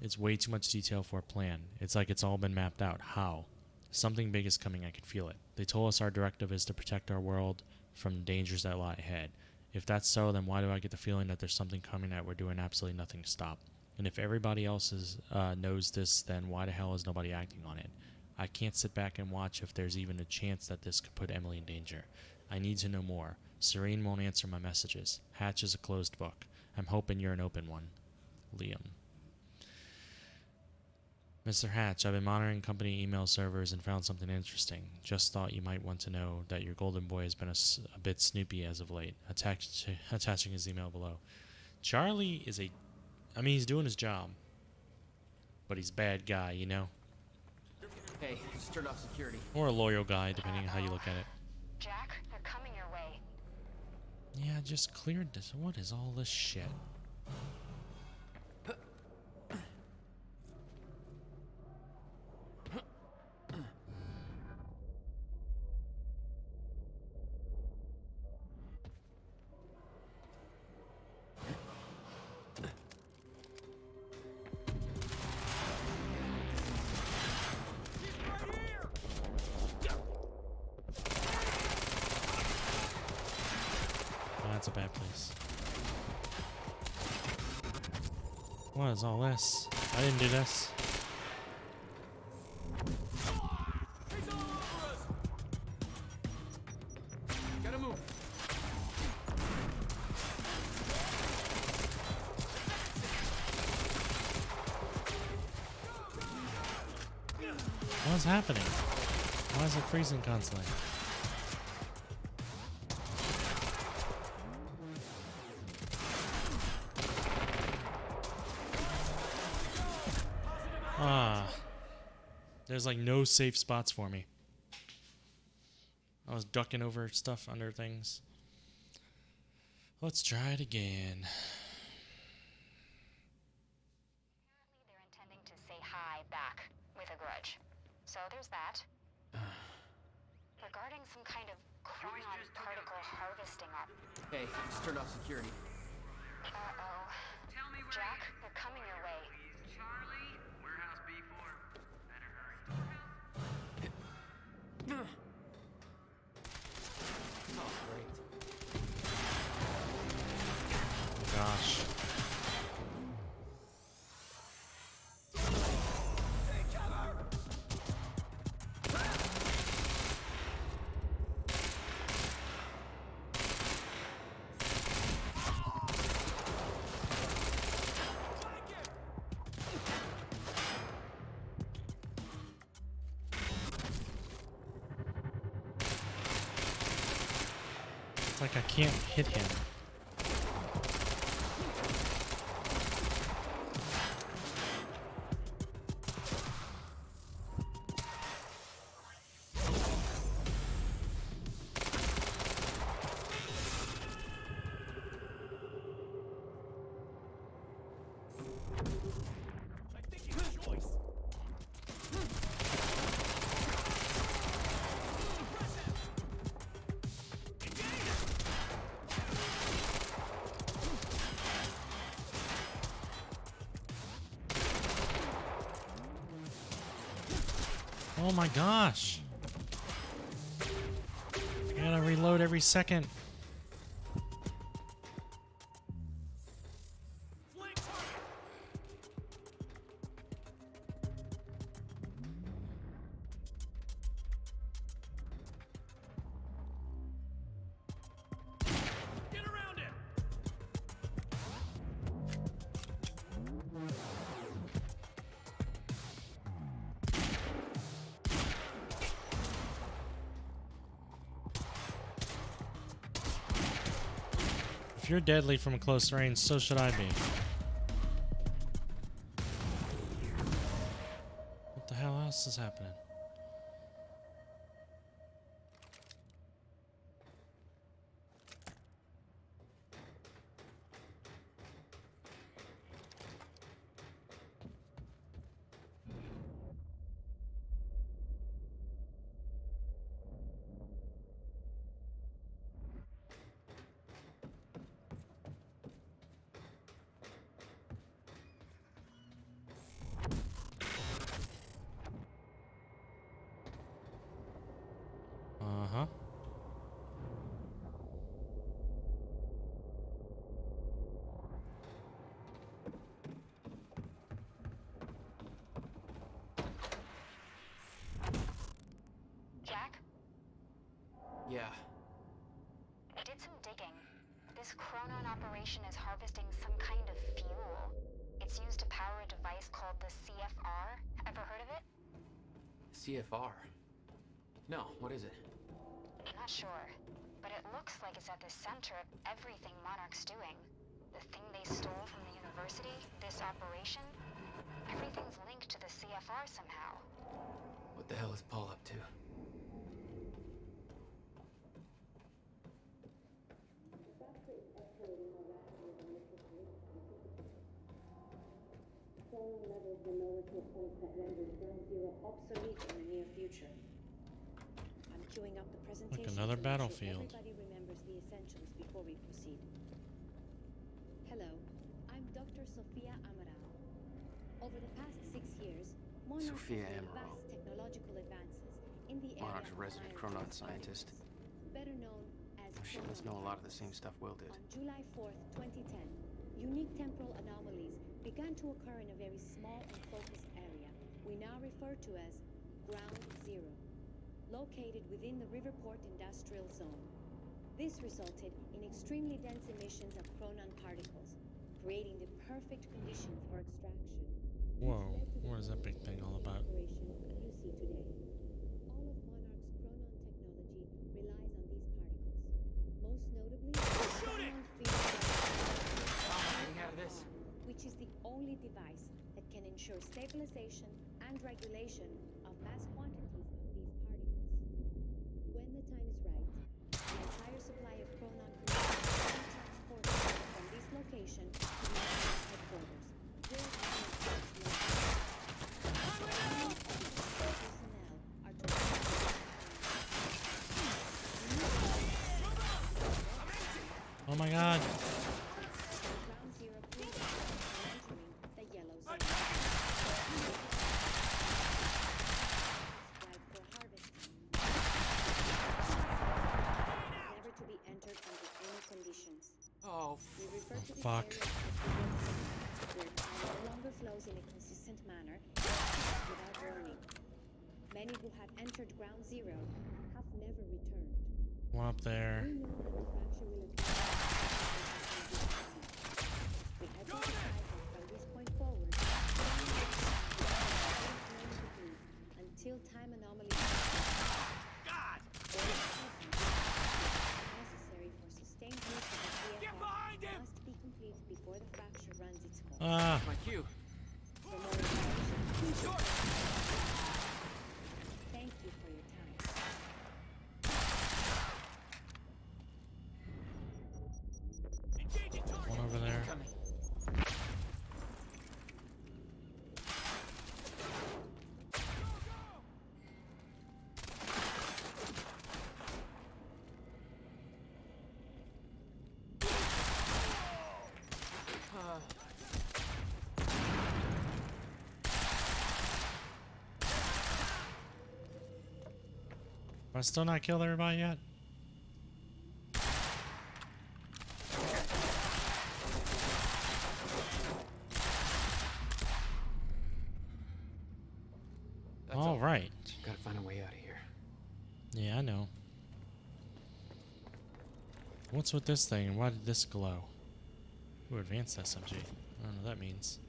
It's way too much detail for a plan. It's like it's all been mapped out. How? Something big is coming, I can feel it. They told us our directive is to protect our world from the dangers that lie ahead. If that's so, then why do I get the feeling that there's something coming that we're doing absolutely nothing to stop? And if everybody else knows this, then why the hell is nobody acting on it? I can't sit back and watch if there's even a chance that this could put Emily in danger. I need to know more. Serene won't answer my messages. Hatch is a closed book. I'm hoping you're an open one. Liam. Mr. Hatch, I've been monitoring company email servers and found something interesting. Just thought you might want to know that your golden boy has been a bit snoopy as of late. Attaching his email below. Charlie is he's doing his job. But he's a bad guy, you know? Hey, just turned off security. Or a loyal guy, depending on how you look at it. Jack, they're coming your way. Yeah, I just cleared this. What is all this shit? That's a bad place. What is all this? I didn't do this. Gotta move. What is happening? Why is it freezing constantly? There's like no safe spots for me. I was ducking over stuff under things. Let's try it again. Apparently they're intending to say hi back with a grudge. So there's that. Regarding some kind of chronon particle harvesting op. Hey, just turned off security. Uh-oh. Jack, they're coming your way. Charlie, warehouse B4. Better hurry. Oh, great. Gosh. It's like I can't hit him. Oh my gosh. I gotta reload every second. you're deadly from close range, so should I be. What the hell else is happening? Uh-huh. Jack? Yeah. I did some digging. This Chronon operation is harvesting some kind of fuel. It's used to power a device called the CFR. Ever heard of it? CFR? No, what is it? I'm not sure, but it looks like it's at the center of everything Monarch's doing. The thing they stole from the university, this operation, everything's linked to the CFR somehow. What the hell is Paul up to? Levels will lower to a point that renders Ground Zero obsolete in the near future. I'm queuing up the presentation. Like another to make sure battlefield. everybody remembers the essentials before we proceed. Hello, I'm Dr. Sofia Amaral. Over the past 6 years, Monarch Sofia has made Amaral. vast technological advances in the Monarch's area a of resident ion Chronon channel scientist. particles, better known as Oh shit, must know a lot of the same stuff Will did. On July 4th, 2010, unique temporal anomalies began to occur in a very small and focused area we now refer to as Ground Zero, located within the Riverport Industrial Zone. This resulted in extremely dense emissions of chronon particles, creating the perfect conditions for extraction. Whoa, what is that big thing all about? Operation you see today. All of Monarch's chronon technology relies on these particles. Most notably, the chronon field Getting out of this. which is the only device that can ensure stabilization and regulation of mass quantities of these particles. When the time is right, the entire supply of chronon can be transported from this location to the Monarch headquarters. Where personnel are to Oh my god. Ground Zero entering the yellow zone. Right for harvesting. Never to be entered under any conditions. Oh, We refer to this fuck. area as the red zone, where time no longer flows in a consistent manner, without warning. Many who have entered Ground Zero have never returned. One up there. We know that the fracture will occur. We identified that from this point forward, until time anomalies necessary for sustained use of the CFR must be complete before the fracture runs its course. Ah. My cue. For more information, thank you for your time. One over there. Have I still not killed everybody yet? All right. Gotta find a way out of here. Yeah, I know. What's with this thing and why did this glow? Ooh, advanced SMG. I don't know what that means.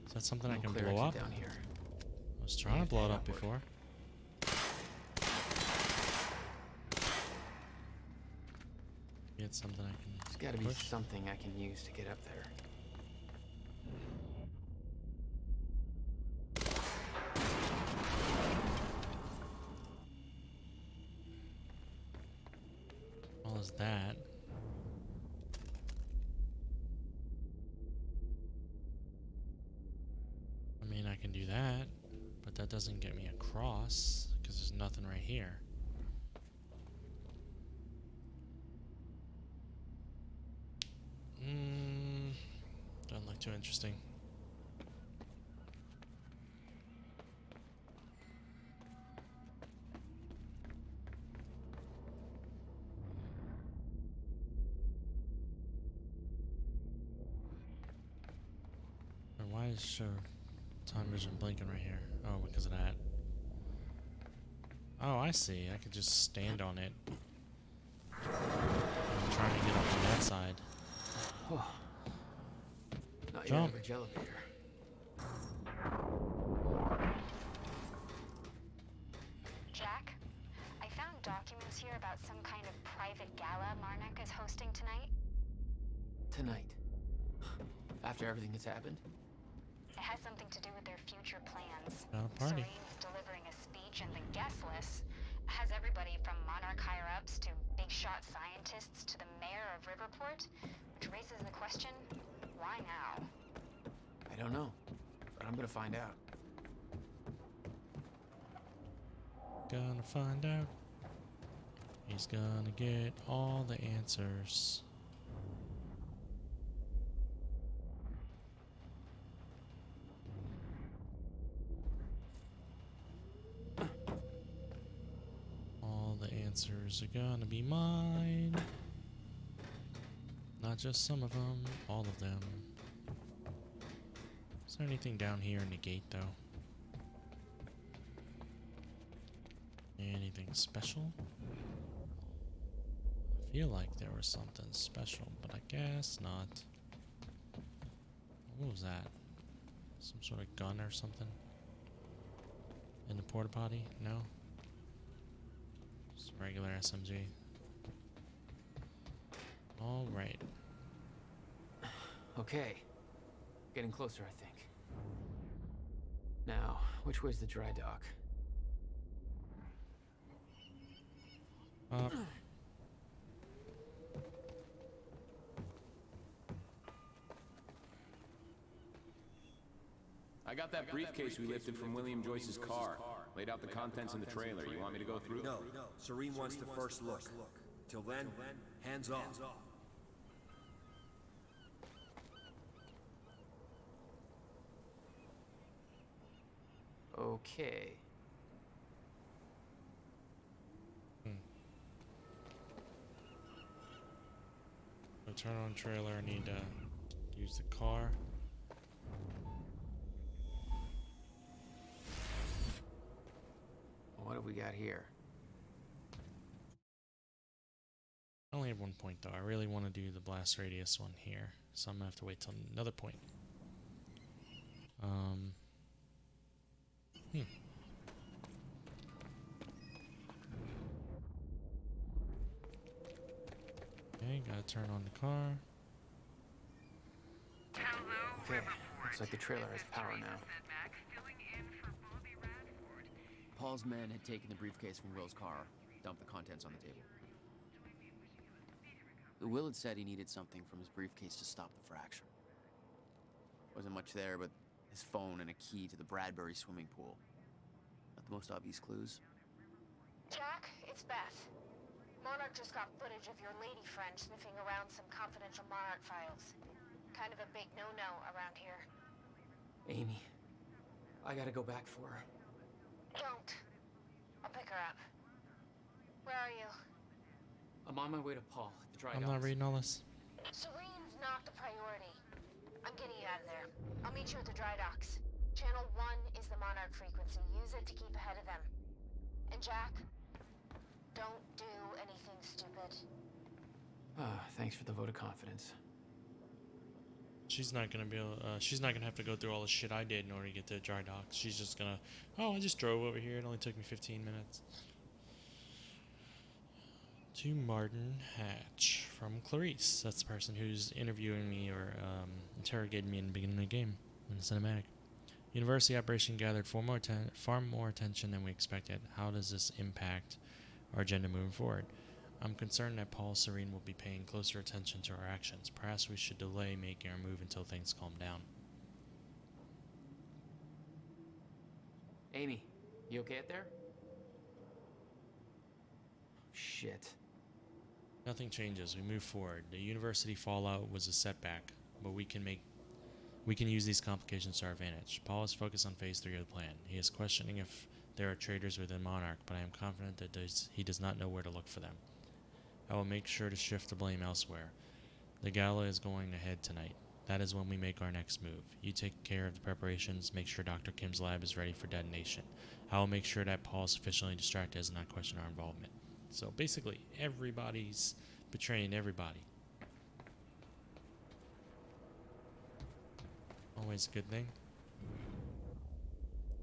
Is that something I No can clear blow up? exit down here. I was trying to blow it up Upward. before. Yeah, it's something I can. There's got to be something I can use to get up there. All is that? I mean, I can do that, but that doesn't get me across because there's nothing right here. Doesn't look too interesting. And why is show time vision blinking right here? Oh, because of that. Oh, I see. I could just stand on it. I'm trying to get up on that side. Oh. Not your Jump. average elevator. Jack, I found documents here about some kind of private gala Marnik is hosting tonight. Tonight. After everything that's happened? It has something to do with their future plans. Got a party. Serene's delivering a speech, and the guest list has everybody from Monarch higher-ups to big-shot scientists to the mayor of Riverport, which raises the question, why now? I don't know, but I'm gonna find out. Gonna find out. He's gonna get all the answers. All the answers are gonna be mine. Not just some of them, all of them. Is there anything down here in the gate, though? Anything special? I feel like there was something special, but I guess not. What was that? Some sort of gun or something? In the porta potty? No? Just a regular SMG. Alright. Okay. Getting closer, I think. Now, which way's the dry dock? Up. I got that briefcase we lifted from William Joyce's car. Laid out the contents in the trailer. You want me to go through? No, Serene wants the first look. Till then, hands off. Okay. To turn on trailer, I need to use the car. What have we got here? I only have 1 point though. I really want to do the blast radius one here, so I'm gonna have to wait till another point. Okay, gotta turn on the car. Okay, looks like the trailer has power now. Paul's men had taken the briefcase from Will's car, dumped the contents on the table. Will had said he needed something from his briefcase to stop the fracture. Wasn't much there, but his phone and a key to the Bradbury swimming pool. Not the most obvious clues. Jack, it's Beth. Monarch just got footage of your lady friend sniffing around some confidential Monarch files. Kind of a big no-no around here. Amy, I gotta go back for her. Don't. I'll pick her up. Where are you? I'm on my way to Paul at the dry I'm docks. not reading all this. Serene's not the priority. I'm getting you out of there. I'll meet you at the dry docks. Channel 1 is the Monarch frequency. Use it to keep ahead of them. And Jack, don't do anything stupid. Thanks for the vote of confidence. She's not gonna be able. She's not gonna have to go through all the shit I did in order to get to the dry docks. She's just gonna. Oh, I just drove over here. It only took me 15 minutes. to Martin Hatch from Clarice. That's the person who's interviewing me or interrogating me in the beginning of the game in the cinematic. University operation gathered far more attention than we expected. How does this impact our agenda moving forward? I'm concerned that Paul Serene will be paying closer attention to our actions. Perhaps we should delay making our move until things calm down. Amy, you okay up there? Shit. Nothing changes. We move forward. The university fallout was a setback, but we can use these complications to our advantage. Paul is focused on phase 3 of the plan. He is questioning if there are traitors within Monarch, but I am confident that he does not know where to look for them. I will make sure to shift the blame elsewhere. The gala is going ahead tonight. That is when we make our next move. You take care of the preparations, make sure Dr. Kim's lab is ready for detonation. I will make sure that Paul is sufficiently distracted as not question our involvement. So basically, everybody's betraying everybody. Always a good thing.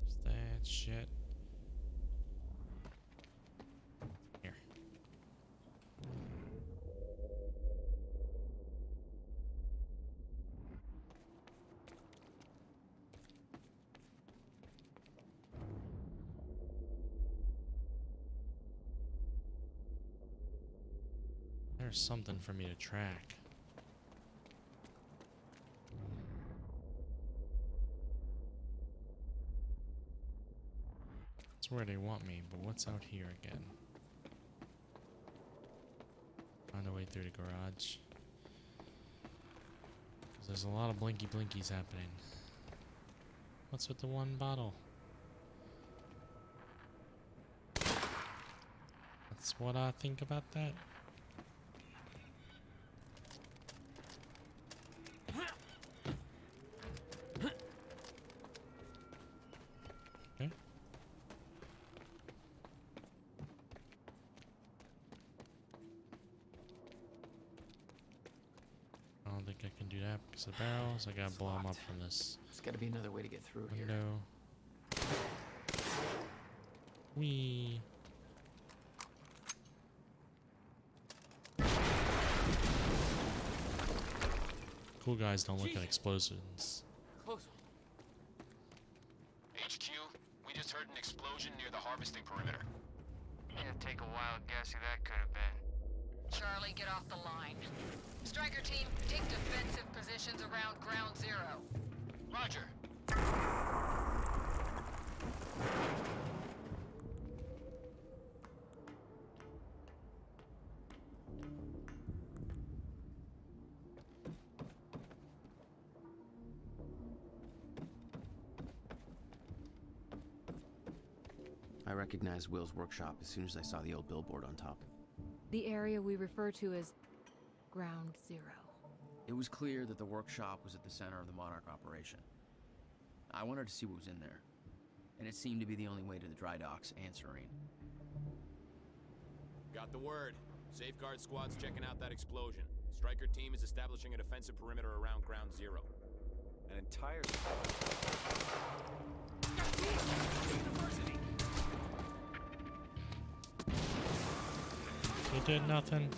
There's that shit. Here. There's something for me to track. That's where they want me, but what's out here again? Find a way through the garage. 'Cause there's a lot of blinky blinkies happening. What's with the one bottle? That's what I think about that. Okay. I don't think I can do that because of the barrels. I gotta blow them up from this There's gotta be another way to get through here. window. Wee. Cool guys don't look at explosions. Close. HQ, we just heard an explosion near the harvesting perimeter. Yeah, take a wild guess who that could have been. Charlie, get off the line. Striker team, take defensive positions around ground zero. Roger. I recognized Will's workshop as soon as I saw the old billboard on top. The area we refer to as Ground Zero. It was clear that the workshop was at the center of the Monarch operation. I wanted to see what was in there, and it seemed to be the only way to the dry docks and Serene. Got the word. Safeguard squad's checking out that explosion. Striker team is establishing a defensive perimeter around ground zero. An entire... They did nothing.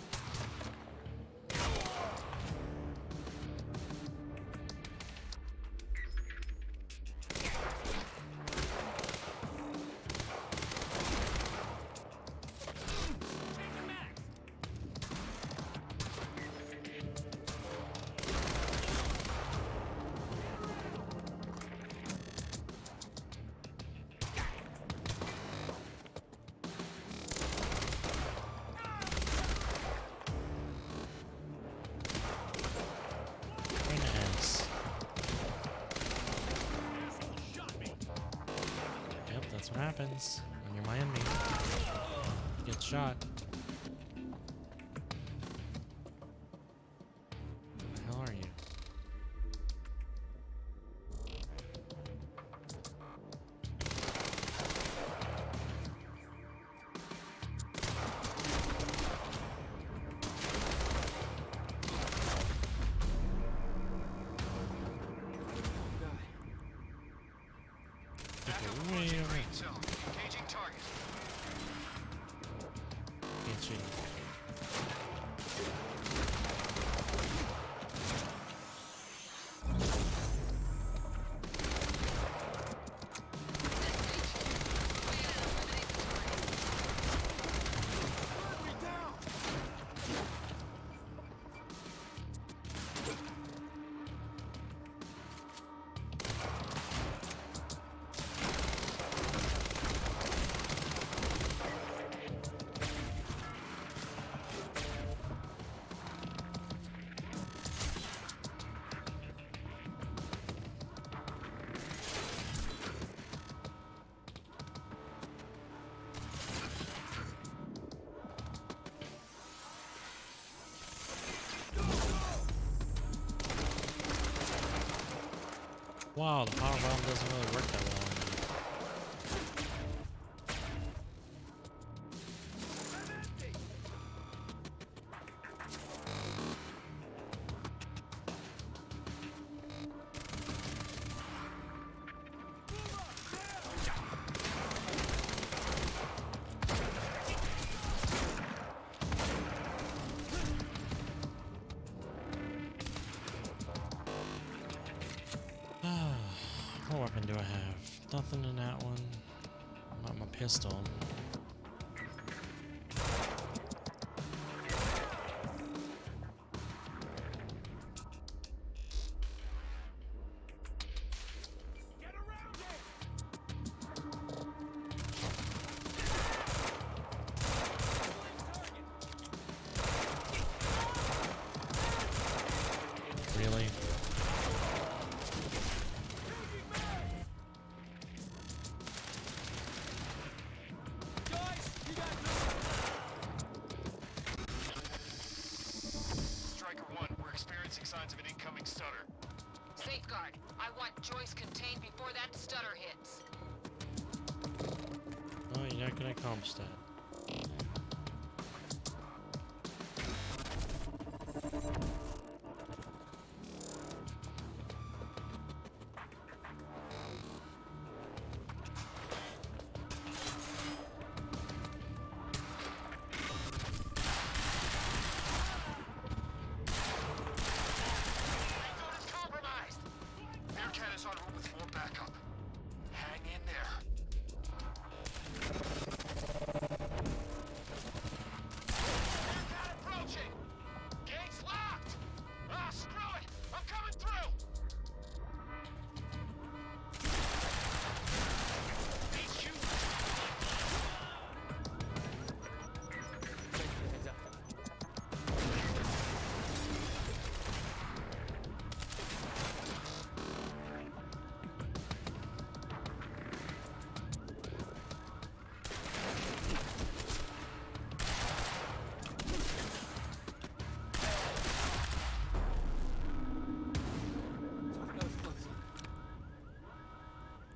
That's what happens when you're my enemy. You get shot. Where the hell are you? Way over. Engaging target. Can't shoot. Wow, the power bomb doesn't really work that well on me. What weapon do I have? Nothing in that one. Not my pistol. Really? Signs of an incoming stutter. Safeguard, I want Joyce contained before that stutter hits. Oh, you're not gonna accomplish that.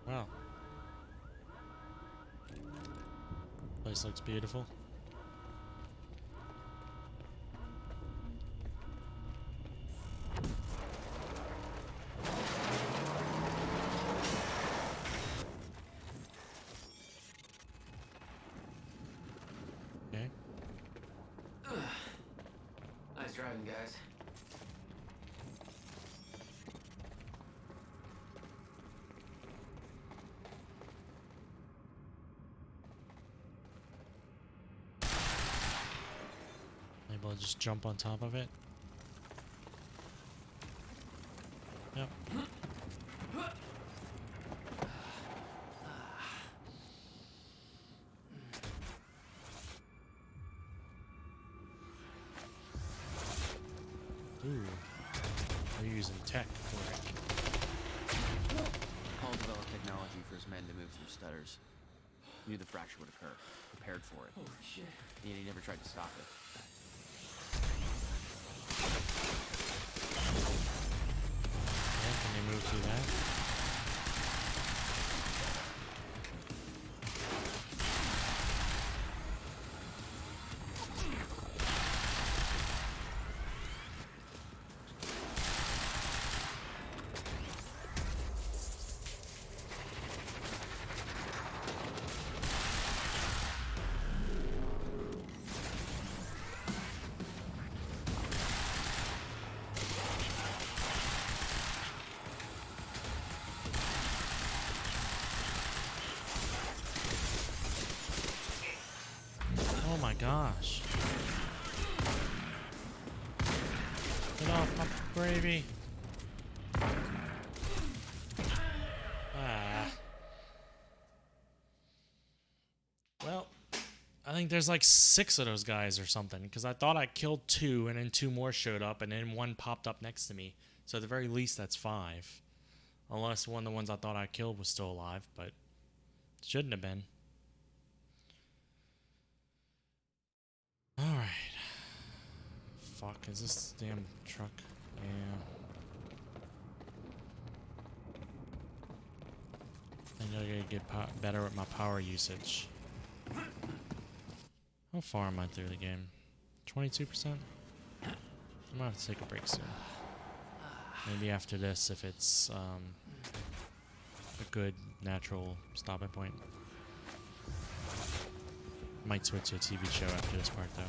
Wow. Place looks beautiful. Okay. Nice driving, guys. Maybe I'll just jump on top of it. Yep. Ooh. They're using tech for it. Paul developed technology for his men to move through stutters. He knew the fracture would occur, prepared for it. Oh shit. Yet he never tried to stop it. Yeah, can they move through that? Oh my gosh. Get off my gravy. Ah. Well, I think there's like 6 of those guys or something, because I thought I killed 2 and then 2 more showed up and then 1 popped up next to me. So at the very least that's 5. Unless one of the ones I thought I killed was still alive, but shouldn't have been. Alright. Fuck, is this damn truck? Yeah. I gotta get better with my power usage. How far am I through the game? 22%? I might have to take a break soon. Maybe after this, if it's a good natural stopping point. Might switch to a TV show after this part, though.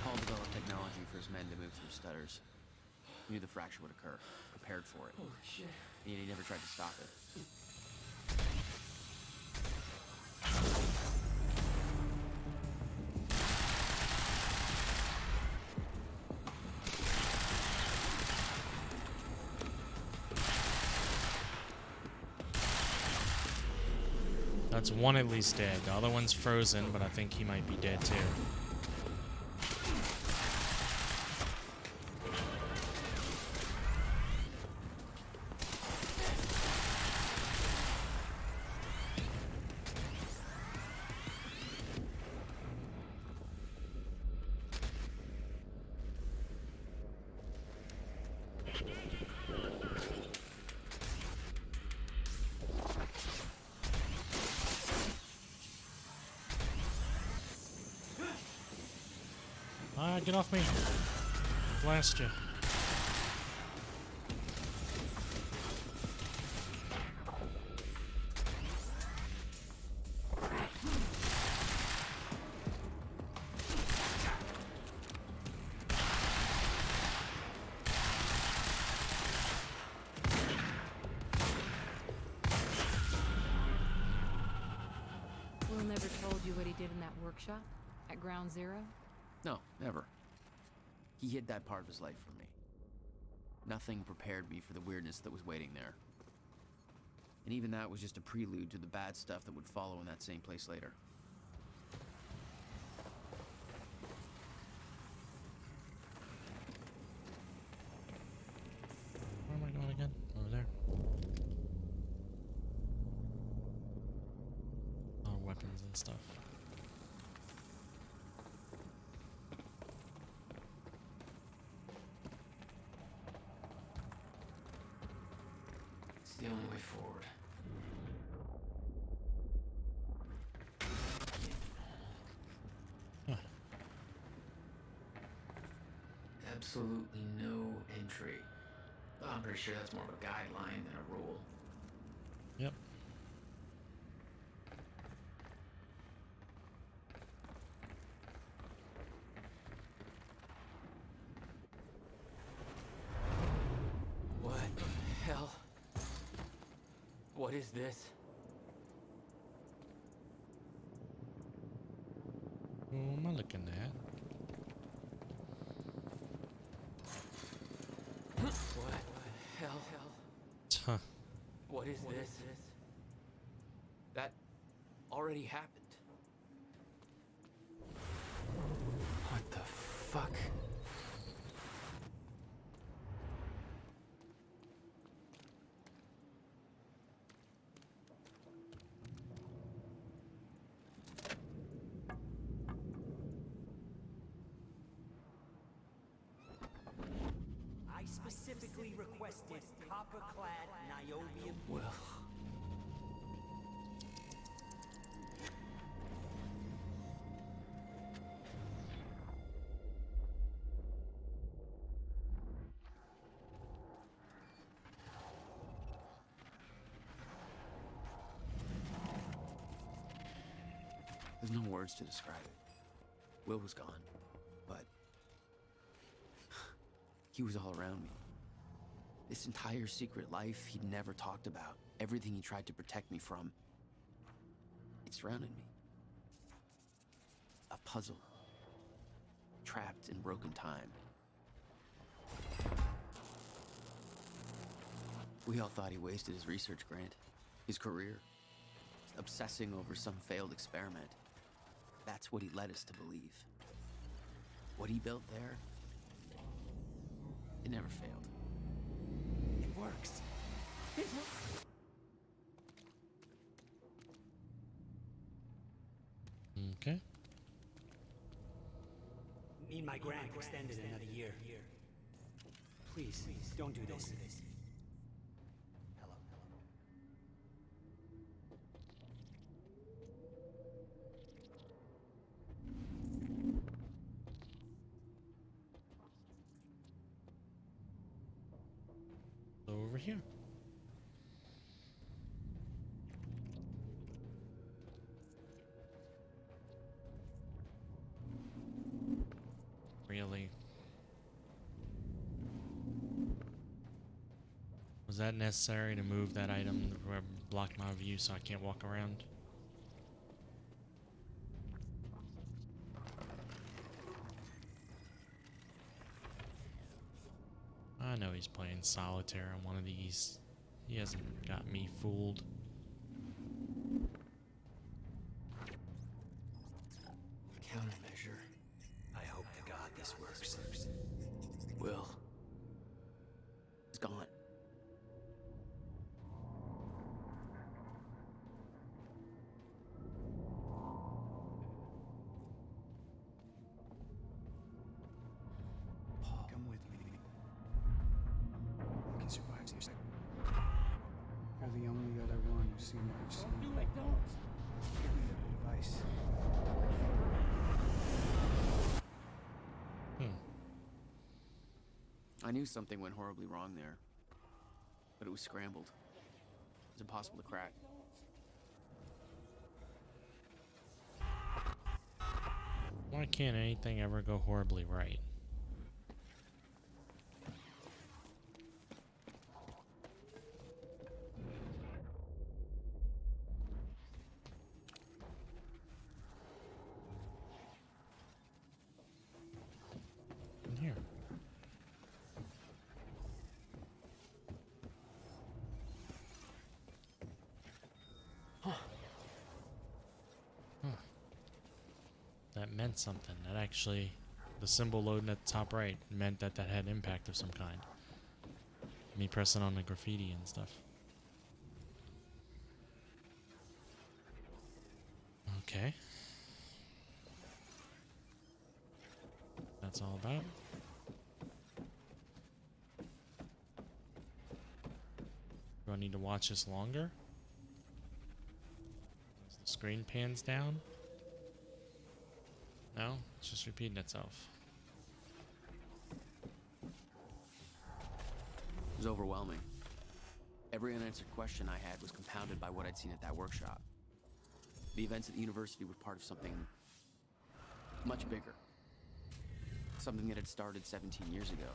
Paul developed technology for his men to move through stutters. He knew the fracture would occur, prepared for it. Holy shit. And he never tried to stop it. That's one at least dead. The other one's frozen, but I think he might be dead too. Get off me. Blast you. Will never told you what he did in that workshop at Ground Zero? No, never. He hid that part of his life from me. Nothing prepared me for the weirdness that was waiting there. And even that was just a prelude to the bad stuff that would follow in that same place later. Where am I going again? Over there. Oh, weapons and stuff. The only way forward. Huh. Absolutely no entry. I'm pretty sure that's more of a guideline than a rule. Yep. What the hell? What is this? Who am I looking at? What the hell? Huh. What is this? That already happened. What the fuck? I specifically requested copper-clad niobium. Well. There's no words to describe it. Will was gone, but he was all around me. This entire secret life he'd never talked about, everything he tried to protect me from, it surrounded me. A puzzle, trapped in broken time. We all thought he wasted his research grant, his career, obsessing over some failed experiment. That's what he led us to believe. What he built there, it never failed. It works. Okay. Need my grant extended another year. Please, don't do this. here. Really? Was that necessary to move that item to block my view so I can't walk around? I know he's playing solitaire on one of these. He hasn't got me fooled. Countermeasure. I hope to God this works. Will. It's gone. Come with me. You can survive this. You're the only other one who's seen what I've seen. Don't do it, don't! Give me the device. I knew something went horribly wrong there, but it was scrambled. It was impossible to crack. Why can't anything ever go horribly right? In here. That meant something. That actually, the symbol loading at the top right meant that that had impact of some kind. Me pressing on the graffiti and stuff. Okay. That's all about. Do I need to watch this longer? As the screen pans down? No, it's just repeating itself. It was overwhelming. Every unanswered question I had was compounded by what I'd seen at that workshop. The events at the university were part of something much bigger. Something that had started 17 years ago.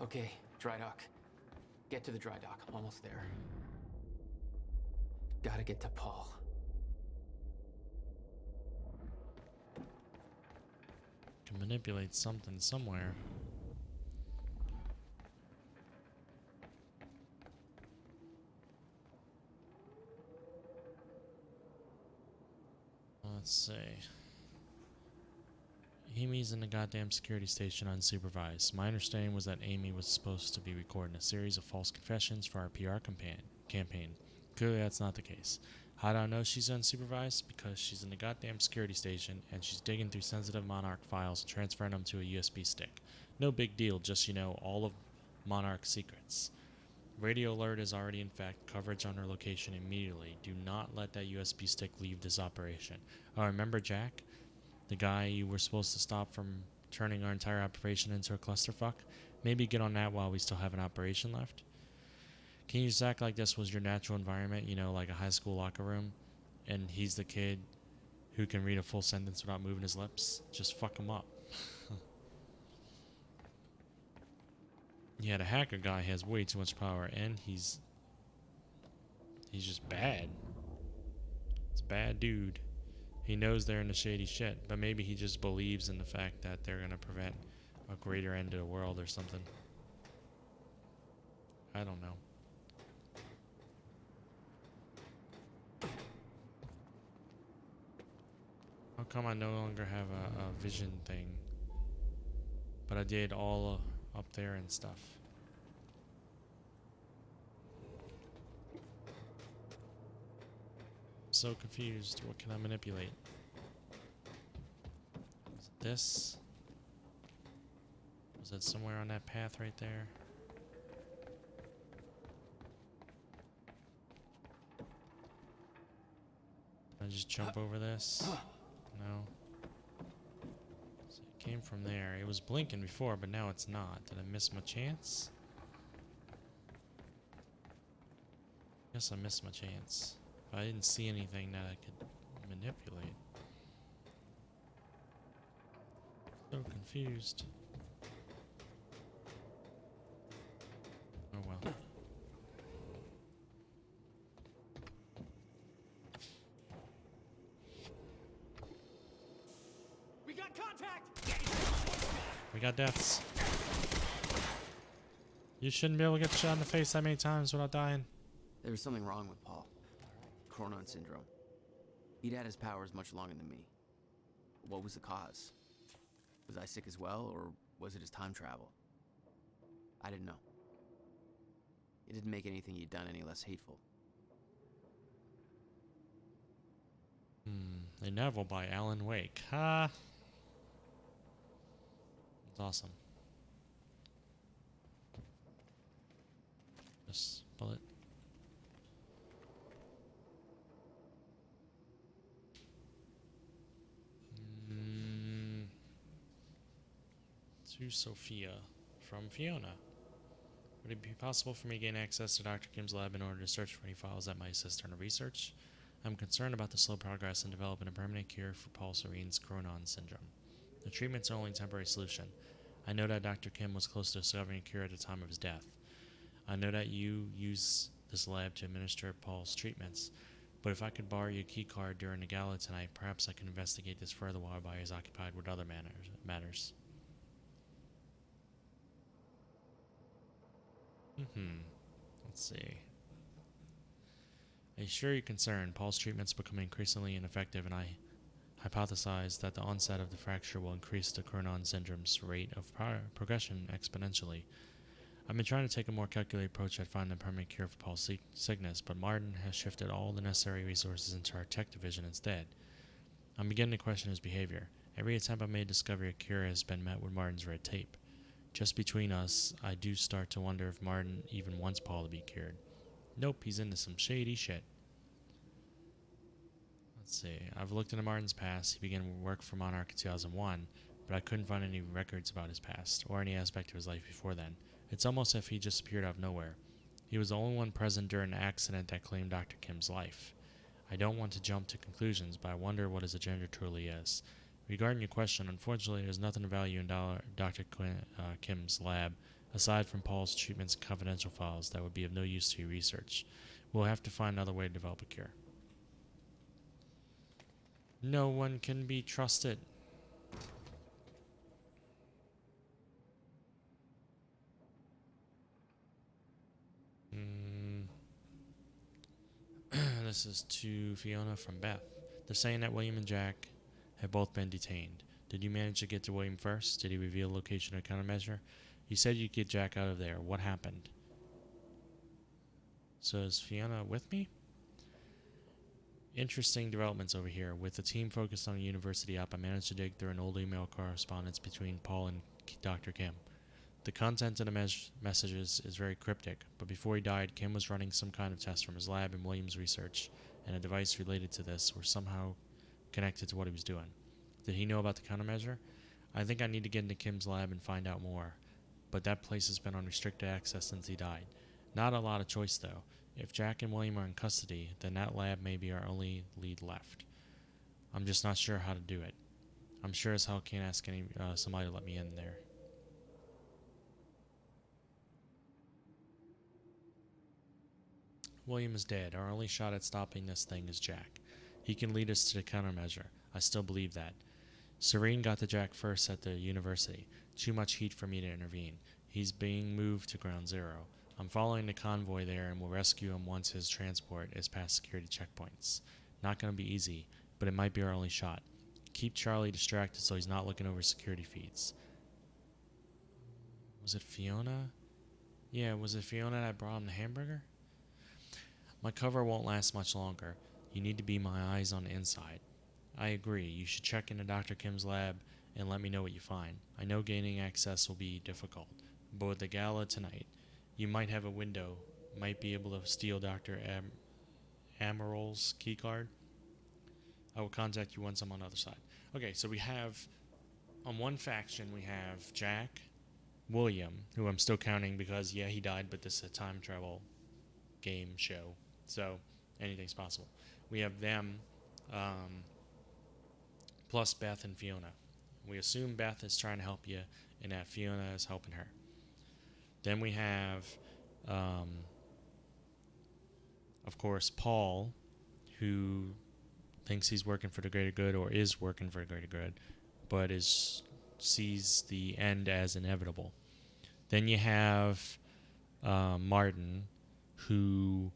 Okay, dry dock. Get to the dry dock. I'm almost there. Gotta get to Paul. Can manipulate something somewhere. Let's see. Amy's in the goddamn security station unsupervised. My understanding was that Amy was supposed to be recording a series of false confessions for our PR campaign. Clearly that's not the case. How do I know she's unsupervised? Because she's in the goddamn security station and she's digging through sensitive Monarch files and transferring them to a USB stick. No big deal, just, you know, all of Monarch's secrets. Radio alert is already in fact coverage on her location immediately. Do not let that USB stick leave this operation. Oh, remember Jack? The guy you were supposed to stop from turning our entire operation into a clusterfuck? Maybe get on that while we still have an operation left? Can you just act like this was your natural environment, you know, like a high school locker room, and he's the kid who can read a full sentence without moving his lips? Just fuck him up. Yeah, the hacker guy has way too much power, and he's just bad. It's a bad dude. He knows they're in the shady shit, but maybe he just believes in the fact that they're gonna prevent a greater end of the world or something. I don't know. How come I no longer have a vision thing? But I did all up there and stuff. So confused. What can I manipulate? Is it this? Was it somewhere on that path right there? Can I just jump over this? No. So it came from there. It was blinking before, but now it's not. Did I miss my chance? Guess I missed my chance. I didn't see anything that I could manipulate. So confused. Oh well. We got contact! We got deaths. You shouldn't be able to get shot in the face that many times without dying. There was something wrong with Paul. Chronon syndrome. He'd had his powers much longer than me. What was the cause? Was I sick as well, or was it his time travel? I didn't know. It didn't make anything he'd done any less hateful. A novel by Alan Wake. Ha! That's awesome. Just bullet. To Sophia from Fiona. Would it be possible for me to gain access to Dr. Kim's lab in order to search for any files that might assist her in her research? I'm concerned about the slow progress in developing a permanent cure for Paul Serene's Chronon syndrome. The treatment's are only a temporary solution. I know that Dr. Kim was close to discovering a cure at the time of his death. I know that you use this lab to administer Paul's treatments, but if I could borrow your key card during the gala tonight, perhaps I can investigate this further while Bai is occupied with other matters. Let's see. Are you sure you're concerned? Paul's treatment's becoming increasingly ineffective, and I hypothesize that the onset of the fracture will increase the Chronon syndrome's rate of progression exponentially. I've been trying to take a more calculated approach at finding a permanent cure for Paul's sickness, but Martin has shifted all the necessary resources into our tech division instead. I'm beginning to question his behavior. Every attempt I've made to discover a cure has been met with Martin's red tape. Just between us, I do start to wonder if Martin even wants Paul to be cured. Nope, he's into some shady shit. Let's see. I've looked into Martin's past. He began work for Monarch in 2001, but I couldn't find any records about his past, or any aspect of his life before then. It's almost as if he just appeared out of nowhere. He was the only one present during the accident that claimed Dr. Kim's life. I don't want to jump to conclusions, but I wonder what his agenda truly is. Regarding your question, unfortunately, there's nothing of value in Dr. Kim's lab, aside from Paul's treatments and confidential files that would be of no use to your research. We'll have to find another way to develop a cure. No one can be trusted. This is to Fiona from Beth. They're saying that William and Jack have both been detained. Did you manage to get to William first? Did he reveal the location or countermeasure? You said you'd get Jack out of there. What happened? So is Fiona with me? Interesting developments over here. With the team focused on a university op, I managed to dig through an old email correspondence between Paul and Dr. Kim. The content of the messages is very cryptic, but before he died, Kim was running some kind of test from his lab and William's research, and a device related to this were somehow connected to what he was doing. Did he know about the countermeasure? I think I need to get into Kim's lab and find out more, but that place has been on restricted access since he died. Not a lot of choice, though. If Jack and William are in custody, then that lab may be our only lead left. I'm just not sure how to do it. I'm sure as hell can't ask somebody to let me in there. William is dead. Our only shot at stopping this thing is Jack. He can lead us to the countermeasure. I still believe that. Serene got to Jack first at the university. Too much heat for me to intervene. He's being moved to Ground Zero. I'm following the convoy there and will rescue him once his transport is past security checkpoints. Not going to be easy, but it might be our only shot. Keep Charlie distracted so he's not looking over security feeds. Was it Fiona? Yeah, was it Fiona that brought him the hamburger? My cover won't last much longer. You need to be my eyes on the inside. I agree. You should check into Dr. Kim's lab and let me know what you find. I know gaining access will be difficult, but with the gala tonight, you might have a window. Might be able to steal Dr. Amarol's keycard. I will contact you once I'm on the other side. Okay, so we have, on one faction, we have Jack, William, who I'm still counting because, yeah, he died, but this is a time travel game show, so anything's possible. We have them, plus Beth and Fiona. We assume Beth is trying to help you, and that Fiona is helping her. Then we have, of course, Paul, who thinks he's working for the greater good, or is working for the greater good, but sees the end as inevitable. Then you have Martin, who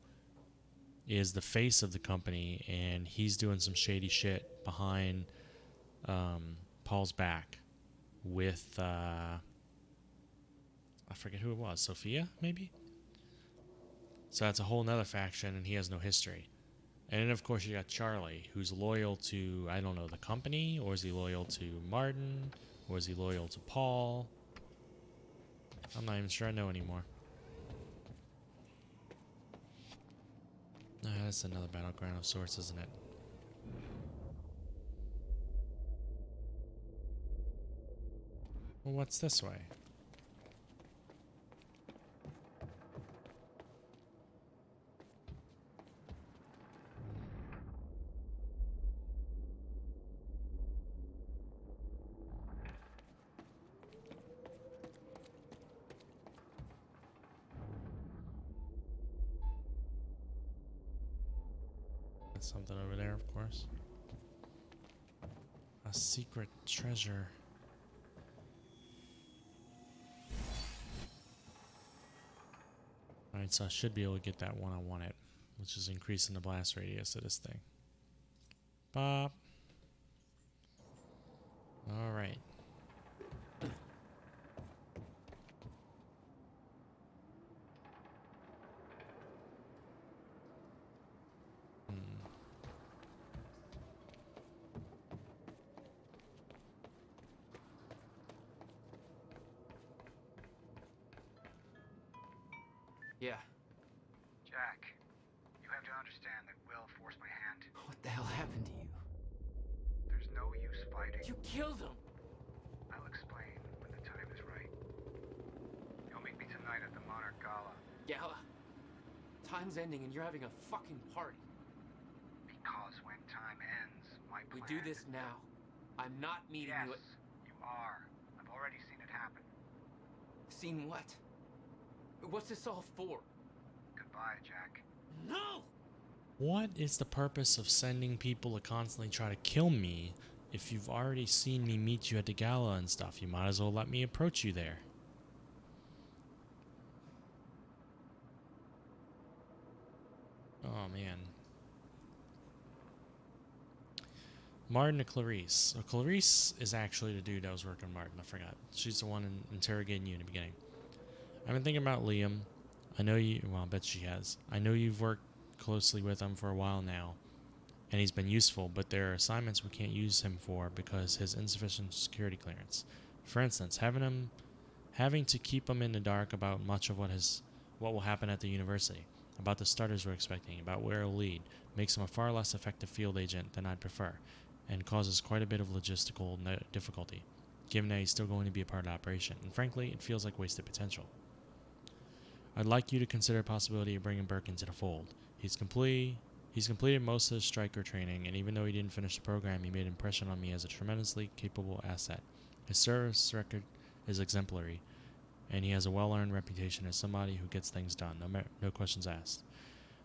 is the face of the company, and he's doing some shady shit behind Paul's back with I forget who it was, Sophia maybe. So that's a whole nother faction, and he has no history. And then of course you got Charlie, who's loyal to, I don't know, the company, or is he loyal to Martin, or is he loyal to Paul? I'm not even sure I know anymore. That's another battleground of sorts, isn't it? Well, what's this way? Something over there, of course. A secret treasure. Alright, so I should be able to get that one I wanted, which is increasing the blast radius of this thing. Bop. Alright. Yeah. Jack, you have to understand that Will forced my hand. What the hell happened to you? There's no use fighting. You killed him! I'll explain when the time is right. You'll meet me tonight at the Monarch Gala. Gala? Time's ending and you're having a fucking party. Because when time ends, my plan... We do this now. I'm not meeting you at... you are. I've already seen it happen. Seen what? What's this all for? Goodbye, Jack. No! What is the purpose of sending people to constantly try to kill me if you've already seen me meet you at the gala and stuff? You might as well let me approach you there. Oh, man. Martin to Clarice. So Clarice is actually the dude that was working Martin. I forgot. She's the one interrogating you in the beginning. I've been thinking about Liam. I know you... Well, I bet she has. I know you've worked closely with him for a while now, and he's been useful, but there are assignments we can't use him for because his insufficient security clearance. For instance, having to keep him in the dark about much of what will happen at the university, about the starters we're expecting, about where it'll lead, makes him a far less effective field agent than I'd prefer, and causes quite a bit of logistical difficulty, given that he's still going to be a part of the operation, and frankly, it feels like wasted potential. I'd like you to consider the possibility of bringing Burke into the fold. He's completed most of his striker training, and even though he didn't finish the program, he made an impression on me as a tremendously capable asset. His service record is exemplary, and he has a well-earned reputation as somebody who gets things done, no questions asked.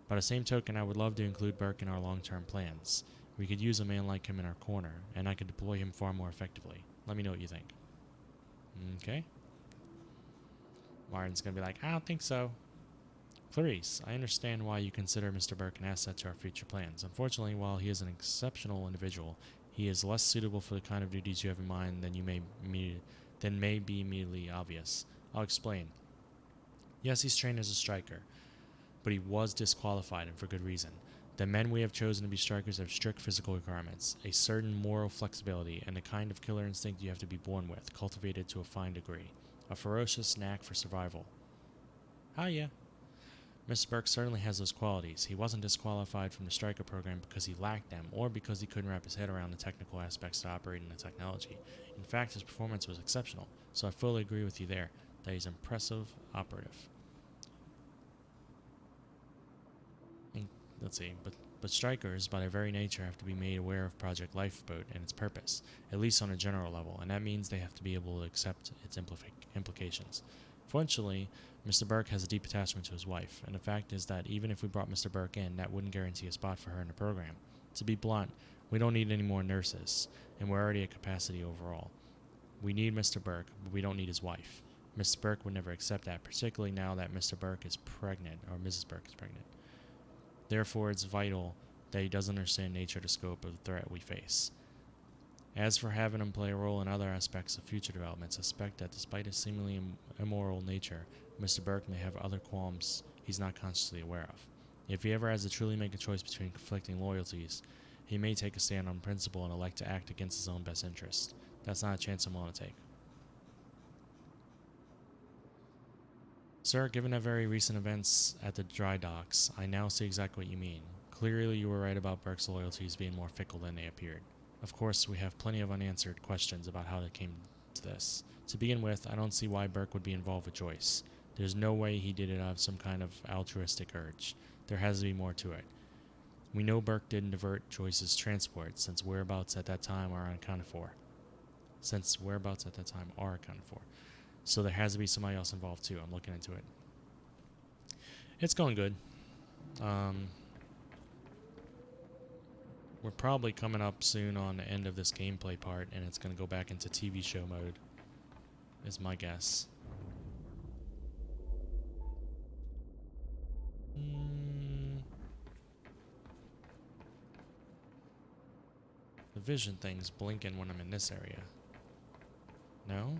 By the same token, I would love to include Burke in our long-term plans. We could use a man like him in our corner, and I could deploy him far more effectively. Let me know what you think. Okay. Martin's gonna be like, I don't think so. Clarice, I understand why you consider Mr. Burke an asset to our future plans. Unfortunately, while he is an exceptional individual, he is less suitable for the kind of duties you have in mind than may be immediately obvious. I'll explain. Yes, he's trained as a striker, but he was disqualified, and for good reason. The men we have chosen to be strikers have strict physical requirements, a certain moral flexibility, and the kind of killer instinct you have to be born with, cultivated to a fine degree. A ferocious knack for survival. Ah, yeah. Mr. Burke certainly has those qualities. He wasn't disqualified from the Striker program because he lacked them, or because he couldn't wrap his head around the technical aspects of operating the technology. In fact, his performance was exceptional, so I fully agree with you there, that he's an impressive operative. And, let's see, but Strikers, by their very nature, have to be made aware of Project Lifeboat and its purpose, at least on a general level, and that means they have to be able to accept its implications. Fortunately, Mr. Burke has a deep attachment to his wife, and the fact is that even if we brought Mr. Burke in, that wouldn't guarantee a spot for her in the program. To be blunt, we don't need any more nurses, and we're already at capacity overall. We need Mr. Burke, but we don't need his wife. Mr. Burke would never accept that, particularly now that Mr. Burke is pregnant, or Mrs. Burke is pregnant. Therefore, it's vital that he doesn't understand the nature of the scope of the threat we face. As for having him play a role in other aspects of future developments, I suspect that despite his seemingly immoral nature, Mr. Burke may have other qualms he's not consciously aware of. If he ever has to truly make a choice between conflicting loyalties, he may take a stand on principle and elect to act against his own best interest. That's not a chance I'm willing to take. Sir, given the very recent events at the dry docks, I now see exactly what you mean. Clearly you were right about Burke's loyalties being more fickle than they appeared. Of course, we have plenty of unanswered questions about how they came to this. To begin with, I don't see why Burke would be involved with Joyce. There's no way he did it out of some kind of altruistic urge. There has to be more to it. We know Burke didn't divert Joyce's transport, since whereabouts at that time are unaccounted for. So there has to be somebody else involved too. I'm looking into it. It's going good. We're probably coming up soon on the end of this gameplay part, and it's going to go back into TV show mode, is my guess. The vision thing's blinking when I'm in this area. No?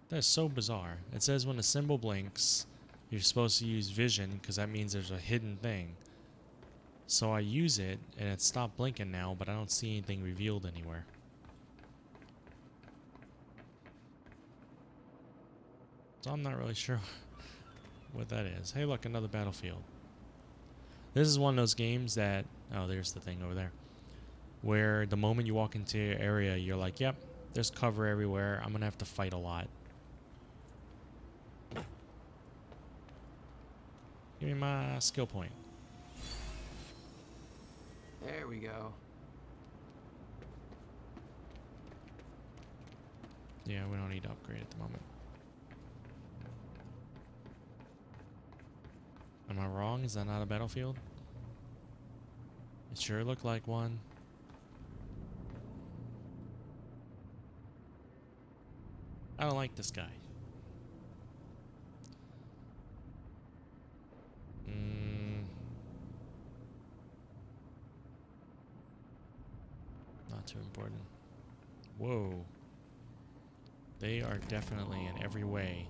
That's so bizarre. It says when the symbol blinks, you're supposed to use vision, because that means there's a hidden thing. So I use it, and it stopped blinking now, but I don't see anything revealed anywhere. So I'm not really sure what that is. Hey, look, another battlefield. This is one of those games that... Oh, there's the thing over there. Where the moment you walk into your area, you're like, yep, there's cover everywhere. I'm going to have to fight a lot. Give me my skill point. There we go. Yeah, we don't need to upgrade at the moment. Am I wrong? Is that not a battlefield? It sure looked like one. I don't like this guy. Not too important. Whoa. They are definitely in every way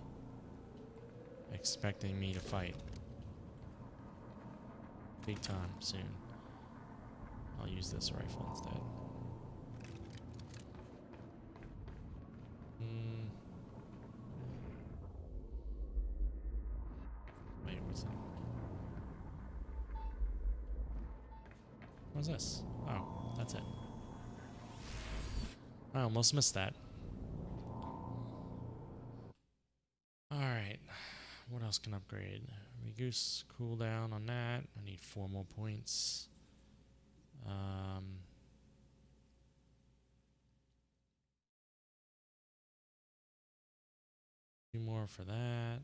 expecting me to fight. Big time soon. I'll use this rifle instead. Wait, what's that? What's this? Oh, that's it. I almost missed that. Alright. What else can upgrade? Reduce cooldown on that. I need 4 more points. 2 more for that.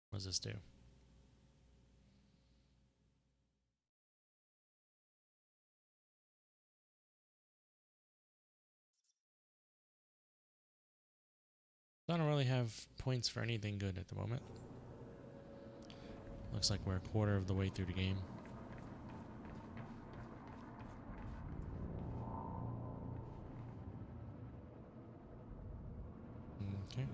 What does this do? I don't really have points for anything good at the moment. Looks like we're a quarter of the way through the game. Okay.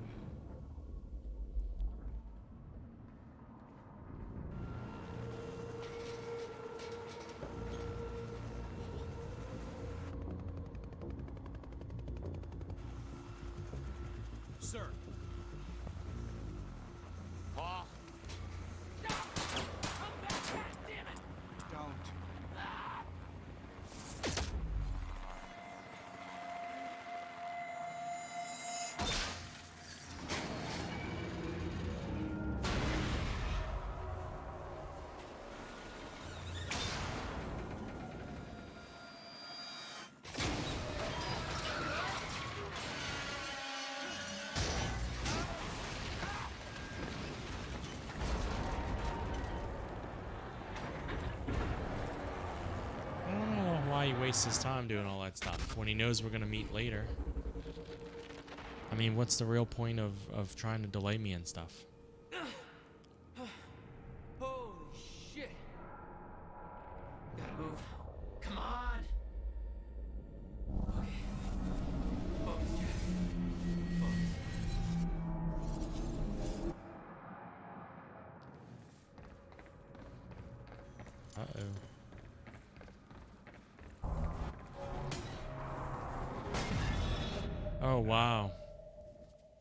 Sir, why he wastes his time doing all that stuff when he knows we're gonna meet later. I mean, what's the real point of trying to delay me and stuff? Holy shit. Gotta move. Come on. Okay. Focus, Jack. Focus. Uh-oh. Oh, wow.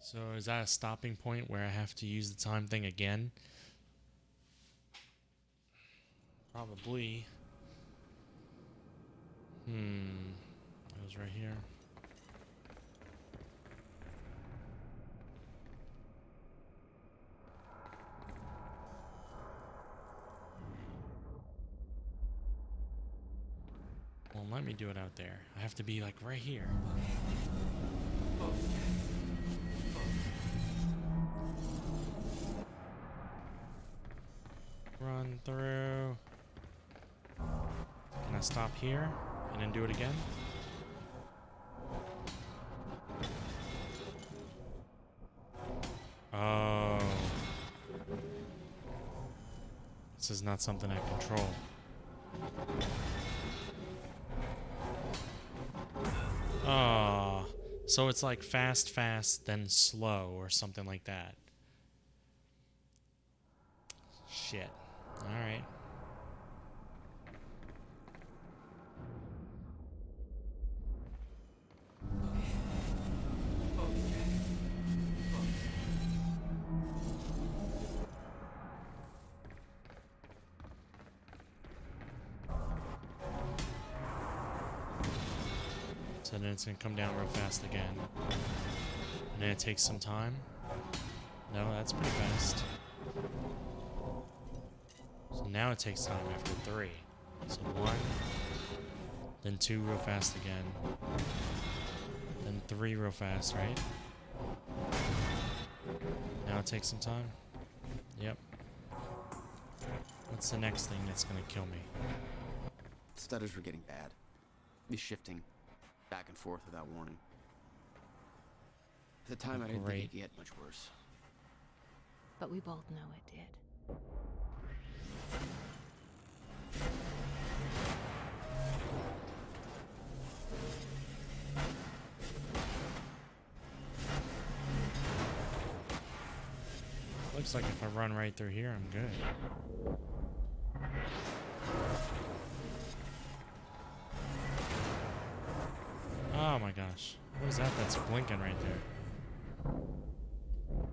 So is that a stopping point where I have to use the time thing again? Probably. That was right here. Well, let me do it out there. I have to be like right here. Run through. Can I stop here and then do it again? Oh. This is not something I control. Oh. So it's like fast, fast, then slow or something like that. Shit. Alright. So then it's gonna come down real fast again. And then it takes some time. No, that's pretty fast. So now it takes time after 3. So 1, then 2 real fast again. Then 3 real fast, right? Now it takes some time. Yep. What's the next thing that's gonna kill me? Stutters were getting bad. He's shifting back and forth without warning. At the time, I didn't think it could get much worse. But we both know it did. Looks like if I run right through here, I'm good. Oh my gosh. What is that that's blinking right there?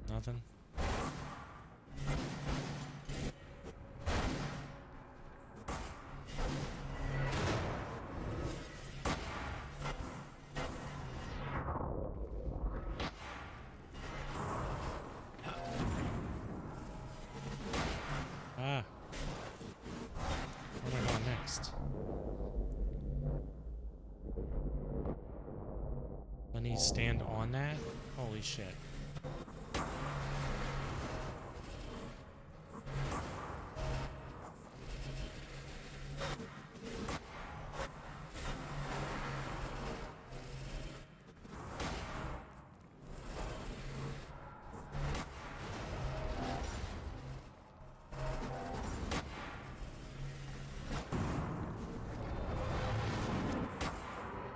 Nothing? Ah. Where am I going next? Let me stand on that? Holy shit.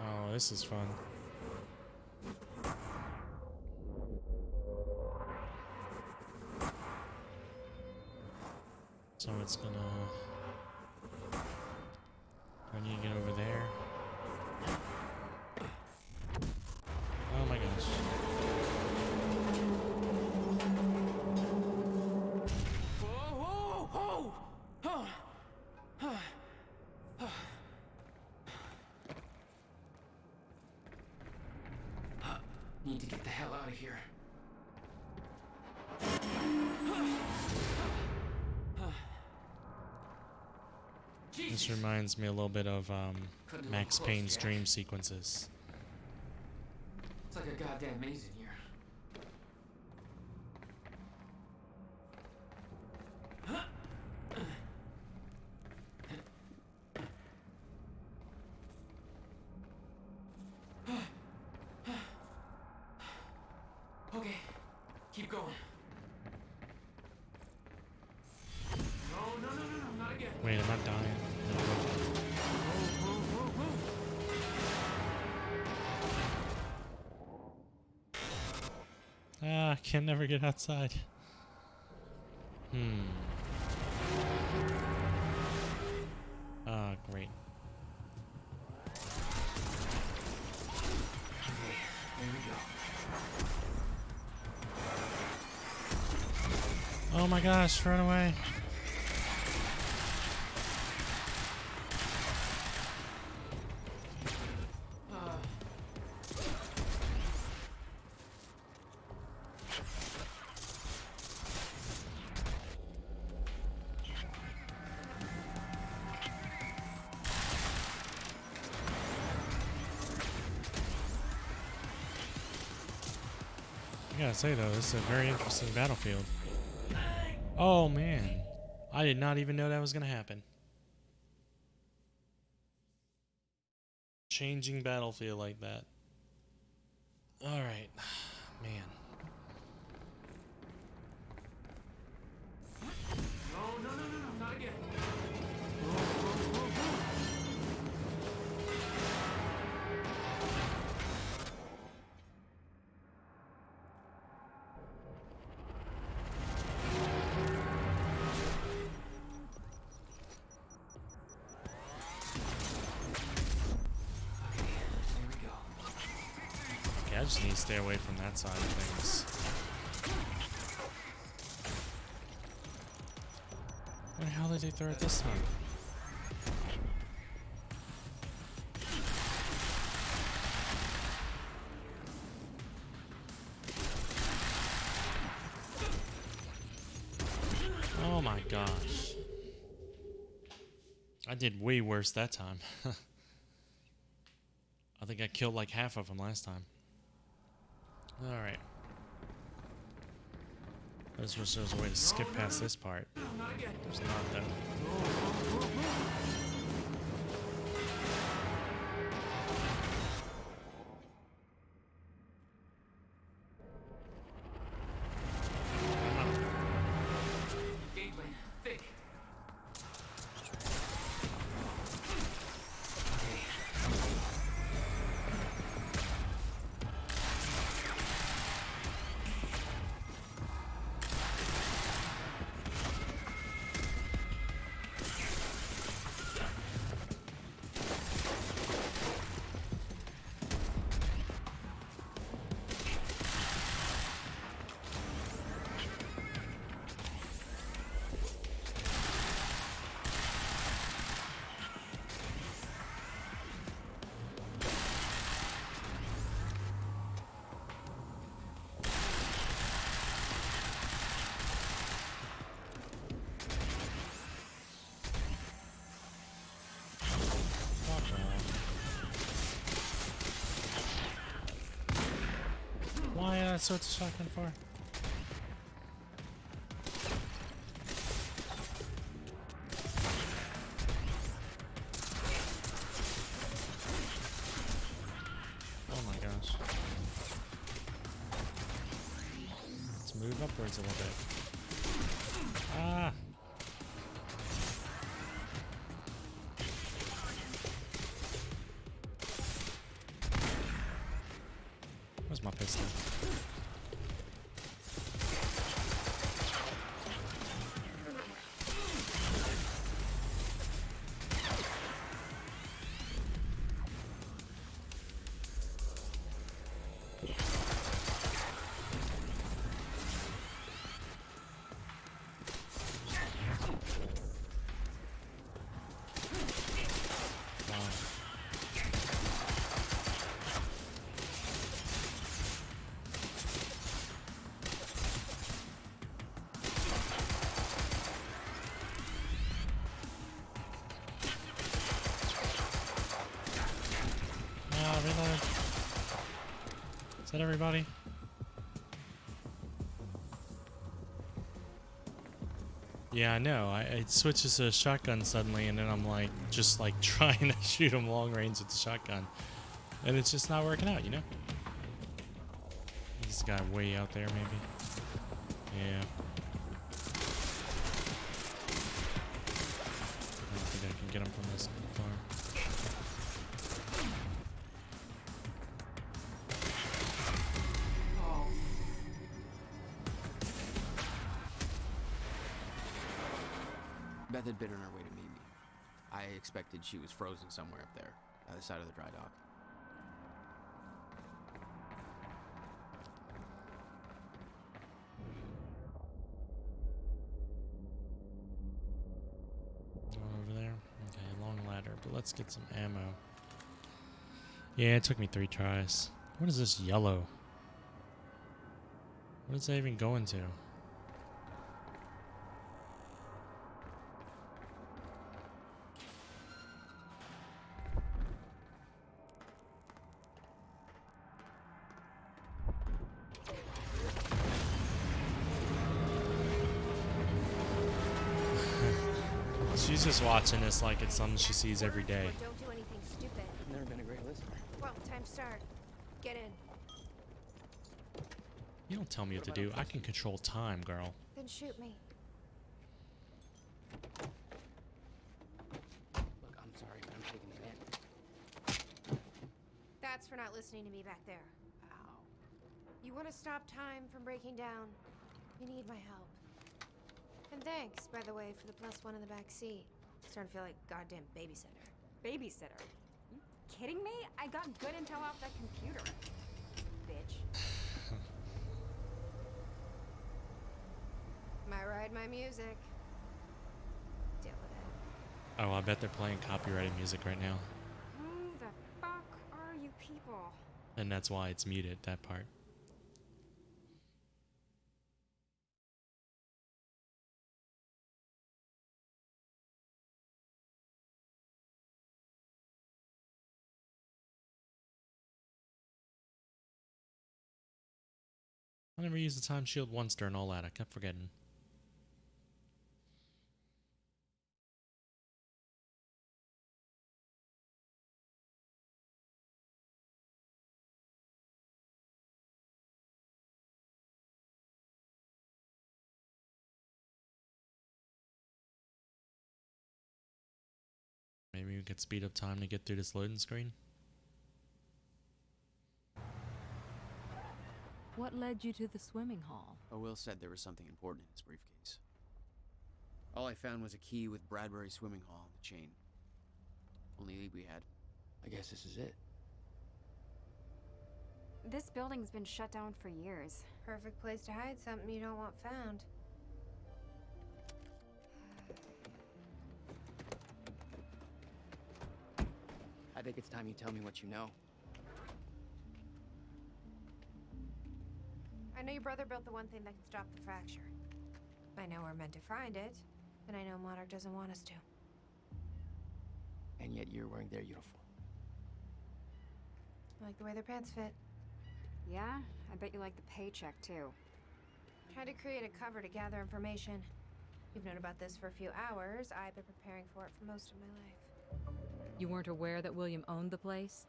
Oh, this is fun. So it's gonna... I need to get over there. Oh my gosh. Whoa, whoa, whoa! Need to get the hell out of here. This reminds me a little bit of Max Payne's dream sequences. It's like a goddamn maze in here. Keep going. No, not again. Wait, am I dying? No. Ah, I can never get outside. Ah, great. Here we go. Oh my gosh, run away. I gotta say though, this is a very interesting battlefield. Oh man, I did not even know that was gonna happen. Changing battlefield like that. Alright, man. No, not again. Okay, I just need to stay away from that side of things. Where the hell did they throw it this time? Oh my gosh. I did way worse that time. I think I killed like half of them last time. Alright. I just wish there was a way to skip past this part. There's not though. Gateway, thick. Why did I switch the shotgun for? Oh my gosh. Let's move upwards a little bit. Ah! Where's my pistol? Reload. Is that everybody? Yeah, I know. It switches to a shotgun suddenly, and then I'm like, just like trying to shoot him long range with the shotgun, and it's just not working out, you know? This guy way out there, maybe. Yeah. I don't think I can get him from this far. Beth had been on her way to meet me. I expected she was frozen somewhere up there, by the side of the dry dock. Over there? Okay, long ladder, but let's get some ammo. Yeah, it took me 3 tries. What is this yellow? What does that even go into? She's just watching this like it's something she sees every day. Don't do anything stupid. I've never been a great listener. Well, time to start. Get in. You don't tell me what to do. I can control time, girl. Then shoot me. Look, I'm sorry, but I'm taking it in. That's for not listening to me back there. Ow. You want to stop time from breaking down? You need my help. And thanks, by the way, for the +1 in the back seat. Starting to feel like goddamn babysitter. Babysitter? You kidding me? I got good intel off that computer. Bitch. My ride, my music. Deal with it. Oh, I bet they're playing copyrighted music right now. Who the fuck are you people? And that's why it's muted, that part. I never used the time shield once during all that. I kept forgetting. Maybe we could speed up time to get through this loading screen. What led you to the swimming hall? Oh, Will said there was something important in his briefcase. All I found was a key with Bradbury Swimming Hall on the chain. Only lead we had. I guess this is it. This building's been shut down for years. Perfect place to hide something you don't want found. I think it's time you tell me what you know. I know your brother built the one thing that can stop the fracture. I know we're meant to find it, and I know Monarch doesn't want us to. And yet you're wearing their uniform. I like the way their pants fit. Yeah? I bet you like the paycheck, too. Tried to create a cover to gather information. You've known about this for a few hours. I've been preparing for it for most of my life. You weren't aware that William owned the place?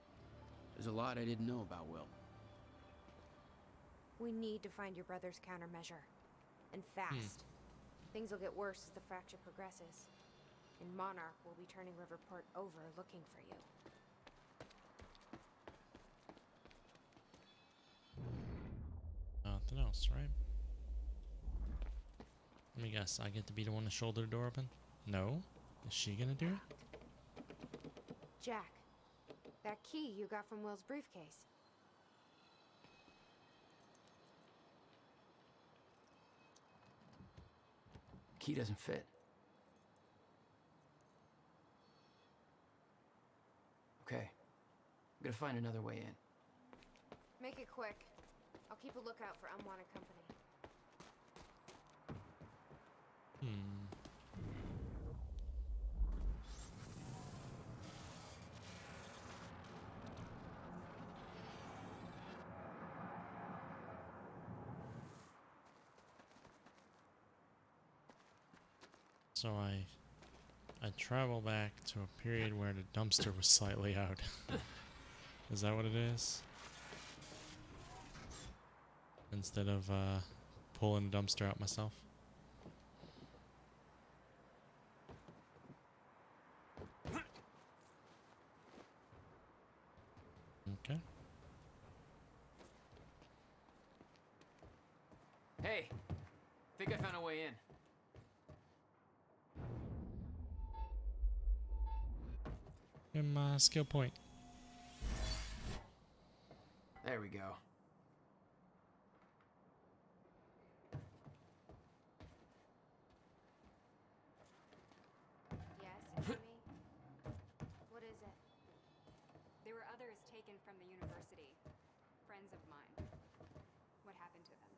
There's a lot I didn't know about Will. We need to find your brother's countermeasure. And fast. Things will get worse as the fracture progresses. And Monarch will be turning Riverport over looking for you. Nothing else, right? Let me guess, I get to be the one to shoulder the door open? No? Is she gonna do it? Jack, that key you got from Will's briefcase. Key doesn't fit. Okay. I'm gonna find another way in. Make it quick. I'll keep a lookout for unwanted company. So I travel back to a period where the dumpster was slightly out. Is that what it is? Instead of pulling a dumpster out myself. Okay. Hey, think I found a way in. Give him a skill point. There we go. Yes, it's me. What is it? There were others taken from the university. Friends of mine. What happened to them?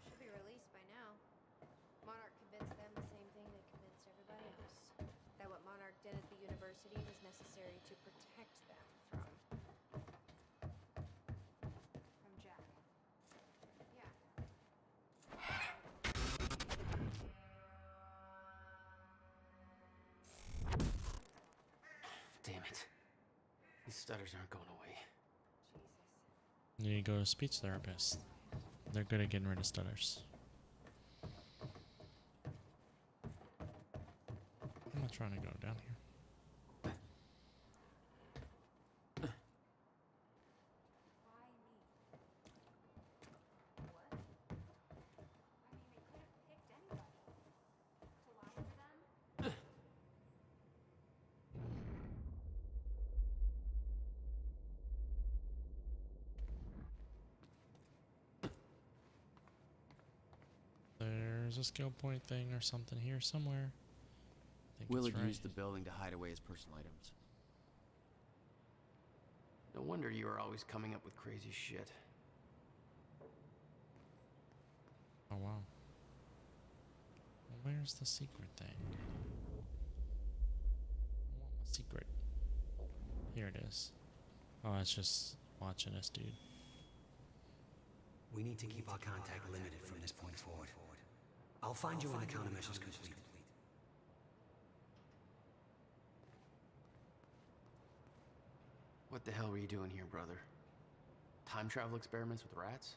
Should be released by now. Monarch convinced them the same thing they convinced everybody else. That what Monarch did at the university was necessary to protect them from Jack. Yeah. Damn it. These stutters aren't going away. You need to go to a speech therapist. They're good at getting rid of stutters. I'm not trying to go down here. There's a skill point thing or something here somewhere. I think Will it's had right. used the building to hide away his personal items. No wonder you are always coming up with crazy shit. Oh wow. Well, where's the secret thing? I want my secret. Here it is. Oh, it's just watching us, dude. We need to keep our contact limited from this point forward. I'll find you when the countermeasure's complete. What the hell were you doing here, brother? Time travel experiments with rats?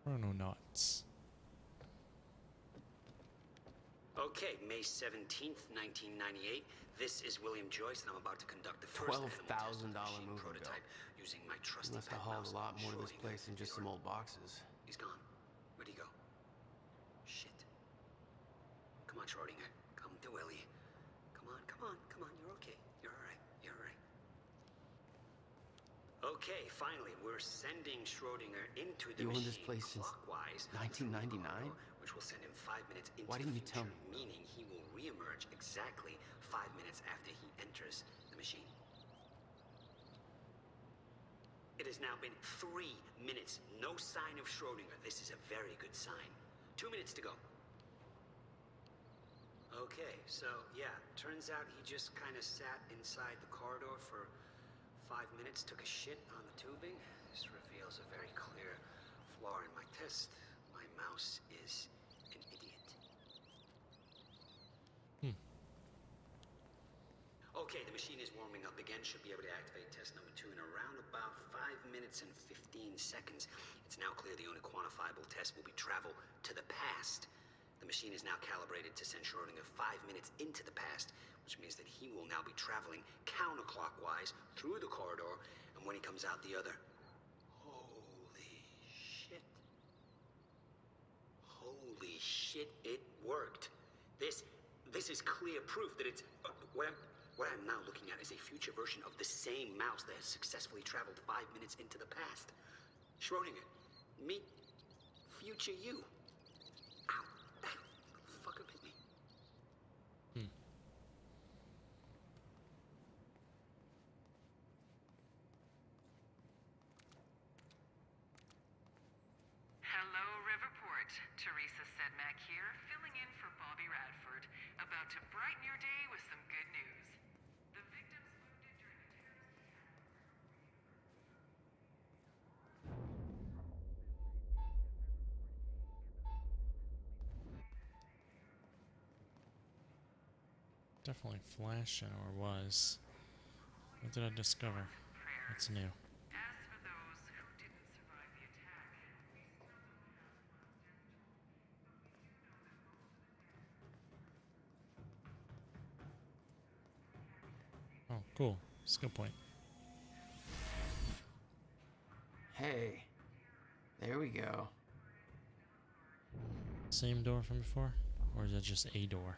Chrononauts. Okay, May 17th, 1998. This is William Joyce, and I'm about to conduct the first $12,000 movie prototype using my bill. trusty Must have hauled a lot more to this place than just some old boxes. He's gone. Where'd he go? Shit. Come on, Schrodinger. Come to Willie. Come on, come on, come on. You're okay. You're alright. You're alright. Okay, finally, we're sending Schrodinger into the You owned machine this place since clockwise, 1999? which will send him 5 minutes into Why the didn't you tell future, meaning he will reemerge exactly 5 minutes after he enters the machine. It has now been 3 minutes. No sign of Schrodinger. This is a very good sign. 2 minutes to go. Okay, so yeah, turns out he just kind of sat inside the corridor for 5 minutes, took a shit on the tubing. This reveals a very clear flaw in my test. My mouse is an idiot. Okay, the machine is warming up again. Should be able to activate test number 2 in around about 5 minutes and 15 seconds. It's now clear the only quantifiable test will be travel to the past. The machine is now calibrated to send Schrodinger 5 minutes into the past, which means that he will now be traveling counterclockwise through the corridor, and when he comes out the other... Holy shit. Holy shit, it worked. This is clear proof that it's... What I'm now looking at is a future version of the same mouse that has successfully traveled 5 minutes into the past. Schrodinger, meet future you. Ow, that fucker bit me. Hello, Riverport. Teresa Sedmak here, filling in for Bobby Radford, about to brighten your day with some good news. The victims wounded during a terrorist attack. Definitely flashing, or was. What did I discover? What's new? As for those Oh, cool. Skill point. Hey, there we go. Same door from before? Or is it just a door?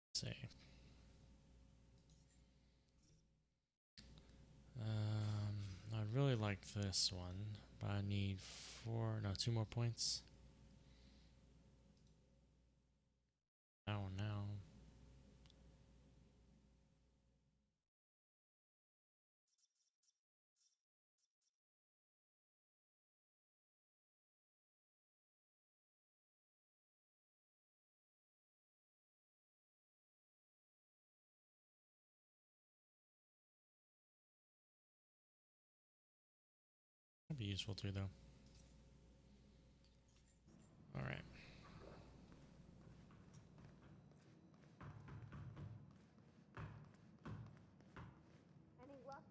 Let's see. I'd really like this one, but I need 2 more points. That one now. That'd be useful too, though. Alright.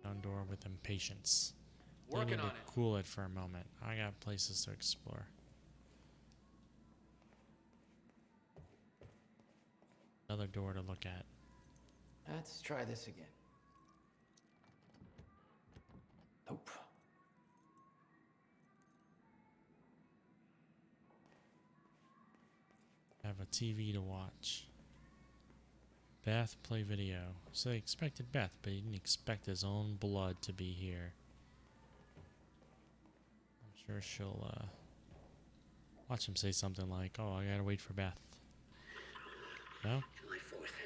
Down door with impatience. They Working need on to it. cool it for a moment. I got places to explore. Another door to look at. Let's try this again. Nope. Have a TV to watch. Beth play video. So they expected Beth, but he didn't expect his own blood to be here. I'm sure she'll watch him say something like, "Oh, I gotta wait for Beth." No? July 4th,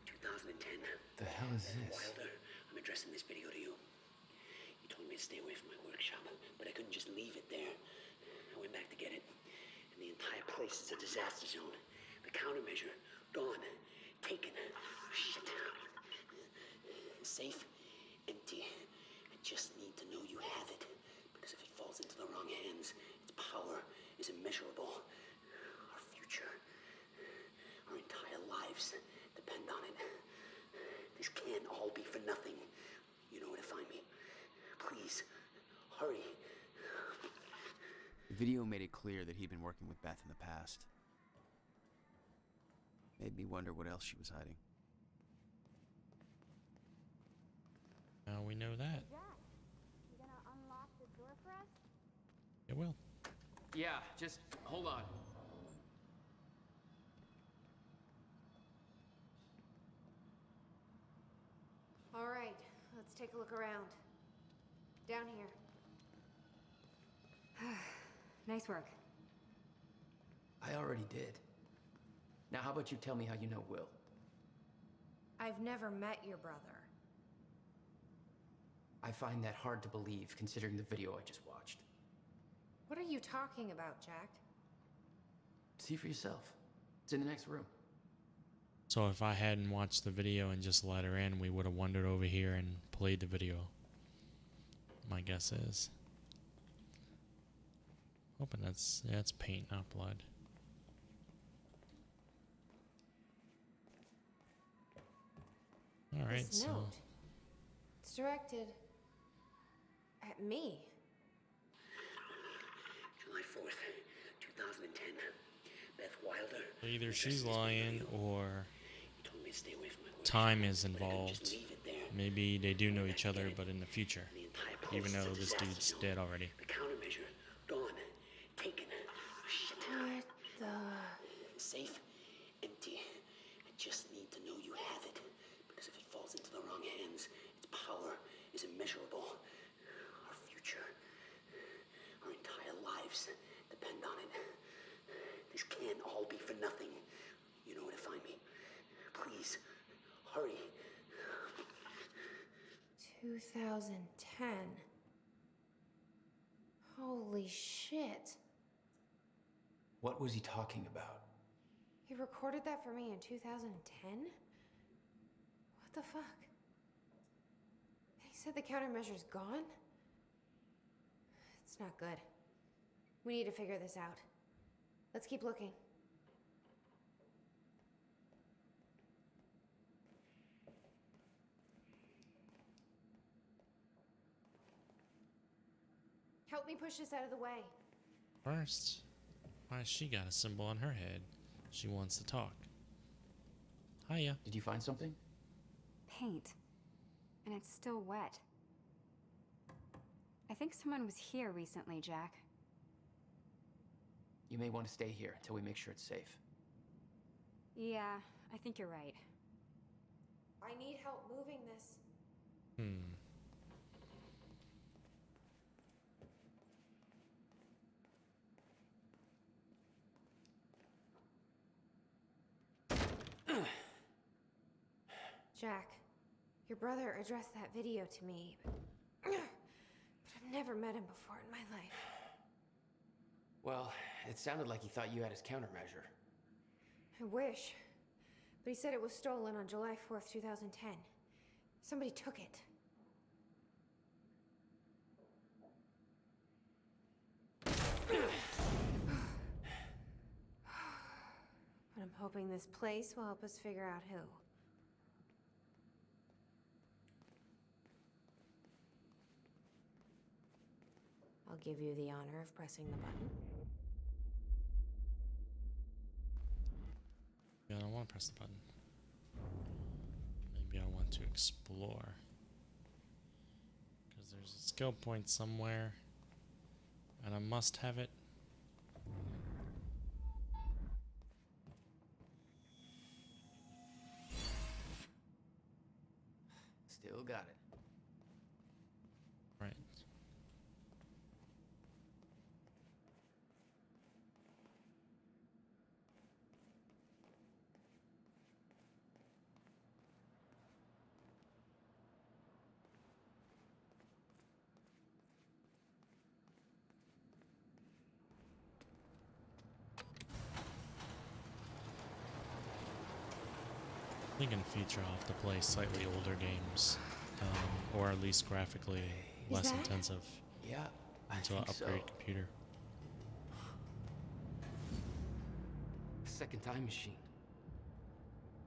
2010. The hell is this? Wilder, I'm addressing this video to you. You told me to stay away from my workshop, but I couldn't just leave it there. I went back to get it, and the entire place is a disaster zone. The countermeasure, gone, taken. Shit. The safe, empty. I just need to know you have it, because if it falls into the wrong hands, its power is immeasurable. Our future, our entire lives depend on it. This can't all be for nothing. You know where to find me. Please, hurry. The video made it clear that he'd been working with Beth in the past. Made me wonder what else she was hiding. Now we know that. Jack, you gonna unlock the door for us? It will. Yeah, just hold on. All right, let's take a look around. Down here. Nice work. I already did. Now, how about you tell me how you know Will? I've never met your brother. I find that hard to believe, considering the video I just watched. What are you talking about, Jack? See for yourself. It's in the next room. So if I hadn't watched the video and just let her in, we would have wandered over here and played the video. My guess is. Hoping that's, yeah, it's paint, not blood. Alright, This so note. It's directed at me. July 4th, 2010. Beth Wilder. either she's lying or You told me to stay away from my workshop, time is but I couldn't involved. just leave it there. Maybe they do know each other, but in the future. The entire place Even is though a this disaster dude's zone. dead already. The countermeasure, gone, taken. Shit. What the? Safe, empty. I just need to know you have it. Because if it falls into the wrong hands, its power is immeasurable. Our future, our entire lives depend on it. This can't all be for nothing. You know where to find me. Please, hurry. 2010. Holy shit. What was he talking about? He recorded that for me in 2010? What the fuck? He said the countermeasure's gone? It's not good. We need to figure this out. Let's keep looking. Help me push this out of the way. First, why has she got a symbol on her head? She wants to talk. Hiya. Did you find something? Paint. And it's still wet. I think someone was here recently, Jack. You may want to stay here until we make sure it's safe. Yeah, I think you're right. I need help moving this. Jack, your brother addressed that video to me, but I've never met him before in my life. Well, it sounded like he thought you had his countermeasure. I wish. But he said it was stolen on July 4th, 2010. Somebody took it. But I'm hoping this place will help us figure out who. I'll give you the honor of pressing the button. Yeah, I don't want to press the button. Maybe I want to explore. Because there's a skill point somewhere. And I must have it. Still got it. Right. I think in future I'll have to play slightly older games, or at least graphically less intensive. Yeah, until I upgrade computer. Second time machine.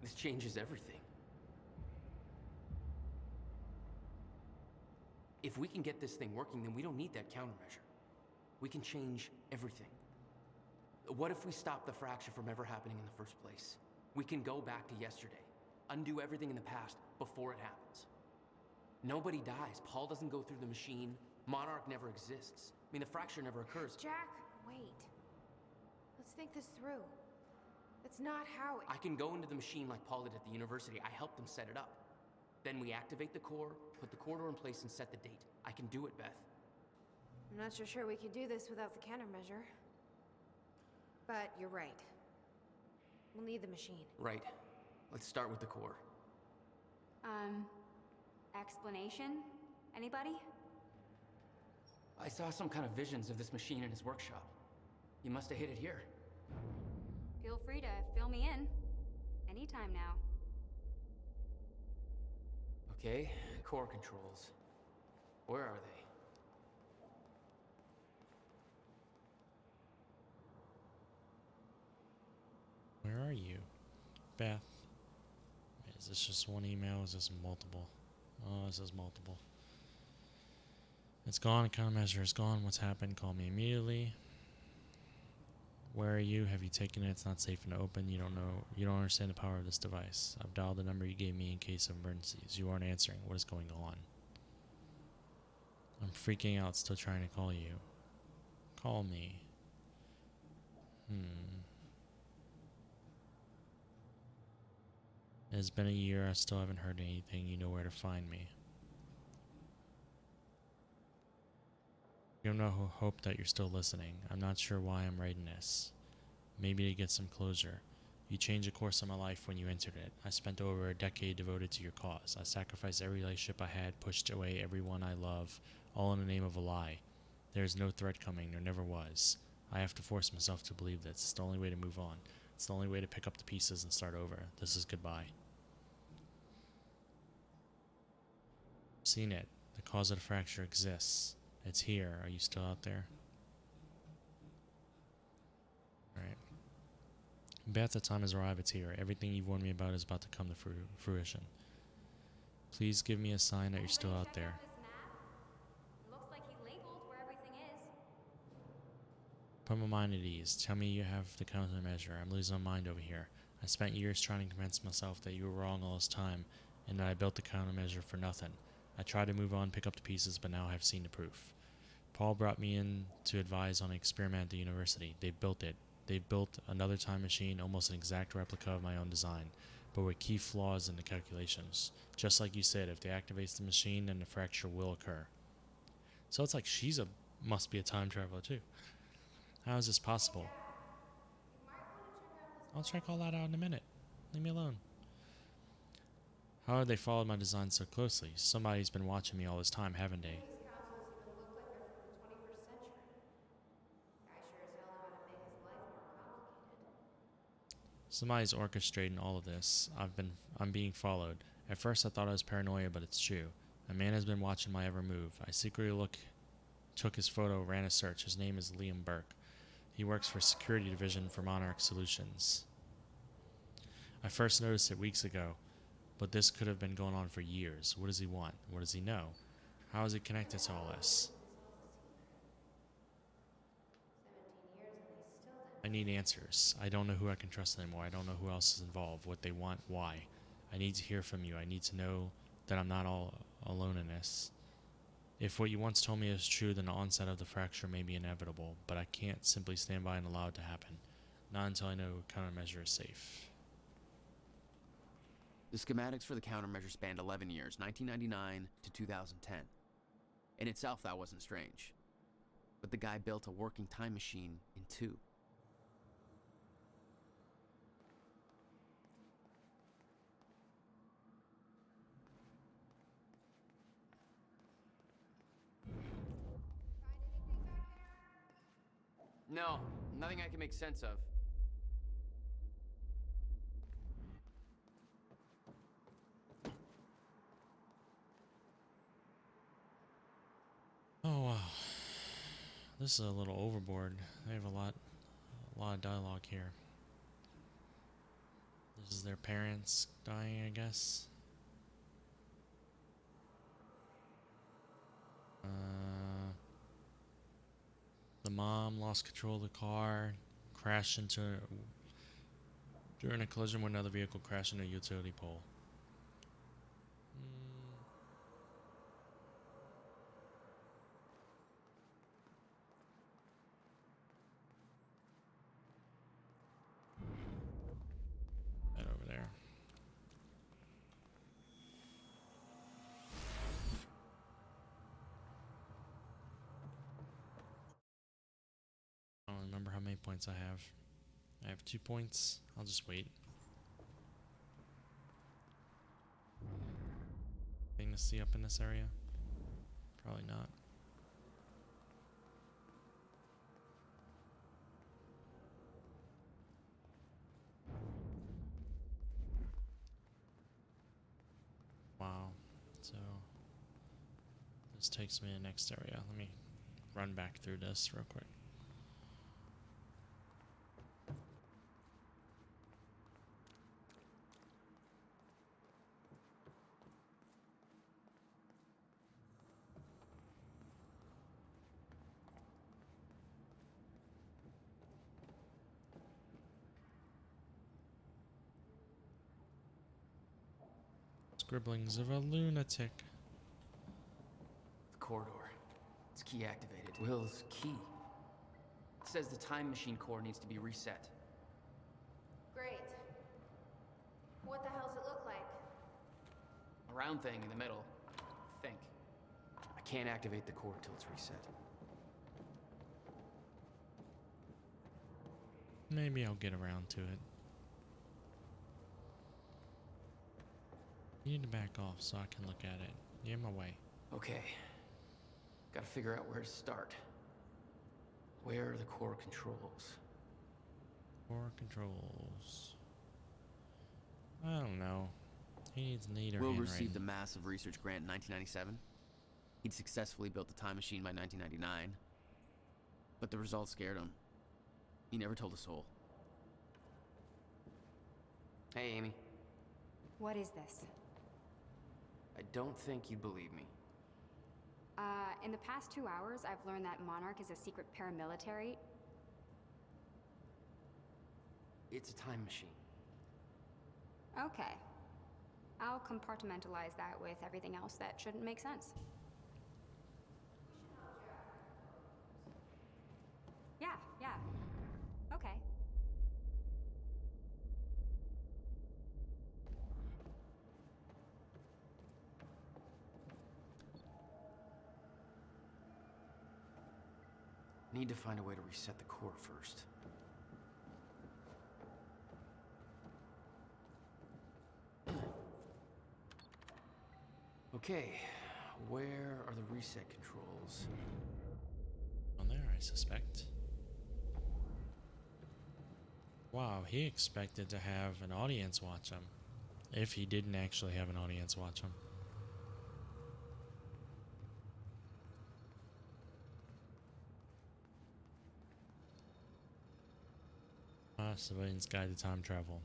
This changes everything. If we can get this thing working, then we don't need that countermeasure. We can change everything. What if we stop the fracture from ever happening in the first place? We can go back to yesterday, undo everything in the past before it happens. Nobody dies. Paul doesn't go through the machine. Monarch never exists. I mean, the fracture never occurs. Jack, wait. Let's think this through. That's not how it... I can go into the machine like Paul did at the university. I helped them set it up. Then we activate the core, put the corridor in place, and set the date. I can do it, Beth. I'm not so sure we could do this without the countermeasure. But you're right. We'll need the machine. Right. Let's start with the core. Explanation? Anybody? I saw some kind of visions of this machine in his workshop. You must have hid it here. Feel free to fill me in. Anytime now. Okay, core controls. Where are they? Where are you? Beth. Is this just one email? Is this multiple? Oh, this is multiple. It's gone. Countermeasure is gone. What's happened? Call me immediately. Where are you? Have you taken it? It's not safe and open. You don't know. You don't understand the power of this device. I've dialed the number you gave me in case of emergencies. You aren't answering. What is going on? I'm freaking out. Still trying to call you. Call me. It's been a year. I still haven't heard anything. You know where to find me. You have no hope that you're still listening. I'm not sure why I'm writing this. Maybe to get some closure. You changed the course of my life when you entered it. I spent over a decade devoted to your cause. I sacrificed every relationship I had, pushed away everyone I love, all in the name of a lie. There is no threat coming. There never was. I have to force myself to believe this. It's the only way to move on. It's the only way to pick up the pieces and start over. This is goodbye. I've seen it. The cause of the fracture exists. It's here. Are you still out there? Alright. Beth, the time has arrived. It's here. Everything you've warned me about is about to come to fruition. Please give me a sign that you're still out there. Looks like he labeled where everything is. Put my mind at ease. Tell me you have the countermeasure. I'm losing my mind over here. I spent years trying to convince myself that you were wrong all this time, and that I built the countermeasure for nothing. I tried to move on, pick up the pieces, but now I have seen the proof. Paul brought me in to advise on an experiment at the university. They built it. They built another time machine, almost an exact replica of my own design, but with key flaws in the calculations. Just like you said, if they activate the machine, then the fracture will occur. So it's like must be a time traveler too. How is this possible? I'll check all that out in a minute. Leave me alone. How have they followed my design so closely? Somebody's been watching me all this time, haven't they? Somebody's orchestrating all of this. I'm being followed. At first I thought I was paranoia, but it's true. A man has been watching my every move. I secretly took his photo, ran a search. His name is Liam Burke. He works for Security Division for Monarch Solutions. I first noticed it weeks ago, but this could have been going on for years. What does he want? What does he know? How is it connected to all this? I need answers. I don't know who I can trust anymore. I don't know who else is involved, what they want, why. I need to hear from you. I need to know that I'm not all alone in this. If what you once told me is true, then the onset of the fracture may be inevitable, but I can't simply stand by and allow it to happen. Not until I know countermeasure is safe. The schematics for the countermeasure spanned 11 years, 1999 to 2010. In itself, that wasn't strange. But the guy built a working time machine in 2. No, nothing I can make sense of. Oh wow. This is a little overboard. They have a lot of dialogue here. This is their parents dying, I guess. The mom lost control of the car, crashed during a collision with another vehicle, crashed into a utility pole. Right over there. I don't remember how many points I have. I have 2 points. I'll just wait. Thing to see up in this area? Probably not. Wow. So this takes me to the next area. Let me run back through this real quick. Scribblings of a lunatic. The corridor. It's key activated. Will's key. It says the time machine core needs to be reset. Great. What the hell's it look like? A round thing in the middle. I think. I can't activate the core till it's reset. Maybe I'll get around to it. You need to back off so I can look at it. You're in my way. Okay. Gotta figure out where to start. Where are the core controls? Core controls. I don't know. He needs neater Will handwriting. received a massive research grant in 1997. He'd successfully built the time machine by 1999. But the results scared him. He never told a soul. Hey, Amy. What is this? I don't think you'd believe me. In the past 2 hours, I've learned that Monarch is a secret paramilitary. It's a time machine. Okay. I'll compartmentalize that with everything else that shouldn't make sense. Yeah. Okay. Need to find a way to reset the core first. Okay, where are the reset controls? On there, I suspect. Wow, he expected to have an audience watch him. If he didn't actually have an audience watch him. Civilian's Guide to Time Travel.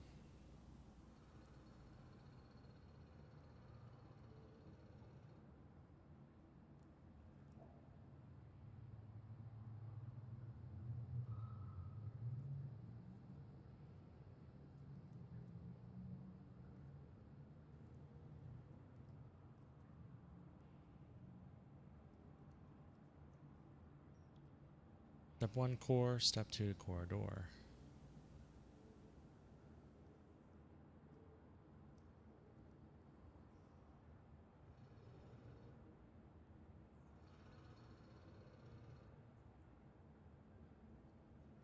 Step 1 core, step 2 corridor.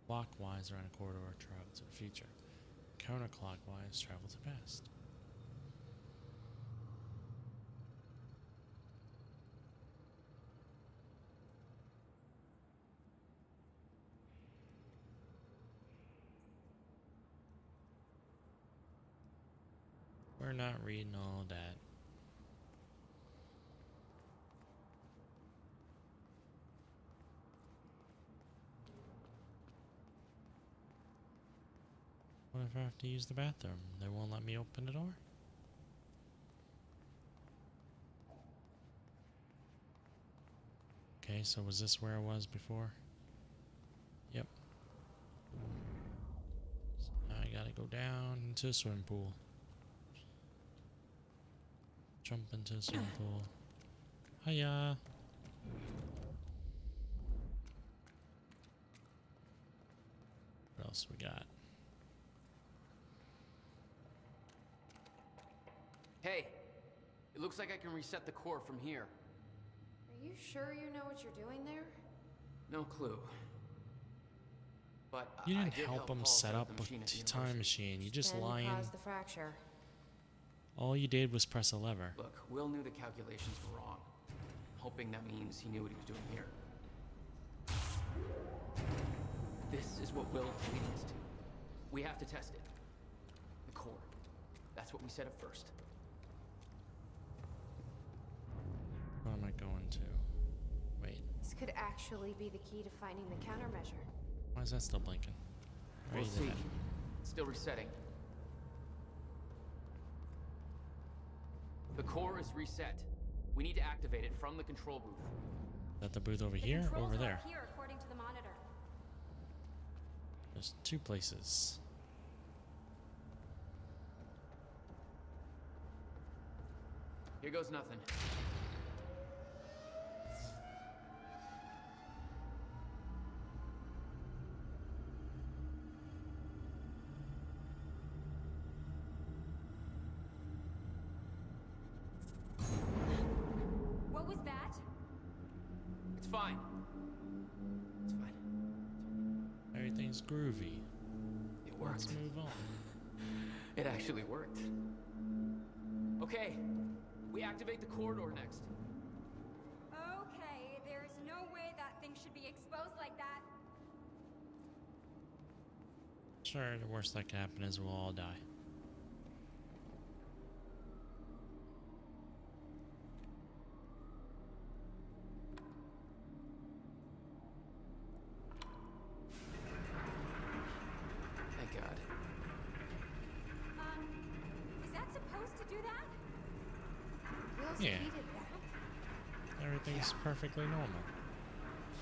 Clockwise around a corridor, travel to the future. Counterclockwise, travel to the past. We're not reading all that. What if I have to use the bathroom? They won't let me open the door? Okay, so was this where I was before? Yep. So now I gotta go down into a swimming pool. Jump into a swimming pool. Hiya! What else we got? Hey, it looks like I can reset the core from here. Are you sure you know what you're doing there? No clue. But You I didn't did help him Paul set up the machine at the a time machine. You just Then lying. caused the fracture. All you did was press a lever. Look, Will knew the calculations were wrong. Hoping that means he knew what he was doing here. This is what Will leads us to. We have to test it. The core. That's what we set up first. What am I going to? Wait, This could actually be the key to finding the countermeasure. why is that still blinking? We'll Raise see. it. It's still resetting. The core is reset. We need to activate it from the control booth. Is that the booth over here or Controls over are there? up here, according to the monitor. There's two places. Here goes nothing. What was that? It's fine. It's fine. Everything's groovy. It worked. Let's move on. It actually worked. Okay, we activate the corridor next. Okay, there's no way that thing should be exposed like that. Sure, the worst that can happen is we'll all die. Thank God. Is that supposed to do that? Will's Yeah. key did that? Everything's perfectly normal.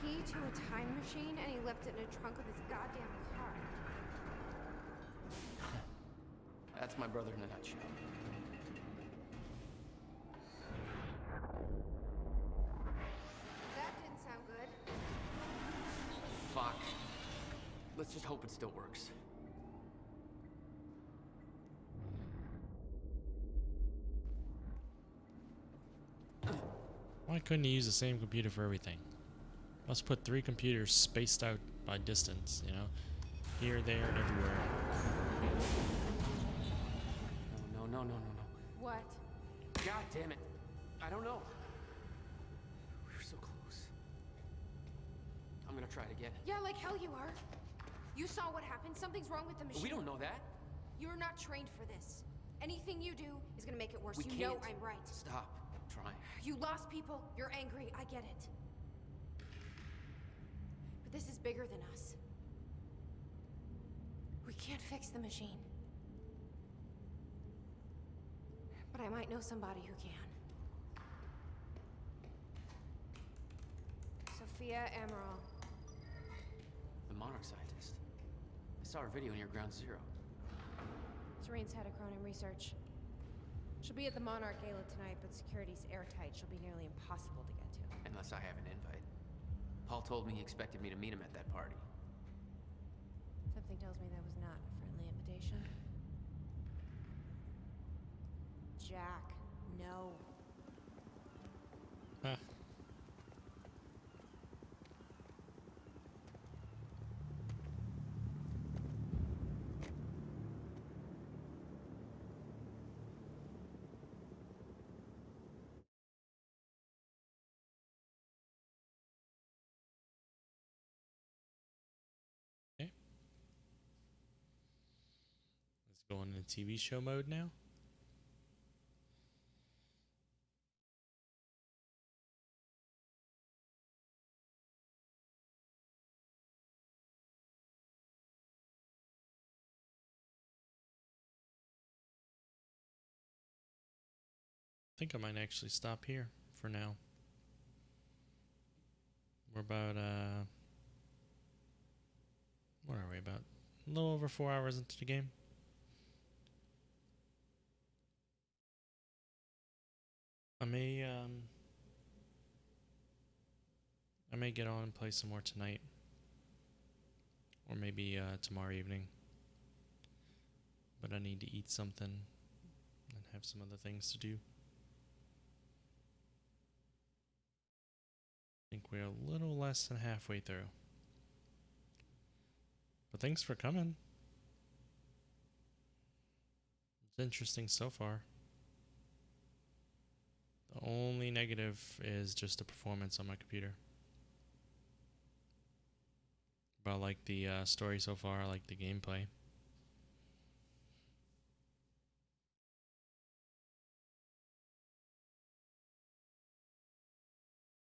Key to a time machine, and he left it in a trunk of his goddamn car. That's my brother in a nutshell. That didn't sound good. Fuck. Let's just hope it still works. Why couldn't you use the same computer for everything? Let's put 3 computers spaced out by distance, you know? Here, there, and everywhere. No. What? God damn it. I don't know. We were so close. I'm gonna try it again. Yeah, like hell you are. You saw what happened. Something's wrong with the machine. We don't know that. You're not trained for this. Anything you do is gonna make it worse. We You can't. know I'm right. Stop trying. You lost people. You're angry. I get it. But this is bigger than us. We can't fix the machine. But I might know somebody who can. Sophia Amaral. The Monarch scientist. I saw her video near Ground Zero. Serene's head of Cronin Research. She'll be at the Monarch Gala tonight, but security's airtight. She'll be nearly impossible to get to. Unless I have an invite. Paul told me he expected me to meet him at that party. Something tells me that was not a friendly invitation. Jack, no. Huh. Okay. Let's go into TV show mode now. I think I might actually stop here for now. We're about what are we, about a little over 4 hours into the game. I may get on and play some more tonight, or maybe tomorrow evening. But I need to eat something and have some other things to do. I think we're a little less than halfway through. But thanks for coming. It's interesting so far. The only negative is just the performance on my computer. But I like the story so far. I like the gameplay.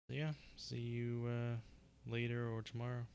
So yeah, see you later or tomorrow.